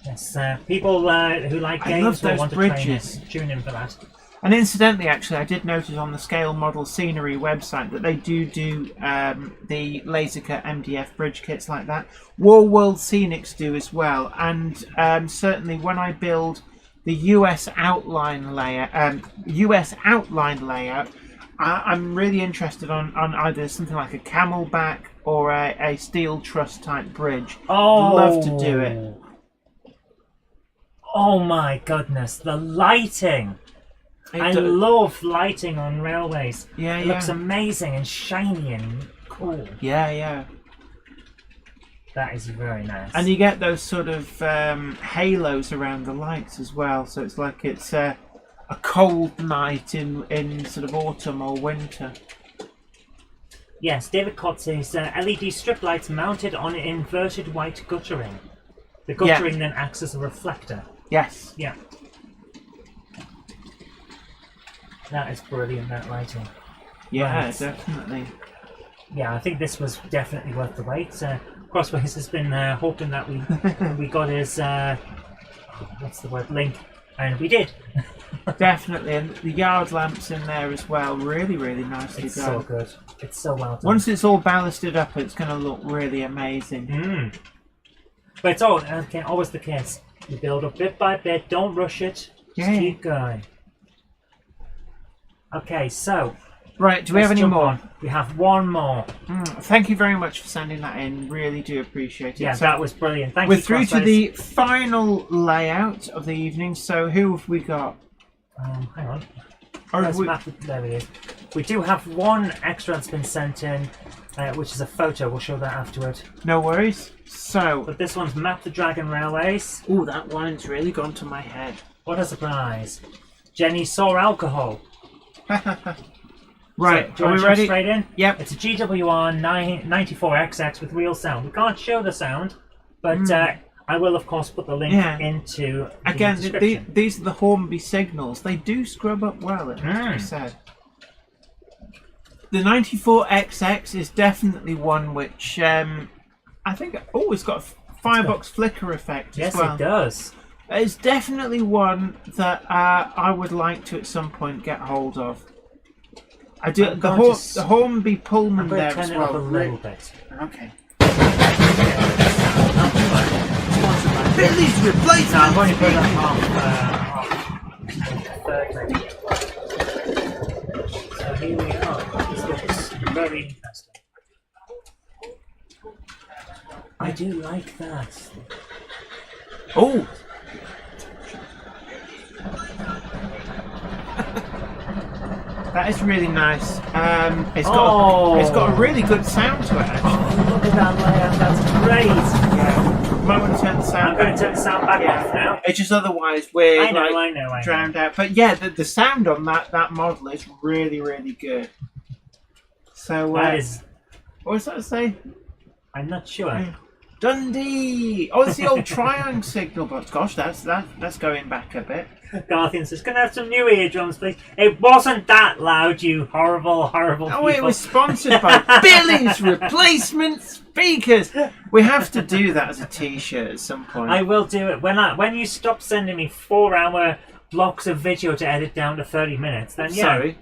S1: Yes, people who like
S2: I love
S1: games will
S2: those
S1: want to
S2: bridges.
S1: tune in for that.
S2: And incidentally, actually, I did notice on the Scale Model Scenery website that they do the Lasercut MDF bridge kits like that. War World Scenics do as well, and certainly when I build the US outline layout, I'm really interested on either something like a camelback or a steel truss type bridge.
S1: Oh,
S2: I'd love to do it.
S1: Oh my goodness, the lighting! I love lighting on railways.
S2: Yeah,
S1: it looks amazing and shiny and cool.
S2: Yeah.
S1: That is very nice.
S2: And you get those sort of halos around the lights as well, so it's like it's a cold night in sort of autumn or winter.
S1: Yes, David Cott says LED strip lights mounted on inverted white guttering. The guttering then acts as a reflector.
S2: Yes.
S1: Yeah. That is brilliant, that lighting.
S2: Yeah,
S1: Right.
S2: definitely.
S1: Yeah, I think this was definitely worth the wait. Crossways has been hoping that we got his what's the word, link, and we did.
S2: Definitely, and the yard lamps in there as well, really nicely
S1: It's
S2: done.
S1: so good. It's so well done.
S2: Once it's all ballasted up, it's going to look really amazing.
S1: But it's always the case. You build up bit by bit, don't rush it, just keep going. Okay, so...
S2: Right, do we have any more?
S1: On. We have one more.
S2: Thank you very much for sending that in. Really do appreciate it.
S1: Yeah,
S2: so
S1: that was brilliant. Thank you.
S2: We're through to the final layout of the evening. So who have we got?
S1: Hang on. There it is. We do have one extra that's been sent in, which is a photo. We'll show that afterward.
S2: No worries. So...
S1: But this one's Map the Dragon Railways.
S2: Ooh, that line's really gone to my head.
S1: What a surprise. Jenny saw alcohol.
S2: Right,
S1: so,
S2: are we ready?
S1: Straight in?
S2: Yep.
S1: It's a GWR 94XX with real sound. We can't show the sound, but I will, of course, put the link into the description.
S2: These are the Hornby Signals. They do scrub up well, it has to be said. The 94XX is definitely one which I think it's got a firebox flicker effect as well.
S1: Yes, it does.
S2: It's definitely one that I would like to at some point get hold of. I do the Hornby Pullman there as well.
S1: A little bit.
S2: Okay. Billy's replacement.
S1: No, I've only put it half third. So here we are. This looks very interesting. I do like that.
S2: Oh. That is really nice. It's got a really good sound to it, actually.
S1: Oh, look at that layout, that's great!
S2: Yeah. Might want to turn the sound
S1: I'm going to turn the sound back off now.
S2: It's just otherwise we're
S1: I know.
S2: drowned out. But yeah, the sound on that model is really good. So
S1: that is...
S2: What does that say?
S1: I'm not sure.
S2: Dundee! Oh, it's the old triangle signal box. Gosh, that's going back a bit.
S1: Garthian says, can I have some new eardrums, please? It wasn't that loud, you horrible people.
S2: Oh, it was sponsored by Billy's Replacement Speakers. We have to do that as a t-shirt at some point.
S1: I will do it. When you stop sending me 4-hour blocks of video to edit down to 30 minutes, then yeah.
S2: Sorry.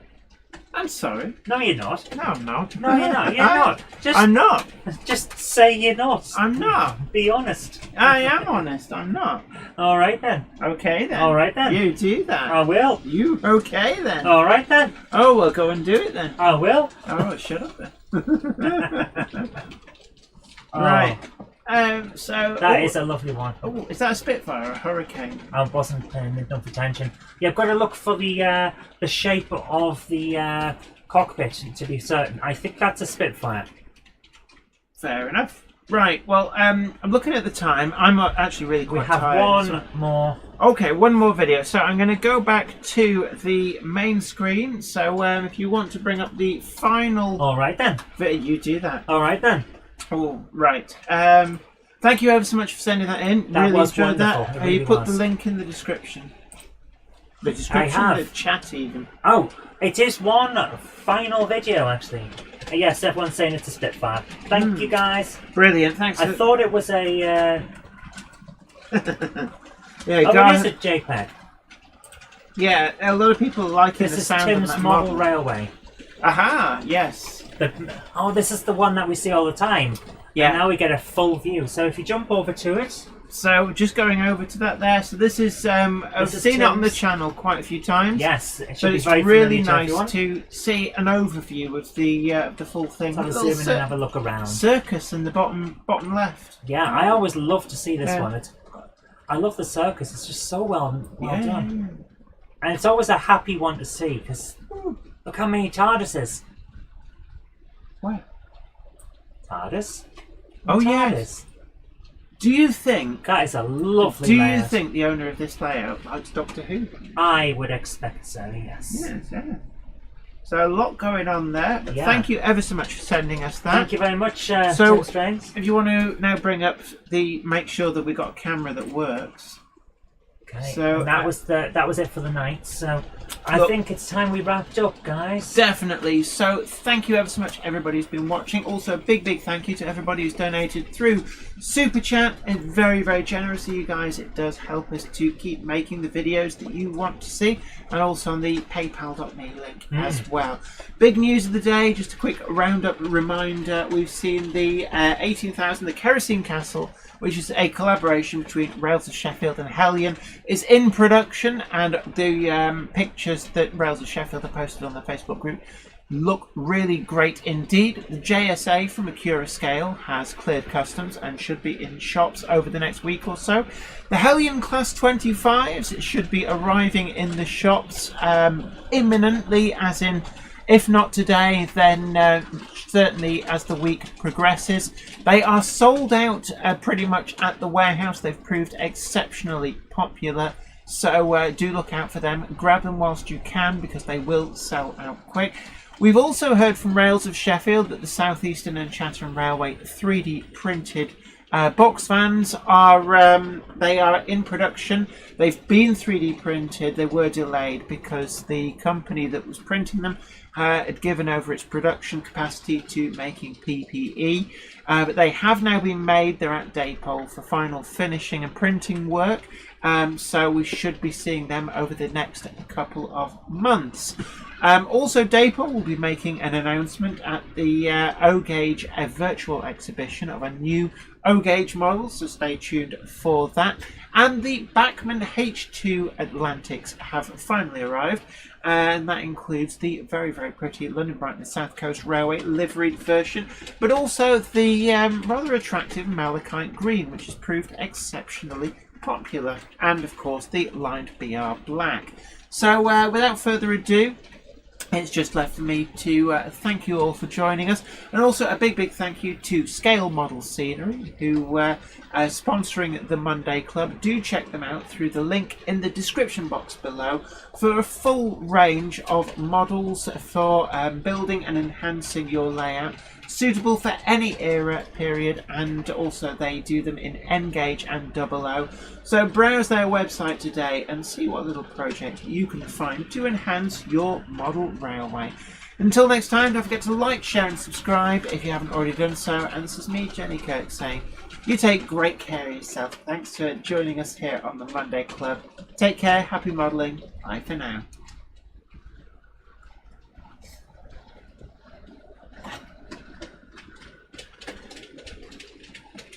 S2: I'm sorry.
S1: No, you're not.
S2: No, I'm not.
S1: No, you're not. You're not.
S2: I'm not.
S1: Just say you're not.
S2: I'm not.
S1: Be honest.
S2: I am honest. I'm not.
S1: All right then.
S2: Okay then.
S1: All right then.
S2: You do that.
S1: I will.
S2: You okay then?
S1: All right then.
S2: Oh, well, go and do it then.
S1: I will.
S2: Oh, shut up then. Right.
S1: That is a lovely one.
S2: Oh, is that a Spitfire or a Hurricane?
S1: I wasn't paying enough attention. You've got to look for the shape of the cockpit to be certain. I think that's a Spitfire.
S2: Fair enough. Right, well, I'm looking at the time. I'm actually really quite tired.
S1: We have one more.
S2: Okay, one more video. So I'm going to go back to the main screen. So if you want to bring up the final...
S1: All right, then.
S2: Video, you do that.
S1: All right, then.
S2: Oh, right. Thank you ever so much for sending that in.
S1: That
S2: really
S1: was
S2: enjoyed
S1: wonderful.
S2: that.
S1: Really
S2: you put
S1: was.
S2: the link in the description. The description,
S1: I have.
S2: the chat even.
S1: Oh, it is one final video, actually. Yes, everyone's saying it's a Spitfire. Thank you, guys.
S2: Brilliant, thanks.
S1: I thought it was a...
S2: yeah,
S1: it is a JPEG.
S2: Yeah, a lot of people like
S1: This
S2: the
S1: is
S2: sound
S1: Tim's
S2: of that
S1: model
S2: model.
S1: railway.
S2: Aha, yes.
S1: Oh, this is the one that we see all the time.
S2: Yeah.
S1: And now we get a full view. So if you jump over to it...
S2: So just going over to that there. So this is I've seen it on the channel quite a few times.
S1: Yes, it should
S2: so
S1: be
S2: it's
S1: very
S2: really
S1: familiar
S2: nice to see an overview of the full thing.
S1: So I'll
S2: A
S1: zoom
S2: little
S1: in and have a look around.
S2: circus in the bottom left.
S1: Yeah, I always love to see this
S2: Yeah.
S1: one. I love the circus. It's just so well done.
S2: Yeah.
S1: And it's always a happy one to see because look how many TARDISes.
S2: What?
S1: TARDIS?
S2: Oh
S1: TARDIS.
S2: yes. Do you think?
S1: That is a lovely
S2: Do you
S1: layout.
S2: think the owner of this layout likes Doctor Who?
S1: I would expect so, yes.
S2: Yes, yeah. So a lot going on there. But
S1: Yeah.
S2: thank you ever so much for sending us that.
S1: Thank you very much,
S2: So-
S1: Tim Strange.
S2: If you want to now bring up make sure that we got a camera that works.
S1: Okay.
S2: So,
S1: and that was it for the night. So I
S2: Look-
S1: think it's time we wrapped up, guys.
S2: Definitely. So thank you ever so much, everybody who's been watching. Also, a big thank you to everybody who's donated through Super Chat. It's very, very generous of you guys. It does help us to keep making the videos that you want to see. And also on the paypal.me link as well. Big news of the day, just a quick roundup reminder. We've seen the 18,000, the Kerosene Castle, which is a collaboration between Rails of Sheffield and Hellion, is in production, and the pictures that Rails of Sheffield have posted on their Facebook group look really great indeed. The JSA from Acura Scale has cleared customs and should be in shops over the next week or so. The Hellion Class 25s should be arriving in the shops imminently, as in if not today, then certainly as the week progresses. They are sold out pretty much at the warehouse. They've proved exceptionally popular. So do look out for them. Grab them whilst you can because they will sell out quick. We've also heard from Rails of Sheffield that the South Eastern and Chatham Railway 3D printed box vans they are in production. They've been 3D printed. They were delayed because the company that was printing them had given over its production capacity to making PPE. But they have now been made. They're at Daypole for final finishing and printing work. So we should be seeing them over the next couple of months. Also, Daypole will be making an announcement at the O-Gauge virtual exhibition of a new O-Gauge model, so stay tuned for that. And the Bachmann H2 Atlantics have finally arrived, and that includes the very, very pretty London Brighton South Coast Railway liveried version, but also the rather attractive Malachite Green, which has proved exceptionally popular, and of course the lined BR Black. So without further ado, it's just left for me to thank you all for joining us, and also a big thank you to Scale Model Scenery, who are sponsoring the Monday Club. Do check them out through the link in the description box below for a full range of models for building and enhancing your layout, suitable for any era, period, and also they do them in N-Gauge and OO. So browse their website today and see what little project you can find to enhance your model railway. Until next time, don't forget to like, share and subscribe if you haven't already done so. And this is me, Jenny Kirk, saying you take great care of yourself. Thanks for joining us here on the Monday Club. Take care, happy modelling, bye for now.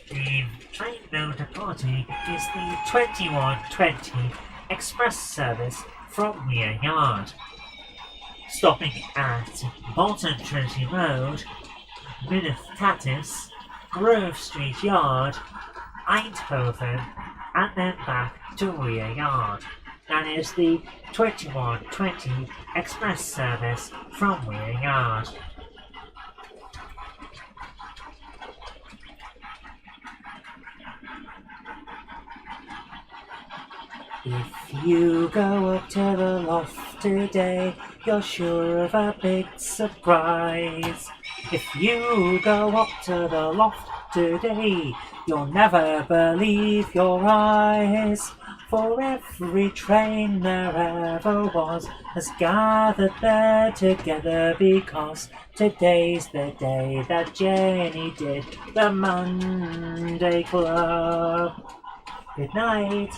S1: The train now departing is the 2120 express service from Weir Yard. Stopping at Bolton Trinity Road, Minith Tatis, Grove Street Yard, Eindhoven, and then back to Weir Yard. That is the 2120 express service from Weir Yard. If you go up to the loft today, you're sure of a big surprise. If you go up to the loft today, you'll never believe your eyes. For every train there ever was has gathered there together, because today's the day that Jenny did the Monday Club. Good night.